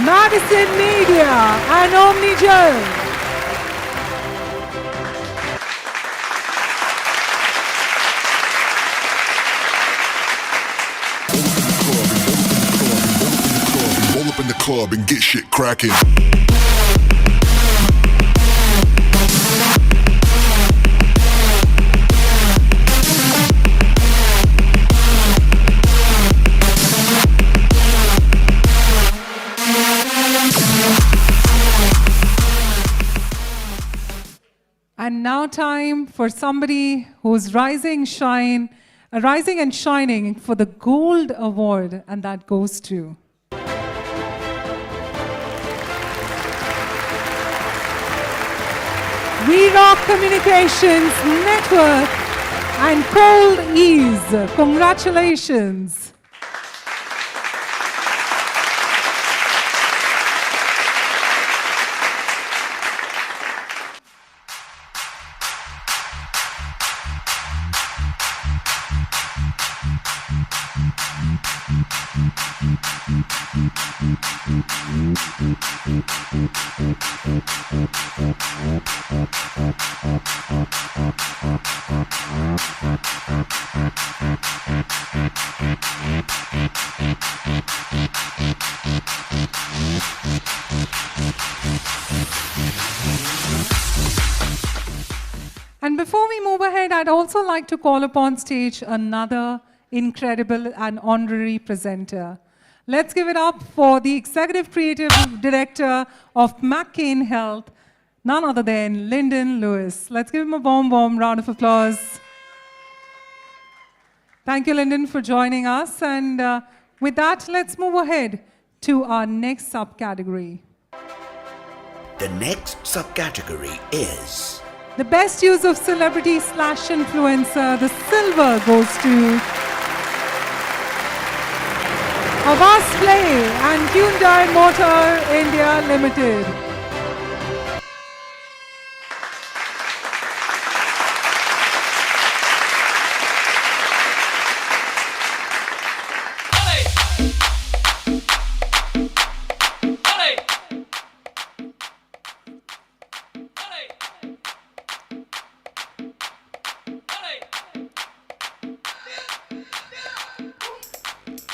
Madison Media and Omnigel. Roll up in the club and get shit cracking. And now time for somebody who's rising and shining for the gold award, and that goes to We Rock Communications Network and Cold Ease. Congratulations. And before we move ahead, I'd also like to call upon stage another incredible and honorary presenter. Let's give it up for the Executive Creative Director of McCain Health, none other than Lyndon Lewis. Let's give him a warm, warm round of applause. Thank you, Lyndon, for joining us. And with that, let's move ahead to our next subcategory. the next subcategory is the best use of celebrity/influencer. The silver goes to Avas Play and Hyundai Motor India Limited.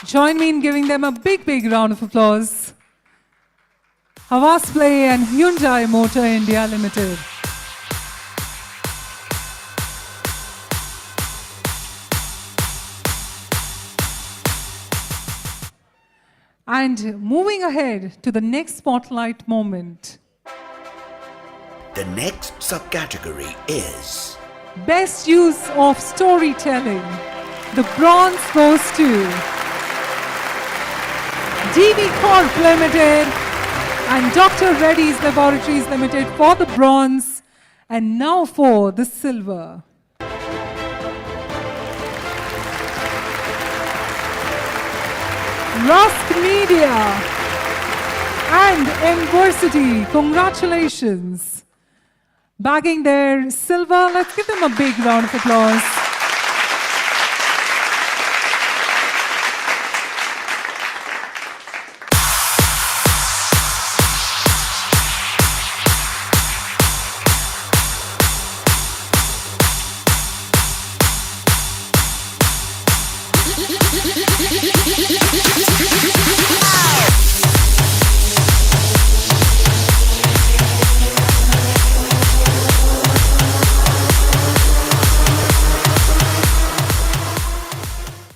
Join me in giving them a big, big round of applause. Havas Play and Hyundai Motor India Limited. And moving ahead to the next spotlight moment. The next subcategory is Best use of storytelling. The bronze goes to DB Corp Limited and Dr. Reddy's Laboratories Limited for the bronze, and now for the silver. Rusk Media and University, congratulations. Bagging their silver, let's give them a big round of applause.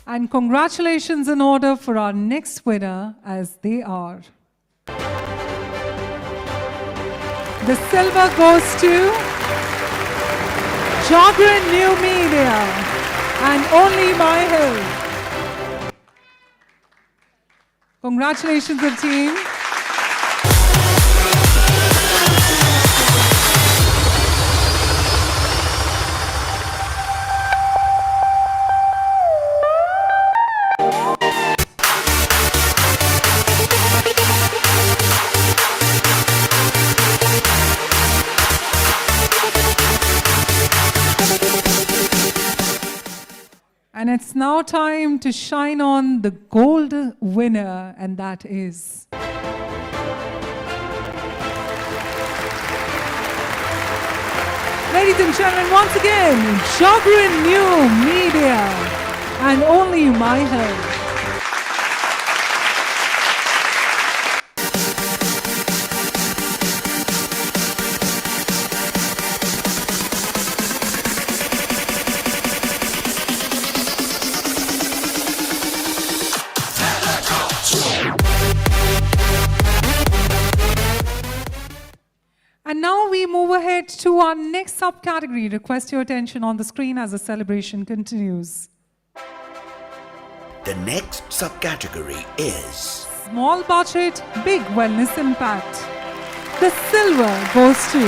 And congratulations in order for our next winner, as they are. The silver goes to Jogran New Media and Only My Health. Congratulations, the team. And it's now time to shine on the gold winner, and that is ladies and gentlemen, once again, Jogran New Media and Only My Health. And now we move ahead to our next subcategory. Request your attention on the screen as the celebration continues. the next subcategory is Small budget, big wellness impact. The silver goes to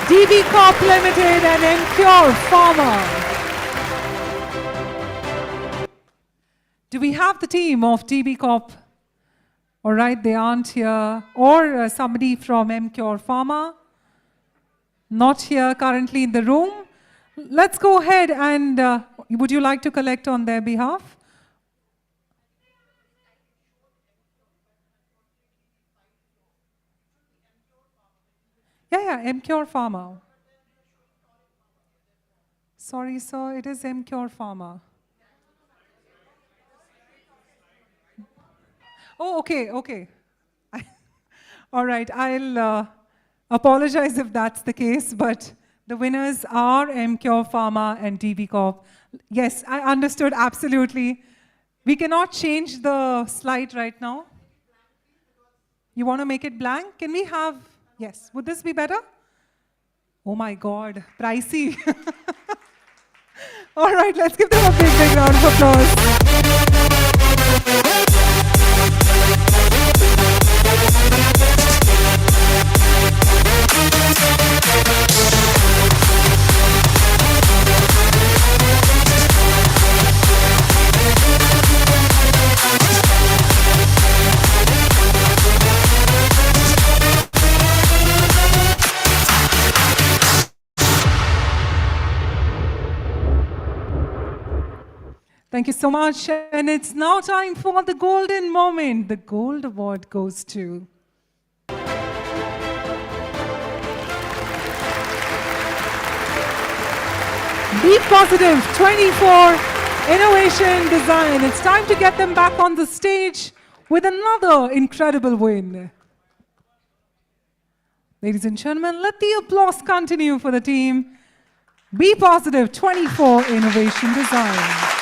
DB Corp Limited and Emcure Pharma. Do we have the team of DB Corp? All right, they aren't here. Or somebody from Emcure Pharma? Not here currently in the room. Let's go ahead and would you like to collect on their behalf? Yeah, Emcure Pharma. Sorry, sir, it is Emcure Pharma. Oh, okay. All right, I'll apologize if that's the case, but the winners are Emcure Pharma and DB Corp. Yes, I understood absolutely. We cannot change the slide right now. You want to make it blank? Can we have, yes, would this be better? Oh my God, pricey. All right, let's give them a big round of applause. Thank you so much. And it's now time for the golden moment. The gold award goes to Be Positive 24 Innovation Design. It's time to get them back on the stage. with another incredible win. Ladies and gentlemen, let the applause continue for the team. Be Positive 24 Innovation Design.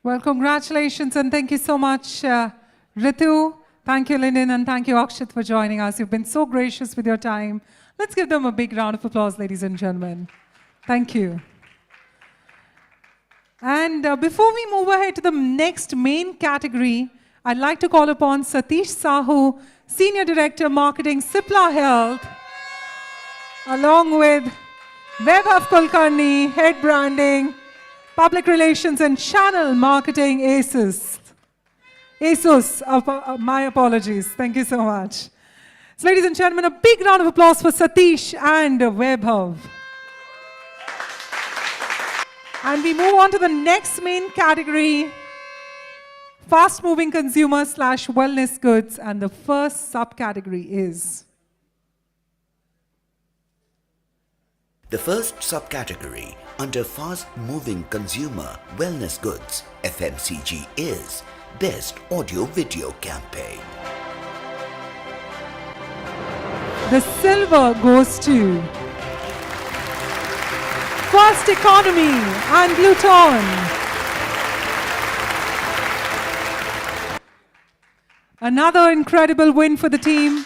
Well, congratulations and thank you so much, Ritu. Thank you, Lyndon, and thank you, Akshit, for joining us. You've been so gracious with your time. Let's give them a big round of applause, ladies and gentlemen. Thank you. And before we move ahead to the next main category, I'd like to call upon Satish Sahu, Senior Director, Marketing, Cipla Health, along with Vaibhav Kulkarni, Head Branding, Public Relations and Channel Marketing, ASUS. My apologies. Thank you so much. So, ladies and gentlemen, a big round of applause for Satish and Vaibhav. And we move on to the next main category, fast-moving consumer/wellness goods, and the first subcategory is... The first subcategory under fast-moving consumer wellness goods, FMCG, is Best Audio Video Campaign. The silver goes to First Economy and Gluton. Another incredible win for the team.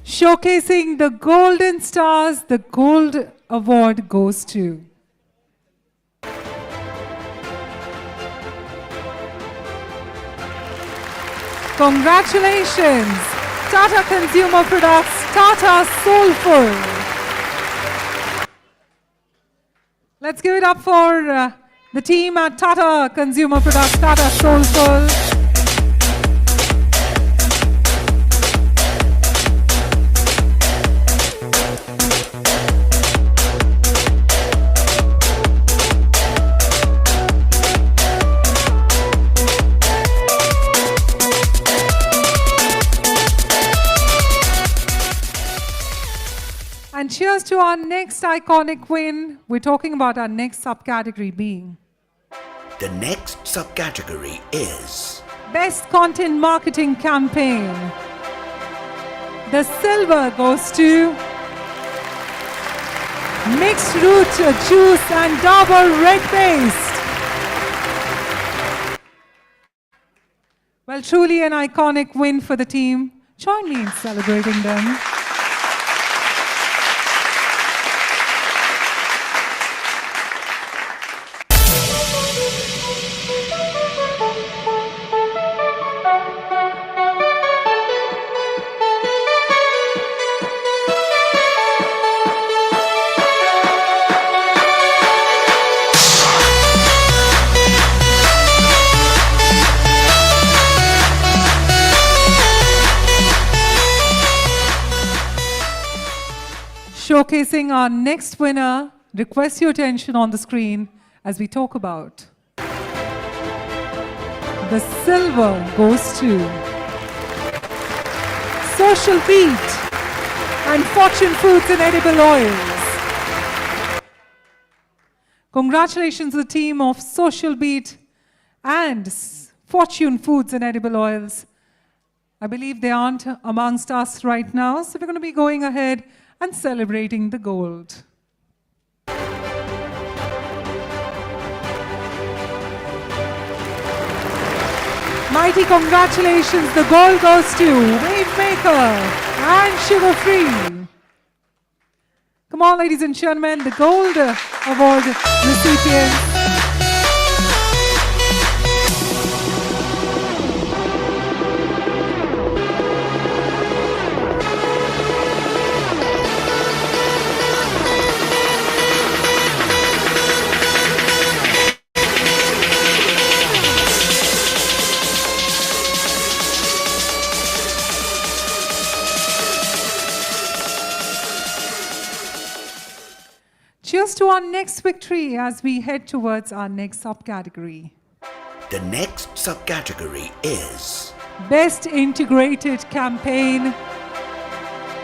Showcasing the Golden Stars, the Gold Award goes to congratulations, Tata Consumer Products, Tata Soulful. Let's give it up for the team at Tata Consumer Products, Tata Soulful. And cheers to our next iconic win. We're talking about our next subcategory being... The next subcategory is Best Content Marketing Campaign. The silver goes to Mixed Root Juice and Dabur Red Paste. Well, truly an iconic win for the team. Join me in celebrating them. Showcasing our next winner, request your attention on the screen as we talk about. The silver goes to Social Beat and Fortune Foods and Edible Oils. Congratulations to the team of Social Beat and Fortune Foods and Edible Oils. I believe they aren't amongst us right now, so we're going to be going ahead and celebrating the gold. Mighty congratulations, the gold goes to Wavemaker and Sugar Free. Come on, ladies and gentlemen, the gold award recipients. Cheers to our next victory as we head towards our next subcategory. The next subcategory is Best Integrated Campaign.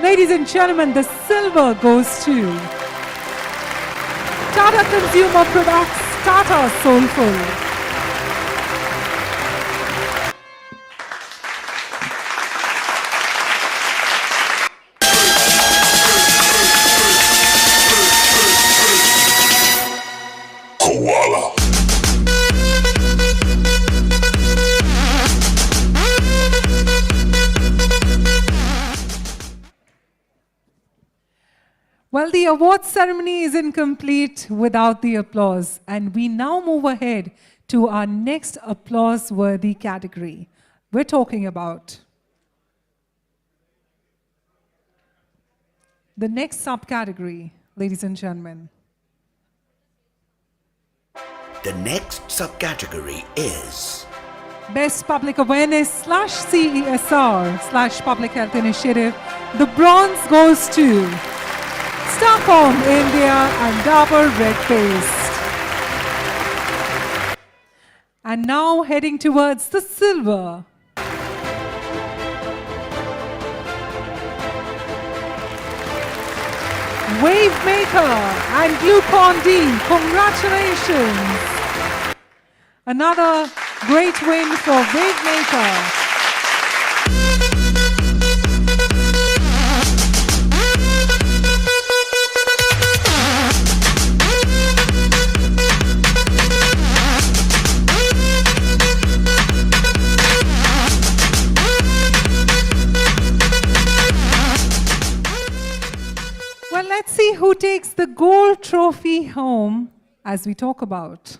Ladies and gentlemen, the silver goes to Tata Consumer Products, Tata Soulful. Well, the awards ceremony is incomplete without the applause, and we now move ahead to our next applause-worthy category. We're talking about the next subcategory, ladies and gentlemen. The next subcategory is Best Public Awareness / CESR / Public Health Initiative. The bronze goes to Starcom India and Dabur Red Paste. And now heading towards the silver. Wavemaker and Glucon-D, congratulations. Another great win for Wavemaker. Well, let's see who takes the gold trophy home as we talk about.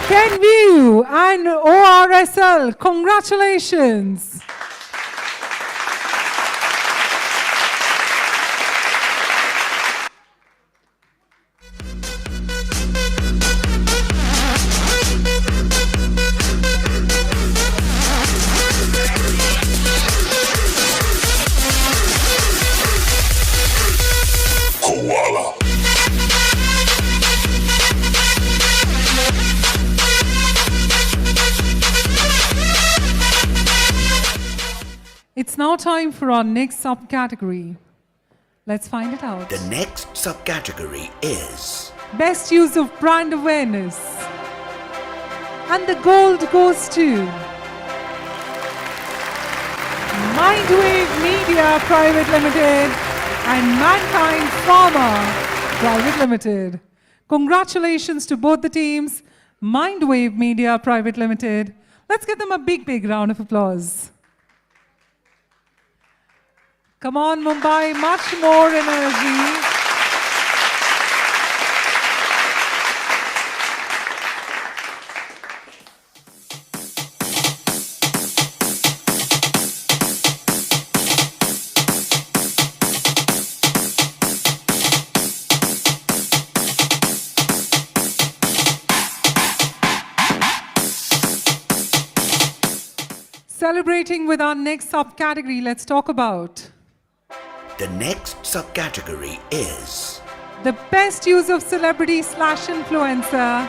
Kenview and ORSL, congratulations. It's now time for our next subcategory. Let's find it out. The next subcategory is Best Use of Brand Awareness. And the gold goes to Mindwave Media Private Limited and Mankind Pharma Private Limited. Congratulations to both the teams, Mindwave Media Private Limited. Let's give them a big, big round of applause. Come on, Mumbai, much more energy. Celebrating with our next subcategory, let's talk about the next subcategory is the best use of celebrity / influencer.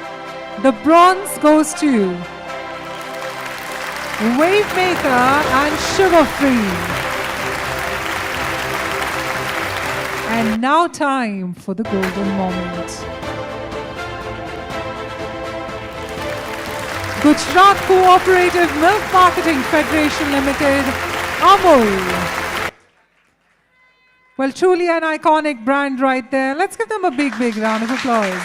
The bronze goes to Wavemaker and Sugar Free. And now time for the golden moment. Gujarat Cooperative Milk Marketing Federation Limited, Amul. Well, truly an iconic brand right there. Let's give them a big, big round of applause.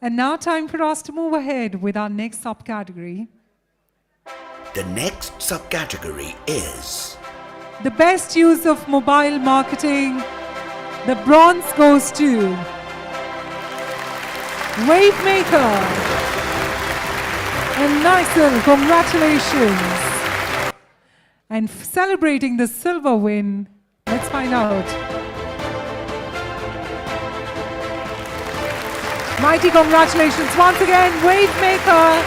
And now time for us to move ahead with our next subcategory. The next subcategory is The best use of mobile marketing. The bronze goes to Wavemaker. And Nigel, congratulations. And celebrating the silver win, let's find out. Mighty congratulations once again, Wavemaker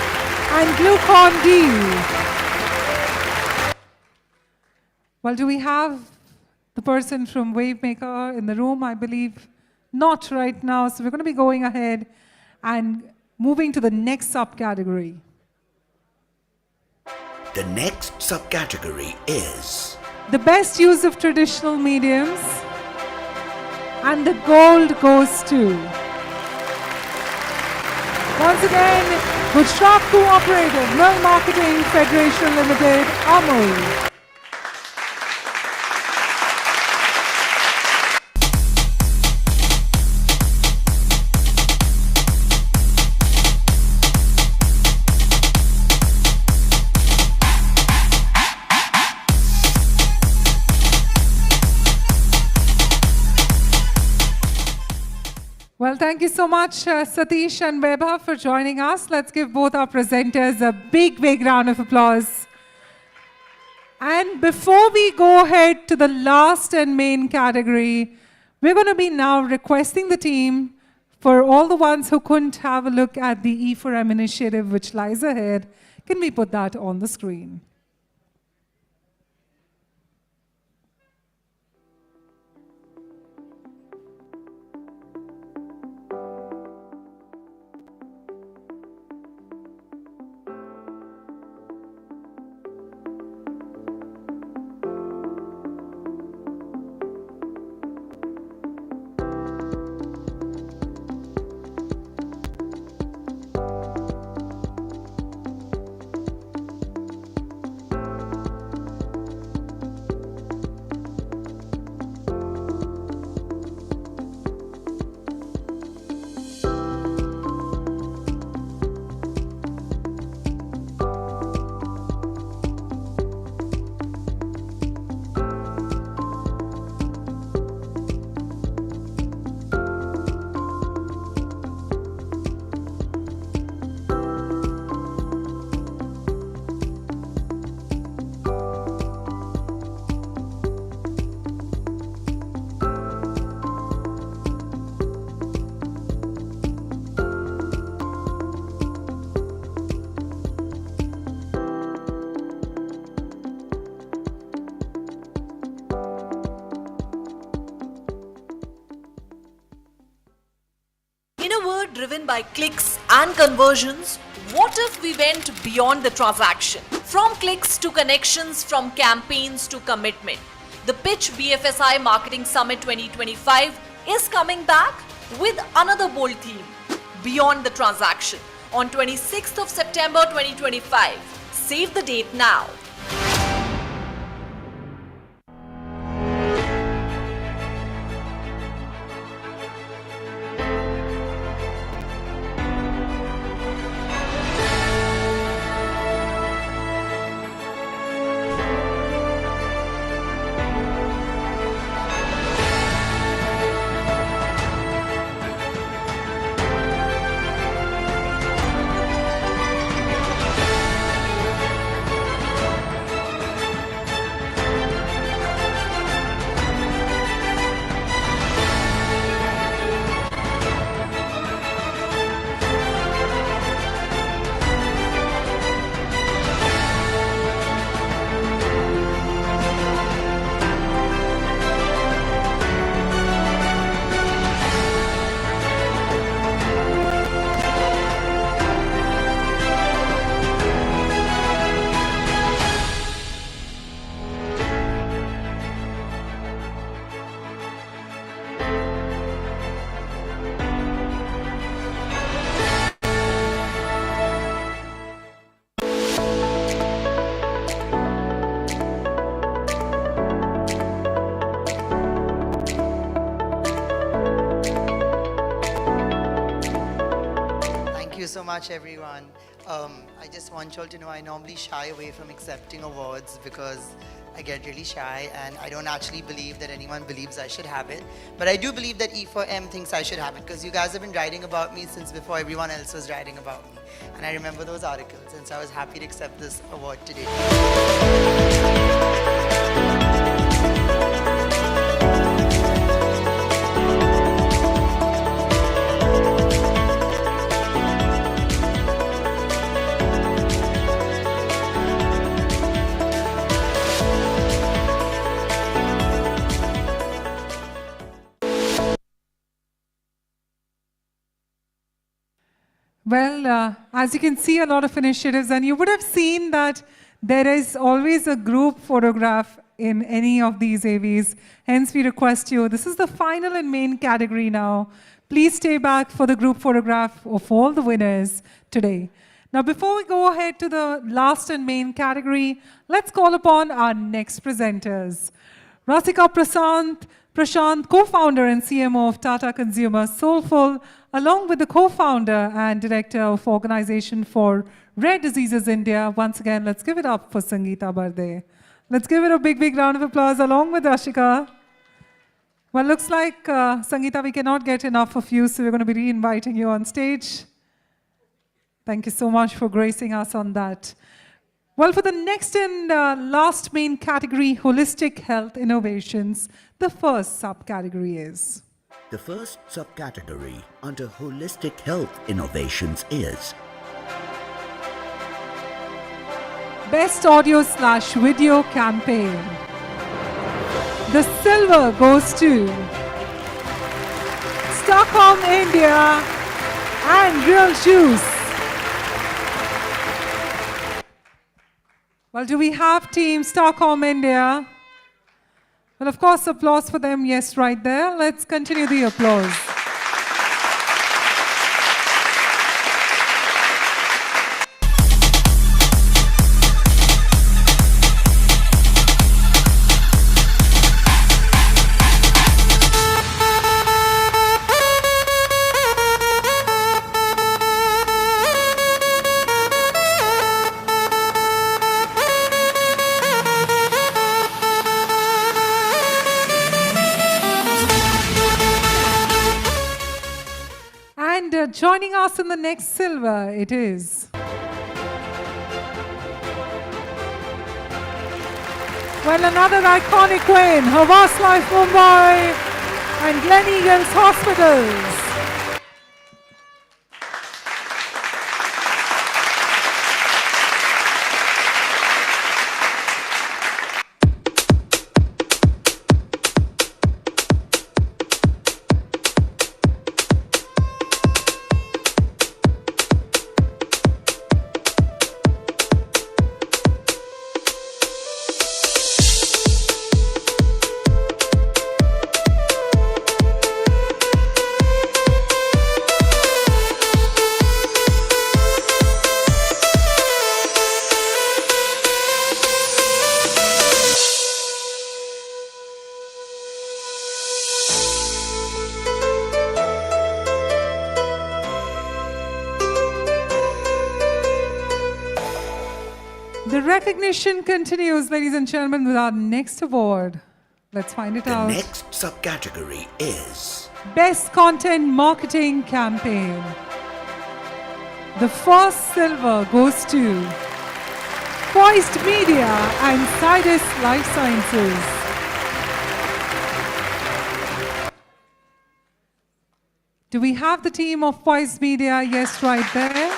and Glucon D. Well, do we have the person from Wavemaker in the room? I believe not right now. So we're going to be going ahead and moving to the next subcategory. the next subcategory is The best use of traditional mediums. And the gold goes to, once again, Gujarat Cooperative Milk Marketing Federation Limited, Amul. Well, thank you so much, Satish and Vaibhav, for joining us. Let's give both our presenters a big, big round of applause. And before we go ahead to the last and main category, we're going to be now requesting the team, for all the ones who couldn't have a look at the e4m initiative which lies ahead, can we put that on the screen? Driven by clicks and conversions, what if we went beyond the transaction? From clicks to connections, from campaigns to commitment. The Pitch BFSI Marketing Summit 2025 is coming back with another bold theme, Beyond the Transaction, on 26th of September 2025. Save the date now. so much, everyone. I just want you all to know I normally shy away from accepting awards because I get really shy and I don't actually believe that anyone believes I should have it. But I do believe that E4M thinks I should have it because you guys have been writing about me since before everyone else was writing about me. And I remember those articles, and so I was happy to accept this award today. Well, as you can see, a lot of initiatives, and you would have seen that there is always a group photograph in any of these AVs. Hence, we request you, this is the final and main category now. Please stay back for the group photograph of all the winners today. Now, before we go ahead to the last and main category, let's call upon our next presenters. Rasika Prashant, co-founder and CMO of Tata Consumer Soulful, along with the co-founder and director of Organization for Rare Diseases India. Once again, let's give it up for Sangeeta Barde. Let's give it a big, big round of applause along with Rashika. Well, looks like, Sangeeta, we cannot get enough of you, so we're going to be re-inviting you on stage. Thank you so much for gracing us on that. Well, for the next and last main category, Holistic Health Innovations, the first subcategory is... The first subcategory under Holistic Health Innovations is Best Audio/Video Campaign. The silver goes to Stockholm, India and Real Juice. Well, do we have Team Stockholm, India? Well, of course, applause for them. Yes, right there. Let's continue the applause. Joining us in the next silver, it is... Well, another iconic win, Havas Life Mumbai and Glen Eagles Hospitals. The recognition continues, ladies and gentlemen, with our next award. Let's find it out. The next subcategory is Best Content Marketing Campaign. The first silver goes to Poised Media and Sidus Life Sciences. Do we have the team of Poised Media? Yes, right there.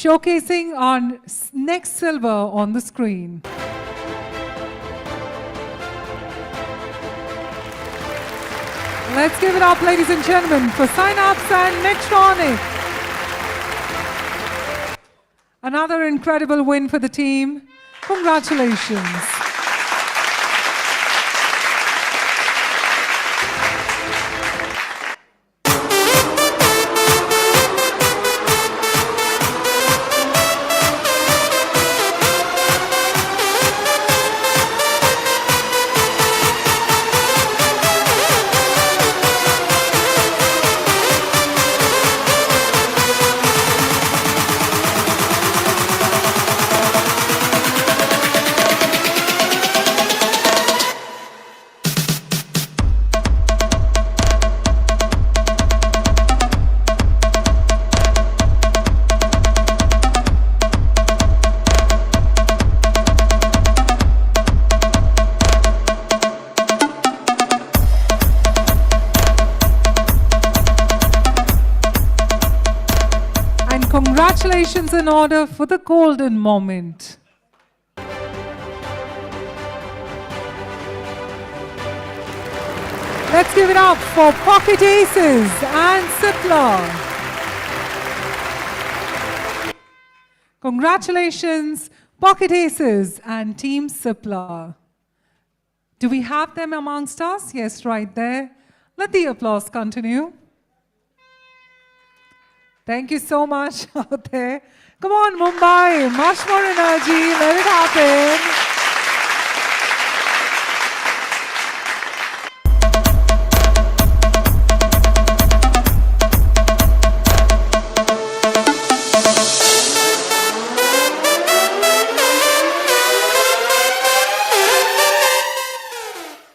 Showcasing our next silver on the screen. Let's give it up, ladies and gentlemen, for Synapse and Medtronic. Another incredible win for the team. Congratulations. Congratulations in order for the golden moment. Let's give it up for Pocket Aces and Cipla. Congratulations, Pocket Aces and Team Cipla. Do we have them amongst us? Yes, right there. Let the applause continue. Thank you so much out there. Come on, Mumbai, much more energy, let it happen.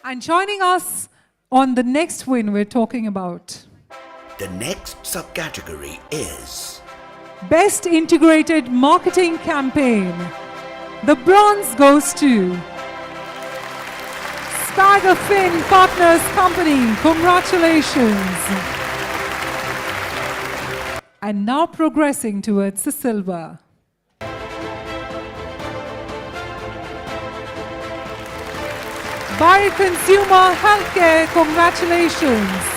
And joining us on the next win we're talking about. The next subcategory is Best Integrated Marketing Campaign. The bronze goes to Spagafin Partners Company. Congratulations. And now progressing towards the silver. By Consumer Healthcare. Congratulations.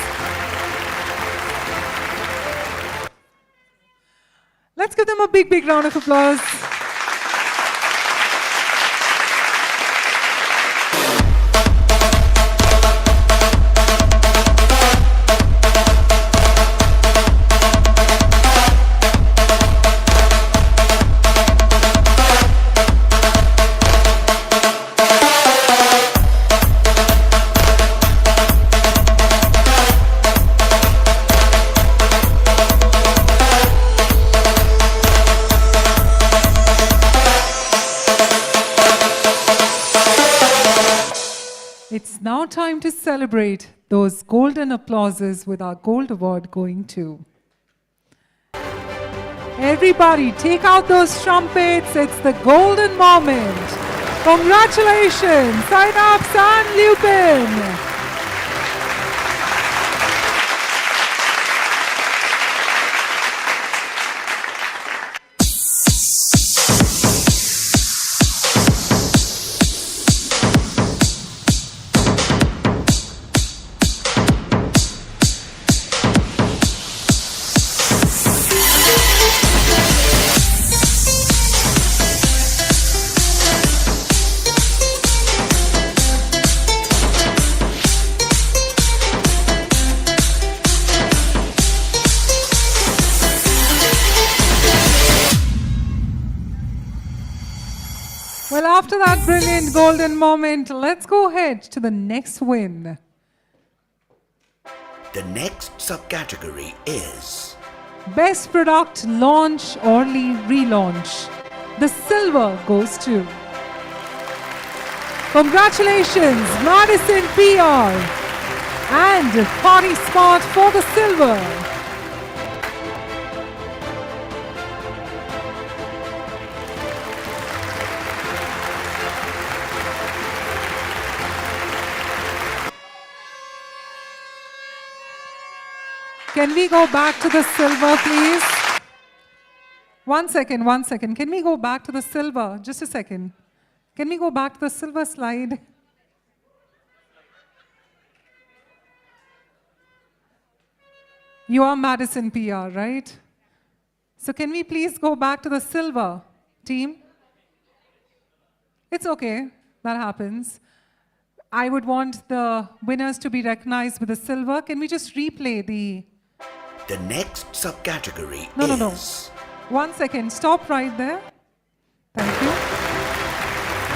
Let's give them a big, big round of applause. It's now time to celebrate those golden applauses with our gold award going to. Everybody, take out those trumpets. It's the golden moment. Congratulations, Synapse and Lupin. Well, after that brilliant golden moment, let's go ahead to the next win. the next subcategory is Best Product Launch or Relaunch. The silver goes to congratulations, Madison PR and Party Smart for the silver. Can we go back to the silver, please? 1 second, 1 second. Can we go back to the silver? Just a second. Can we go back to the silver slide? You are Madison PR, right? So can we please go back to the silver team? It's okay, that happens. I would want the winners to be recognized with the silver. Can we just replay the... The next subcategory No, is... no. 1 second, stop right there. Thank you.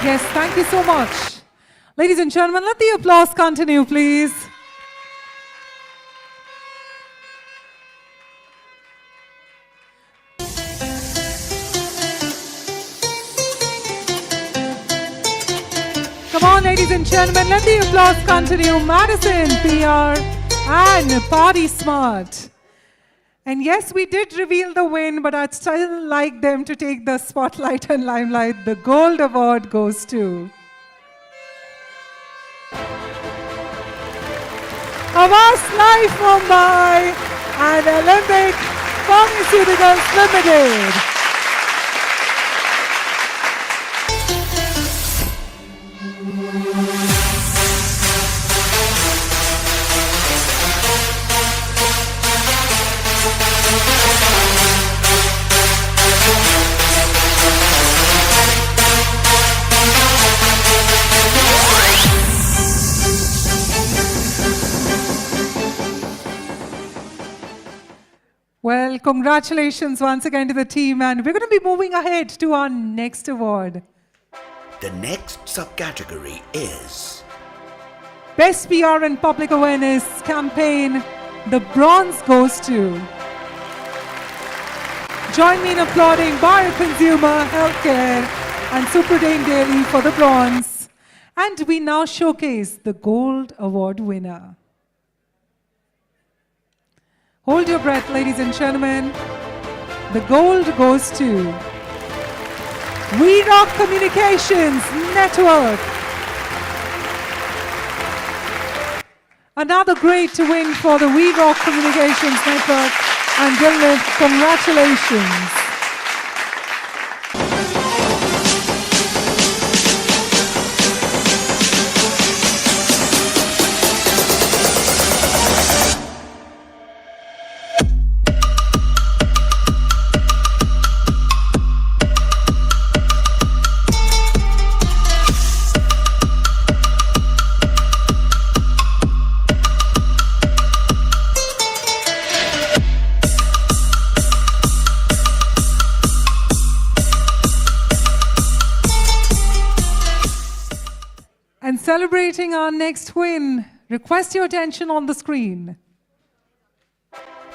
Yes, thank you so much. Ladies and gentlemen, let the applause continue, please. Come on, ladies and gentlemen, let the applause continue. Madison, PR, and Party Smart. And yes, we did reveal the win, but I'd still like them to take the spotlight and limelight. The gold award goes to Avas Life Mumbai and Olympic Pharmaceuticals Limited. Well, congratulations once again to the team, and we're going to be moving ahead to our next award. The next subcategory is... Best PR and Public Awareness Campaign. The bronze goes to... Join me in applauding Bioconsumer, Healthcare, and Superdane Daily for the bronze. And we now showcase the gold award winner. Hold your breath, ladies and gentlemen. The gold goes to We Rock Communications Network. Another great win for the We Rock Communications Network. And Gilnit, congratulations. And celebrating our next win, request your attention on the screen.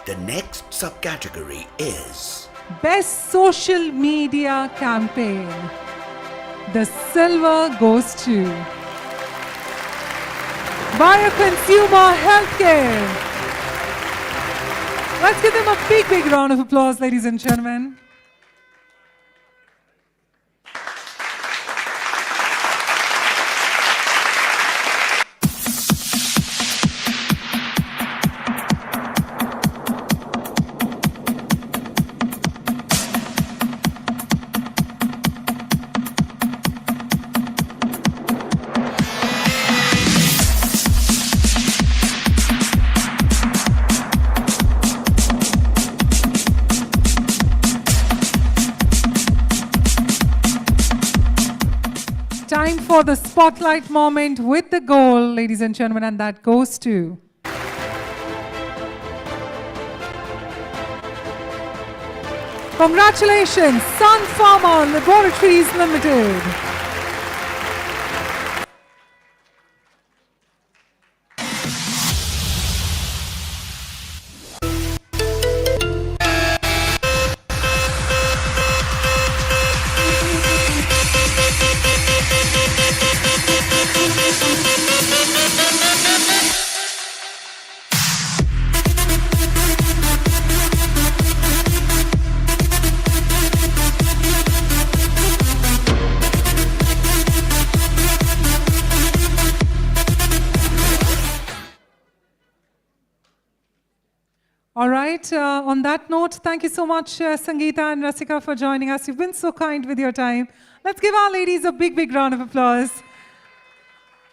The next subcategory is... Best Social Media Campaign. The silver goes to Bioconsumer Healthcare. Let's give them a big, big round of applause, ladies and gentlemen. Time for the spotlight moment with the goal, ladies and gentlemen, and that goes to congratulations, Sun Pharma Laboratories Limited. All right, on that note, thank you so much, Sangeeta and Rasika, for joining us. You've been so kind with your time. Let's give our ladies a big, big round of applause.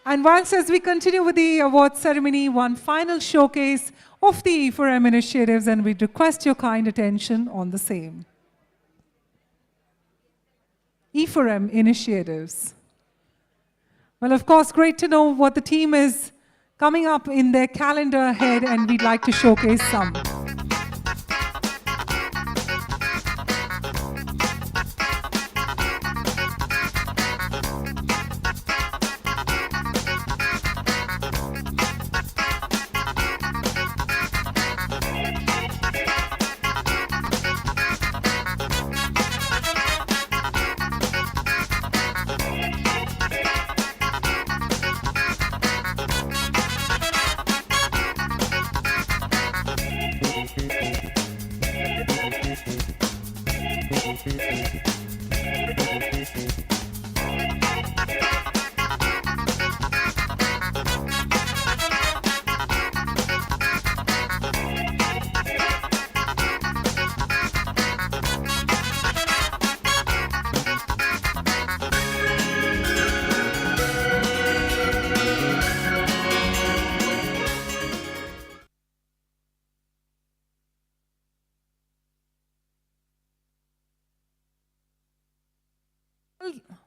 And whilst as we continue with the awards ceremony, one final showcase of the E4M initiatives, and we request your kind attention on the same. e4m initiatives? Well, of course, great to know what the team is coming up in their calendar ahead, and we'd like to showcase some.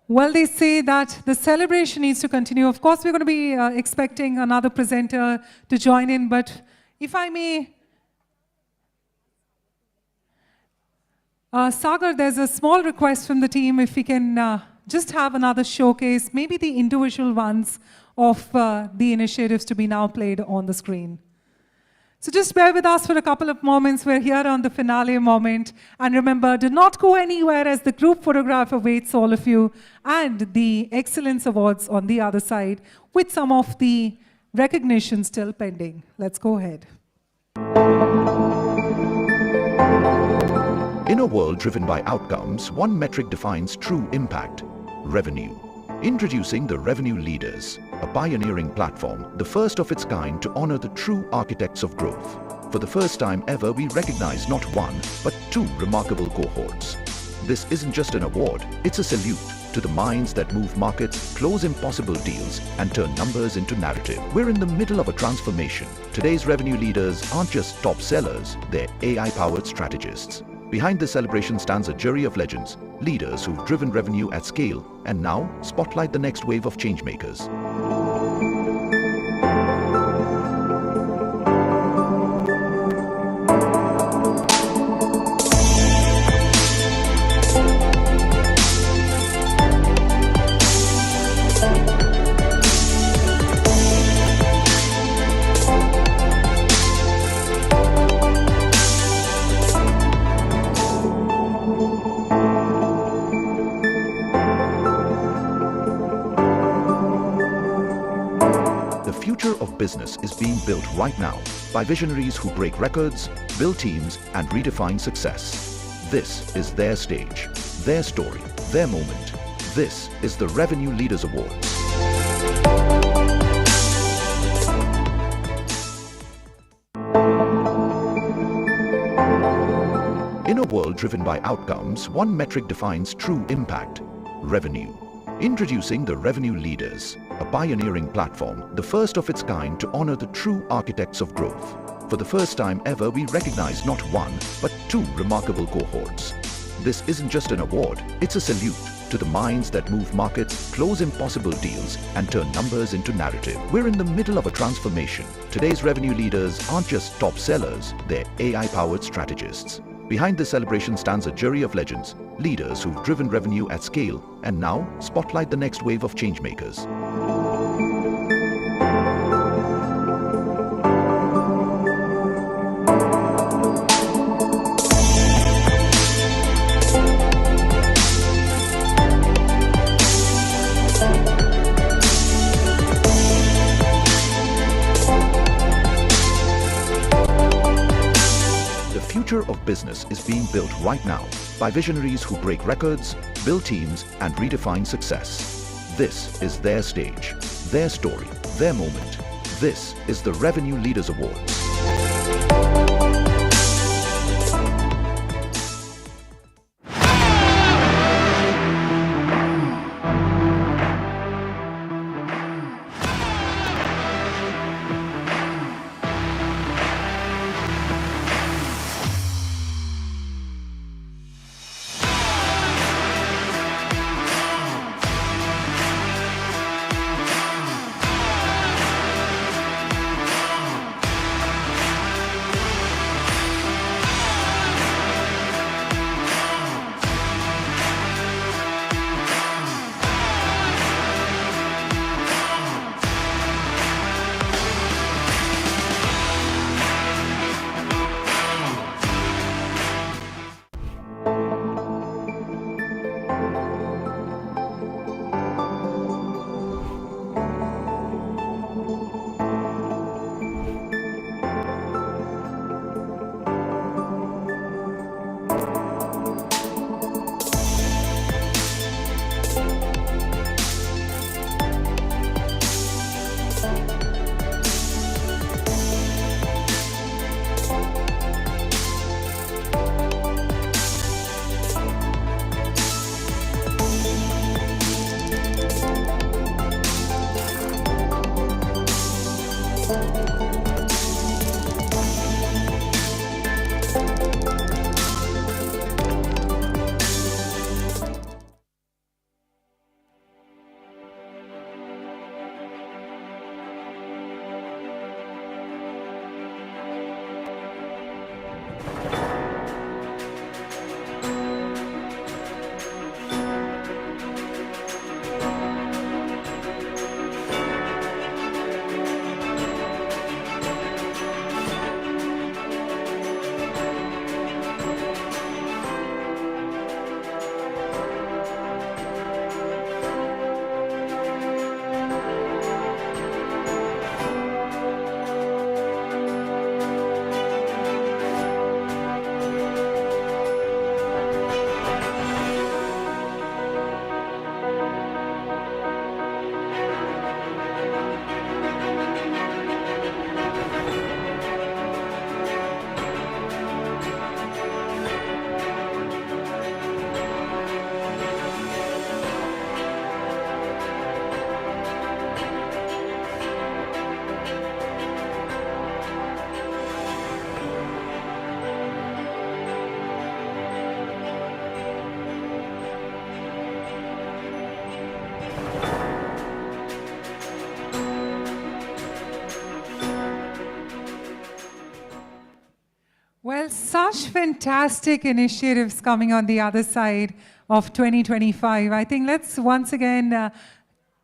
Well, they say that the celebration needs to continue. Of course, we're going to be expecting another presenter to join in, but if I may, Sagar, there's a small request from the team if we can just have another showcase, maybe the individual ones of the initiatives to be now played on the screen. So just bear with us for a couple of moments. We're here on the finale moment. And remember, do not go anywhere as the group photograph awaits all of you and the Excellence Awards on the other side with some of the recognition still pending. Let's go ahead. In a world driven by outcomes, one metric defines true impact: revenue. Introducing the Revenue Leaders, a pioneering platform, the first of its kind to honor the true architects of growth. For the first time ever, we recognize not one, but two remarkable cohorts. This isn't just an award, it's a salute to the minds that move markets, close impossible deals, and turn numbers into narrative. We're in the middle of a transformation. Today's revenue leaders aren't just top sellers, they're AI-powered strategists. Behind this celebration stands a jury of legends, leaders who've driven revenue at scale and now spotlight the next wave of changemakers. The future of business is being built right now by visionaries who break records, build teams, and redefine success. This is their stage, their story, their moment. This is the Revenue Leaders Awards. In a world driven by outcomes, one metric defines true impact: revenue. Introducing the Revenue Leaders, a pioneering platform, the first of its kind to honor the true architects of growth. For the first time ever, we recognize not one, but two remarkable cohorts. This isn't just an award, it's a salute to the minds that move markets, close impossible deals, and turn numbers into narrative. We're in the middle of a transformation. Today's revenue leaders aren't just top sellers, they're AI-powered strategists. Behind this celebration stands a jury of legends, leaders who've driven revenue at scale and now spotlight the next wave of changemakers. The future of business is being built right now by visionaries who break records, build teams, and redefine success. This is their stage, their story, their moment. This is the Revenue Leaders Awards. Well, such fantastic initiatives coming on the other side of 2025. I think let's once again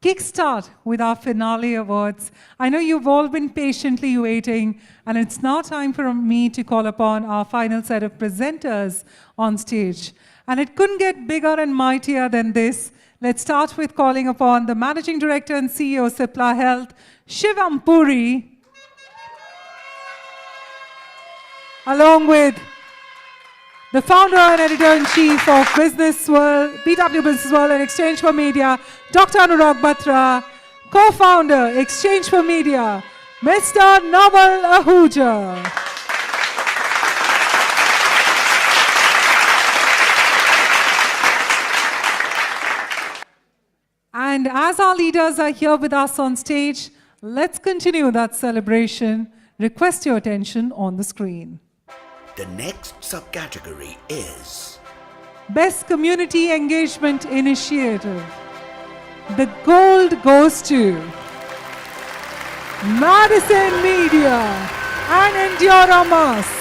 kickstart with our finale awards. I know you've all been patiently waiting, and it's now time for me to call upon our final set of presenters on stage. And it couldn't get bigger and mightier than this. Let's start with calling upon the Managing Director and CEO, Cipla Health, Shivam Puri, along with the founder and editor-in-chief of Business World, BW Business World and Exchange for Media, Dr. Anurag Batra, co-founder, Exchange for Media, Mr. Naval Ahuja. And as our leaders are here with us on stage, let's continue that celebration. Request your attention on the screen. The next subcategory is Best Community Engagement Initiative. The gold goes to Madison Media and Enduromas.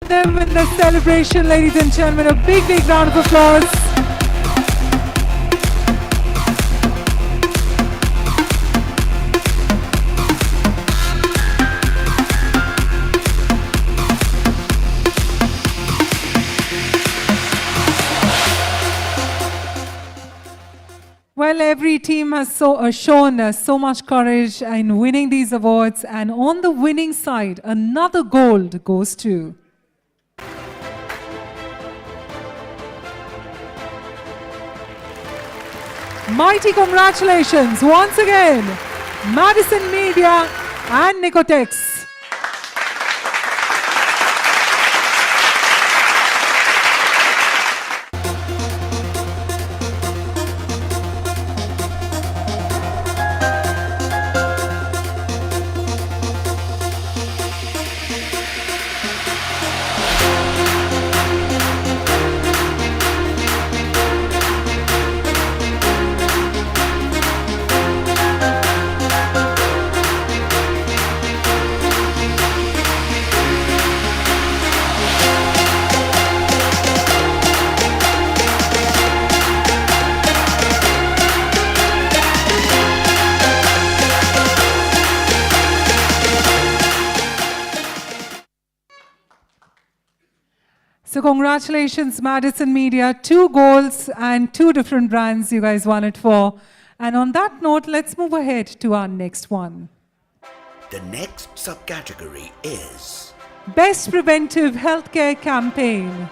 Them in the celebration, ladies and gentlemen. A big, big round of applause. Well, every team has shown so much courage in winning these awards, and on the winning side, another gold goes to mighty congratulations once again, Madison Media and Nicotex. So congratulations, Madison Media. 2 golds and 2 different brands you guys won it for. And on that note, let's move ahead to our next one. the next subcategory is Best Preventive Healthcare Campaign.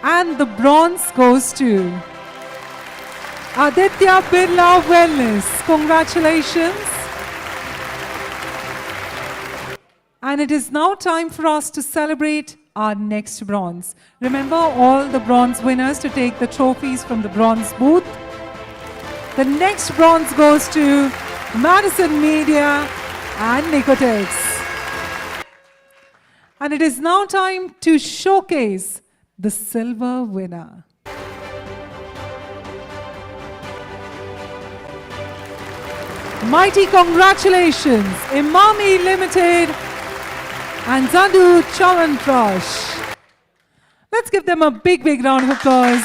And the bronze goes to Aditya Birla Wellness. Congratulations. And it is now time for us to celebrate our next bronze. Remember all the bronze winners to take the trophies from the bronze booth. The next bronze goes to Madison Media and Nicotex. And it is now time to showcase the silver winner. Mighty congratulations, Imami Limited and Zandu Chavantrash. Let's give them a big, big round of applause.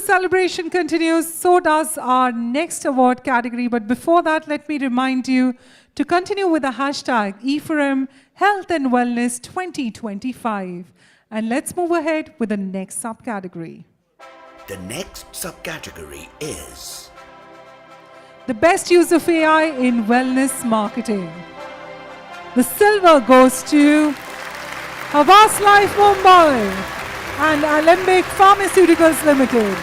Celebration continues, so does our next award category. But before that, let me remind you to continue with the hashtag e4m Health and Wellness 2025. And let's move ahead with the next subcategory. The next subcategory is the best use of AI in wellness marketing. The silver goes to Havas Life Mumbai and Alembic Pharmaceuticals Limited.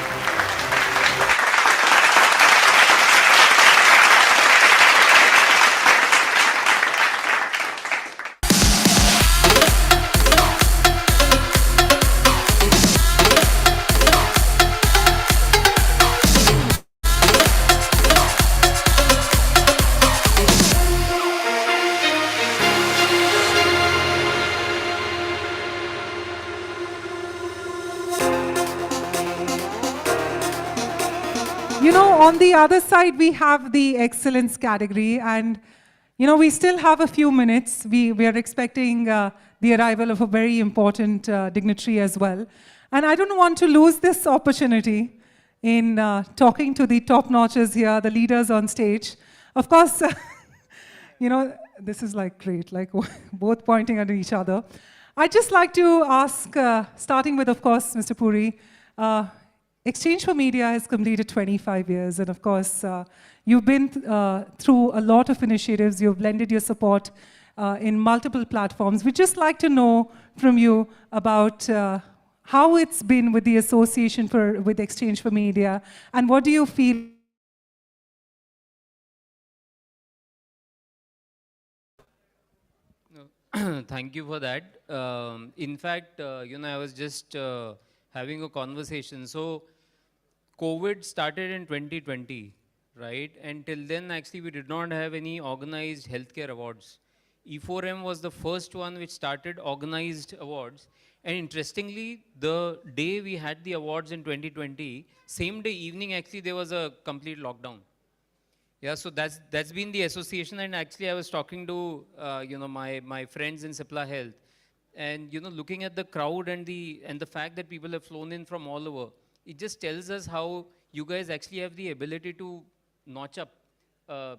You know, on the other side, we have the excellence category. And, you know, we still have a few minutes. We are expecting the arrival of a very important dignitary as well. And I don't want to lose this opportunity in talking to the top notches here, the leaders on stage. Of course, you know, this is like great, like both pointing at each other. I'd just like to ask, starting with, of course, Mr. Puri, Exchange for Media has completed 25 years, and of course, you've been through a lot of initiatives. You've lended your support in multiple platforms. We'd just like to know from you about how it's been with the association with Exchange for Media, and what do you feel? Thank you for that. In fact, you know, I was just having a conversation. So COVID started in 2020, right? And till then, actually, we did not have any organized healthcare awards. E4m was the first one which started organized awards. And interestingly, the day we had the awards in 2020, same day evening, actually, there was a complete lockdown. Yeah, so that's been the association. And actually, I was talking to you know, my friends in Cipla Health, and you know, looking at the crowd and the fact that people have flown in from all over, it just tells us how you guys actually have the ability to notch up,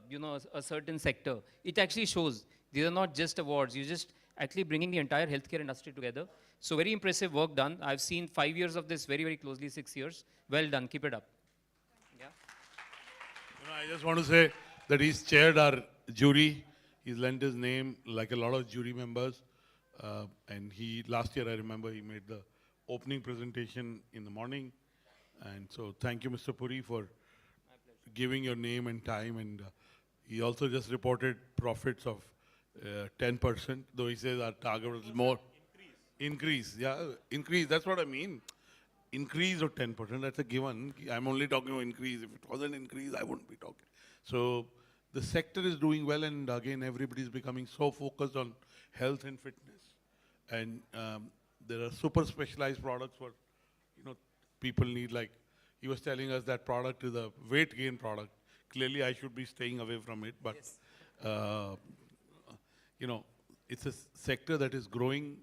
you know, a certain sector. It actually shows these are not just awards. You're just actually bringing the entire healthcare industry together. So very impressive work done. I've seen 5 years of this very, very closely, 6 years. Well done. Keep it up. Yeah. You know, I just want to say that he's chaired our jury. He's lent his name like a lot of jury members. And last year I remember he made the opening presentation in the morning. And so thank you, Mr. Puri, for giving your name and time. And he also just reported profits of 10%, though he says our target was more. Increase, yeah, increase, that's what I mean. Increase of 10%, that's a given. I'm only talking about increase. If it wasn't increase, I wouldn't be talking. So the sector is doing well, and again, everybody's becoming so focused on health and fitness. And there are super specialized products for, you know, people need. Like he was telling us that product is a weight gain product. Clearly, I should be staying away from it, but yes. You know, it's a sector that is growing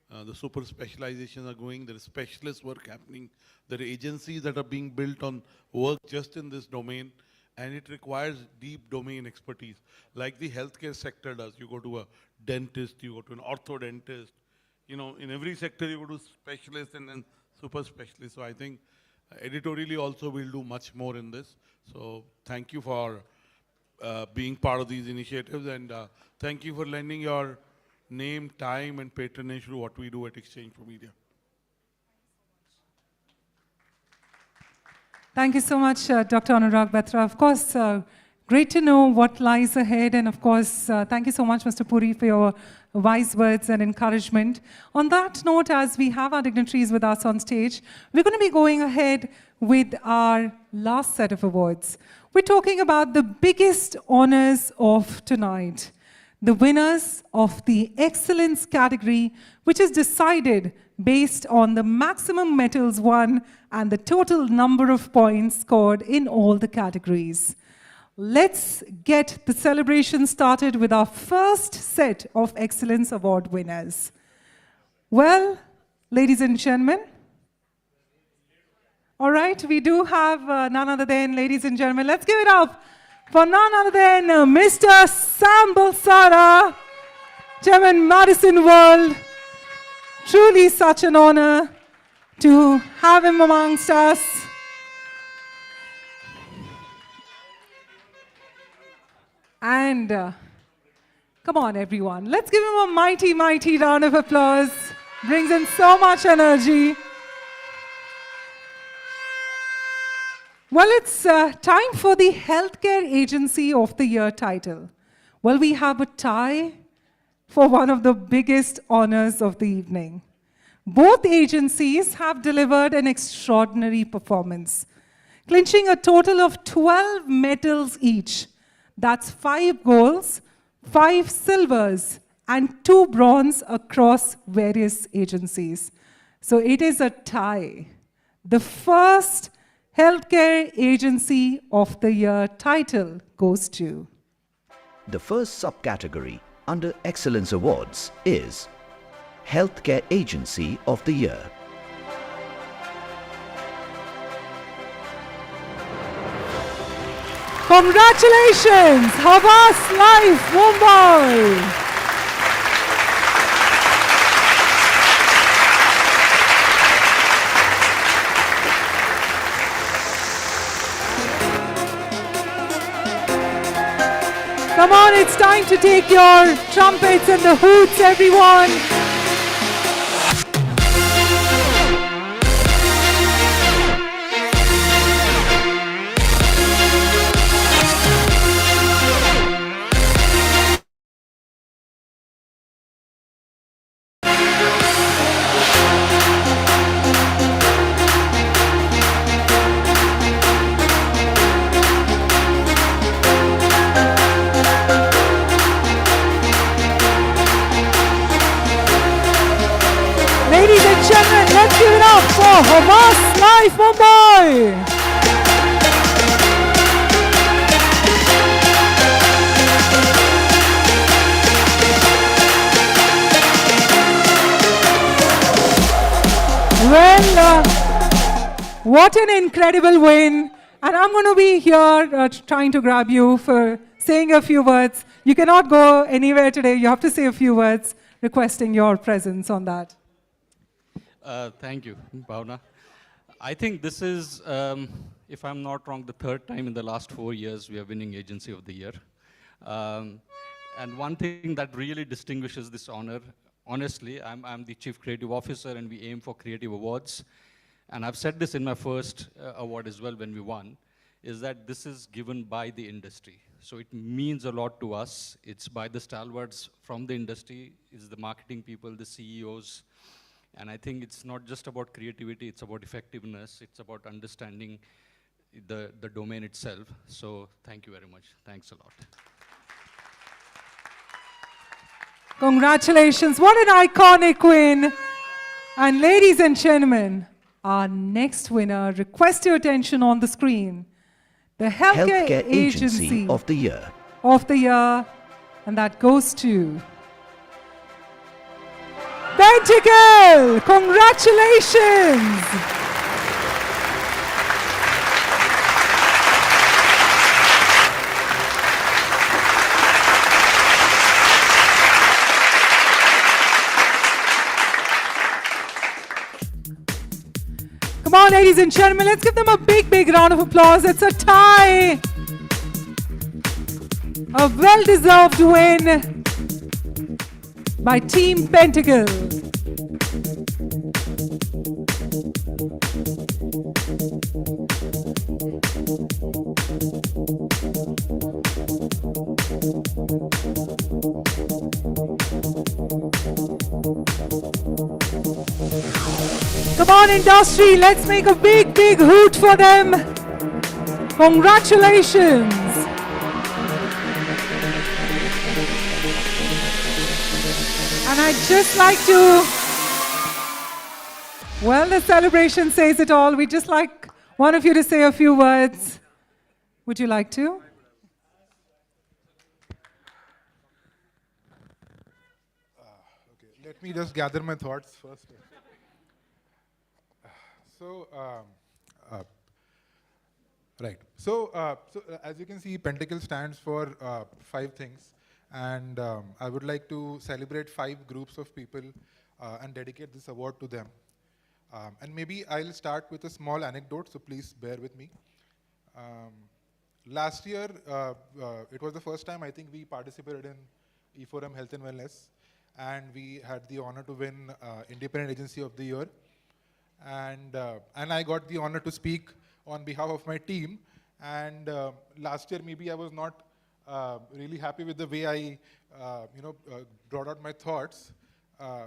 The super specializations are going. There is specialist work happening. There are agencies that are being built on work just in this domain, and it requires deep domain expertise, like the healthcare sector does. You go to a dentist, you go to an orthodontist. You know, in every sector you go to specialists and then super specialists. So I think editorially also we'll do much more in this. So thank you for being part of these initiatives, and thank you for lending your name, time, and patronage to what we do at Exchange for Media. Thank you so much, Dr. Anurag Batra. Of course, great to know what lies ahead. And of course, thank you so much, Mr. Puri, for your wise words and encouragement. On that note, as we have our dignitaries with us on stage, we're going to be going ahead with our last set of awards. We're talking about the biggest honors of tonight. The winners of the excellence category, which is decided based on the maximum medals won and the total number of points scored in all the categories. Let's get the celebration started with our first set of excellence award winners. Well, ladies and gentlemen, all right, we do have none other than, ladies and gentlemen, let's give it up for none other than Mr. Sam Balsara, Chairman, Madison World. Truly such an honor to have him amongst us. And come on, everyone, let's give him a mighty, mighty round of applause. Brings in so much energy. Well, it's time for the Healthcare Agency of the Year title. Well, we have a tie for one of the biggest honors of the evening. Both agencies have delivered an extraordinary performance, clinching a total of 12 medals each. That's 5 golds, 5 silvers, and 2 bronze across various agencies. So it is a tie. The first Healthcare Agency of the Year title goes to. The first subcategory under Excellence Awards is Healthcare Agency of the Year. Congratulations, Havas Life Mumbai! Come on, it's time to take your trumpets and the hoots, everyone. Ladies and gentlemen, let's give it up for Havas Life Mumbai! Well, what an incredible win. And I'm going to be here trying to grab you for saying a few words. You cannot go anywhere today. You have to say a few words requesting your presence on that. Thank you, Bhavna. I think this is, if I'm not wrong, the 3rd time in the last 4 years we are winning Agency of the Year. And one thing that really distinguishes this honor, honestly, I'm the Chief Creative Officer and we aim for creative awards. And I've said this in my first award as well when we won, is that this is given by the industry. So it means a lot to us. It's by the stalwarts from the industry, it's the marketing people, the CEOs. And I think it's not just about creativity, it's about effectiveness, it's about understanding the domain itself. So thank you very much. Thanks a lot. Congratulations, what an iconic win. And ladies and gentlemen, our next winner, request your attention on the screen. The Healthcare Agency of the Year. Of the Year, and that goes to Pentacle, congratulations. Come on, ladies and gentlemen, let's give them a big, big round of applause. It's a tie. A well-deserved win by Team Pentacle. Come on, industry, let's make a big, big hoot for them. Congratulations. And I'd just like to, well, the celebration says it all. We'd just like one of you to say a few words. Would you like to? Let me just gather my thoughts first. Right. So as you can see, Pentacle stands for 5 things. And I would like to celebrate 5 groups of people and dedicate this award to them. And maybe I'll start with a small anecdote, so please bear with me. Last year, it was the first time I think we participated in e4m Health and Wellness, and we had the honor to win Independent Agency of the Year. And I got the honor to speak on behalf of my team. And last year, maybe I was not really happy with the way I brought out my thoughts.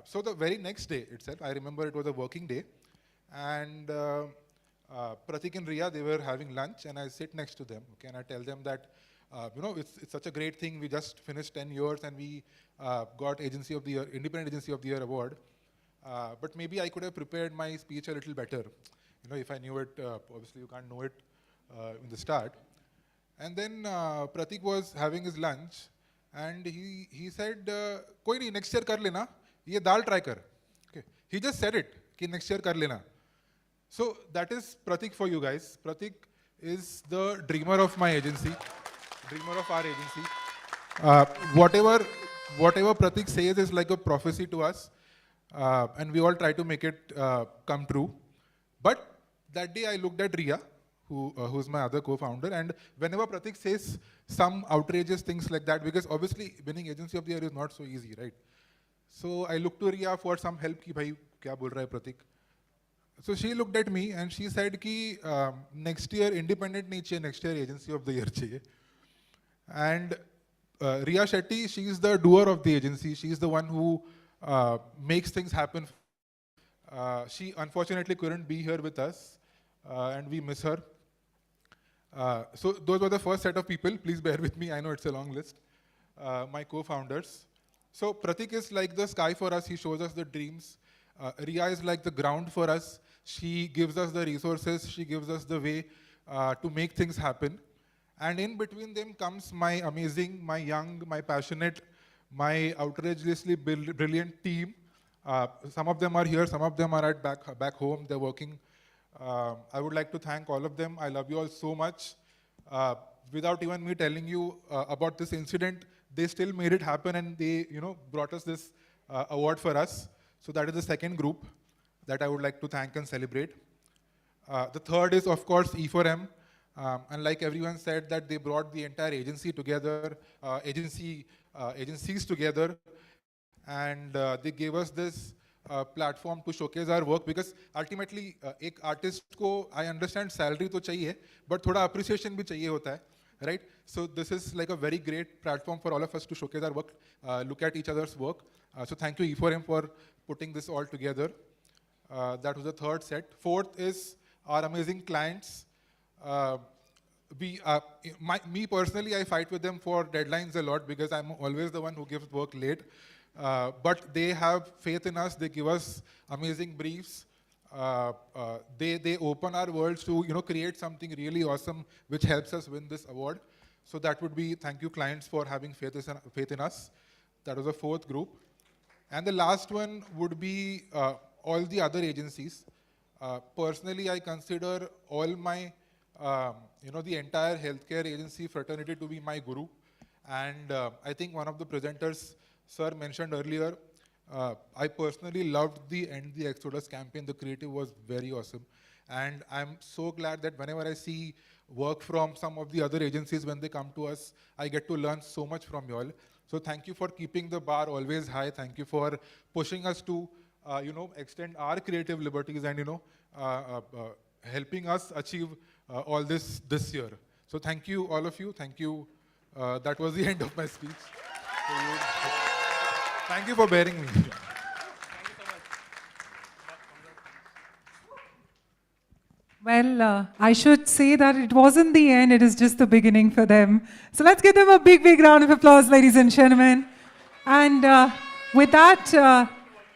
So the very next day itself, I remember it was a working day, and Pratik and Riya, they were having lunch, and I sit next to them, okay, and I tell them that, it's such a great thing. We just finished 10 years, and we got Agency of the Year, Independent Agency of the Year award. But maybe I could have prepared my speech a little better. If I knew it, obviously you can't know it in the start. And then Pratik was having his lunch, and he said, "Koi nahi, next year kar lena, ye dal try kar." Okay. He just said it, ki next year kar lena. So that is Pratik for you guys. Pratik is the dreamer of my agency, dreamer of our agency. Whatever Pratik says is like a prophecy to us, and we all try to make it come true. But that day I looked at Riya, who's my other co-founder, and whenever Pratik says some outrageous things like that, because obviously winning Agency of the Year is not so easy, right? So I looked to Riya for some help, ki bhai, kya bol raha hai Pratik? So she looked at me and she said ki next year independent nahi chahiye, next year Agency of the Year chahiye. And Riya Shetty, she is the doer of the agency. She is the one who makes things happen. She unfortunately couldn't be here with us, and we miss her. So those were the first set of people. Please bear with me. I know it's a long list. My co-founders. So Pratik is like the sky for us. He shows us the dreams. Riya is like the ground for us. She gives us the resources. She gives us the way to make things happen. And in between them comes my amazing, my young, my passionate, my outrageously brilliant team. Some of them are here. Some of them are at back home. They're working. I would like to thank all of them. I love you all so much. Without even me telling you about this incident, they still made it happen, and they, brought us this award for us. So that is the second group that I would like to thank and celebrate. The third is, of course, e4m. And like everyone said, that they brought the entire agency together, agencies together, and they gave us this platform to showcase our work, because ultimately एक artist को, I understand salary तो चाहिए, but थोड़ा appreciation भी चाहिए होता है, right? So this is like a very great platform for all of us to showcase our work, look at each other's work. So thank you e4m for putting this all together. That was the third set. Fourth is our amazing clients. Me personally, I fight with them for deadlines a lot, because I'm always the one who gives work late. But they have faith in us. They give us amazing briefs. They open our worlds to create something really awesome, which helps us win this award. So that would be, thank you clients for having faith in us. That was the fourth group. And the last one would be all the other agencies. Personally, I consider all my, the entire healthcare agency fraternity to be my guru. And I think one of the presenters, sir, mentioned earlier, I personally loved the End the Exodus campaign. The creative was very awesome. And I'm so glad that whenever I see work from some of the other agencies, when they come to us, I get to learn so much from you all. So thank you for keeping the bar always high. Thank you for pushing us to, extend our creative liberties and, helping us achieve all this year. So thank you, all of you. Thank you. That was the end of my speech. Thank you for bearing me. Well, I should say that it wasn't the end, it is just the beginning for them. So let's give them a big, big round of applause, ladies and gentlemen. And with that,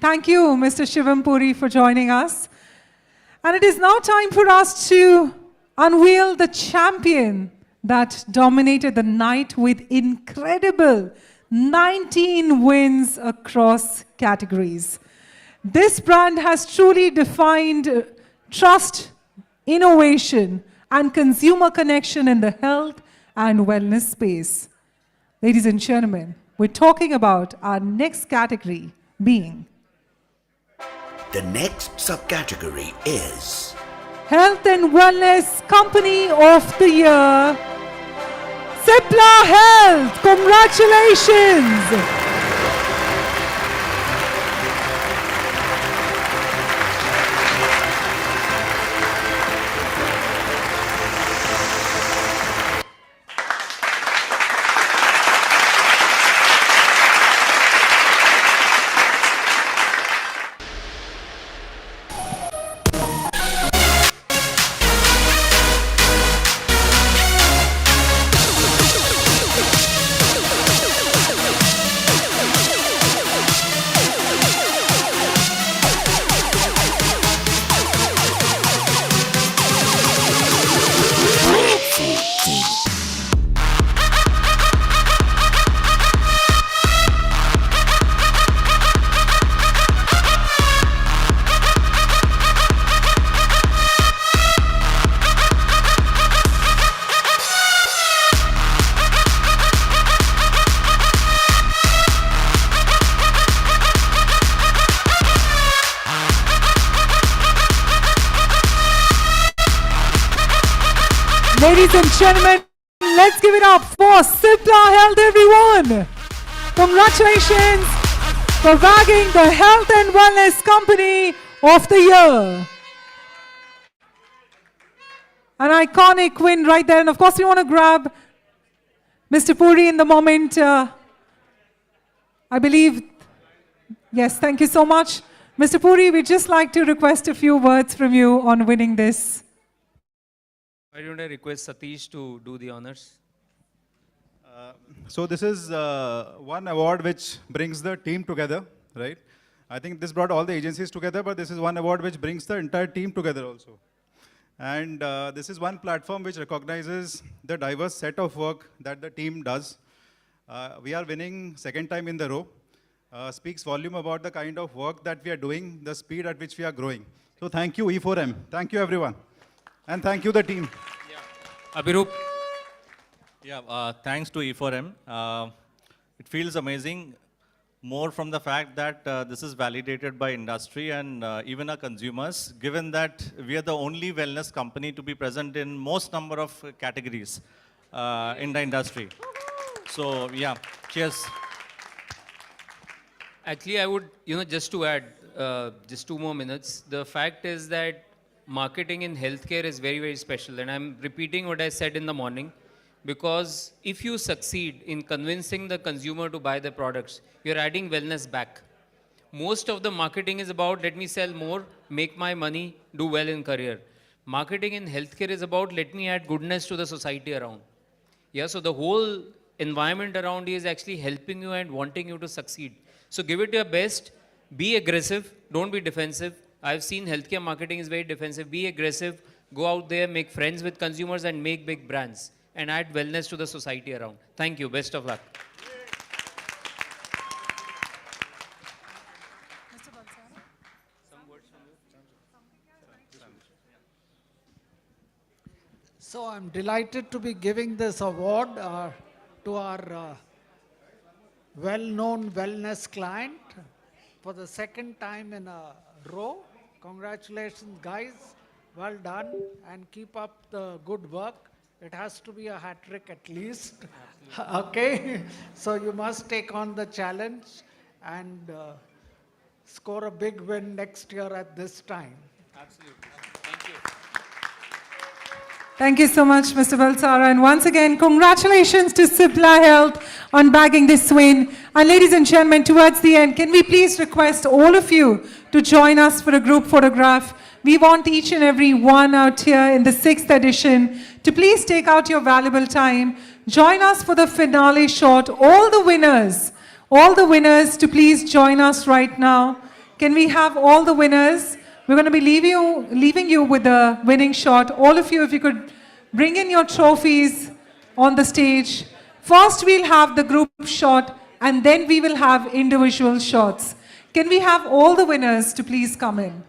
thank you, Mr. Shivam Puri, for joining us. And it is now time for us to unveil the champion that dominated the night with incredible 19 wins across categories. This brand has truly defined trust, innovation, and consumer connection in the health and wellness space. Ladies and gentlemen, we're talking about our next category being The next subcategory is Health and Wellness Company of the Year, Cipla Health. Congratulations! Ladies and gentlemen, let's give it up for Cipla Health, everyone. Congratulations for bagging the Health and Wellness Company of the Year. An iconic win right there. And of course, we want to grab Mr. Puri in the moment. I believe, yes, thank you so much. Mr. Puri, we'd just like to request a few words from you on winning this. Why don't I request Satish to do the honors? So this is one award which brings the team together, right? I think this brought all the agencies together, but this is one award which brings the entire team together also. And this is one platform which recognizes the diverse set of work that the team does. We are winning second time in the row. Speaks volume about the kind of work that we are doing, the speed at which we are growing. So thank you, E4M. Thank you, everyone. And thank you, the team. Yeah. Abhirup. Yeah, thanks to E4M. It feels amazing, more from the fact that this is validated by industry and even our consumers, given that we are the only wellness company to be present in most number of categories in the industry. So, yeah, cheers. Actually, I would, just to add, just 2 more minutes. The fact is that marketing in healthcare is very, very special. And I'm repeating what I said in the morning, because if you succeed in convincing the consumer to buy the products, you're adding wellness back. Most of the marketing is about, let me sell more, make my money, do well in career. Marketing in healthcare is about, let me add goodness to the society around. Yeah, so the whole environment around you is actually helping you and wanting you to succeed. So give it your best, be aggressive, don't be defensive. I've seen healthcare marketing is very defensive. Be aggressive, go out there, make friends with consumers and make big brands and add wellness to the society around. Thank you. Best of luck. So I'm delighted to be giving this award to our well-known wellness client for the second time in a row. Congratulations, guys. Well done, and keep up the good work. It has to be a hat trick at least. Okay, so you must take on the challenge and score a big win next year at this time. Absolutely. Thank you. Thank you so much, Mr. Valsara. And once again, congratulations to Cipla Health on bagging this win. And ladies and gentlemen, towards the end, can we please request all of you to join us for a group photograph? We want each and every one out here in the 6th edition to please take out your valuable time. Join us for the finale shot. All the winners to please join us right now. Can we have all the winners? We're going to be leaving you with the winning shot. All of you, if you could bring in your trophies on the stage. First, we'll have the group shot, and then we will have individual shots. Can we have all the winners to please come in?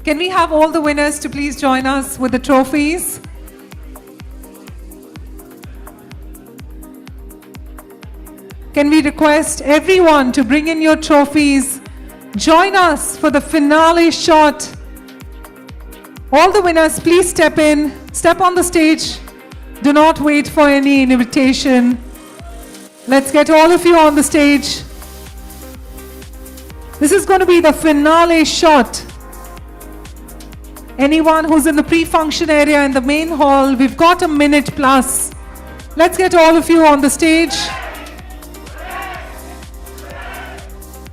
Can we have all the winners to please join us with the trophies? Can we request everyone to bring in your trophies? Join us for the finale shot. All the winners, please step in, step on the stage. Do not wait for any invitation. Let's get all of you on the stage. This is going to be the finale shot. Anyone who's in the pre-function area in the main hall, we've got a minute plus. Let's get all of you on the stage.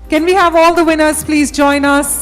Can we have all the winners please join us?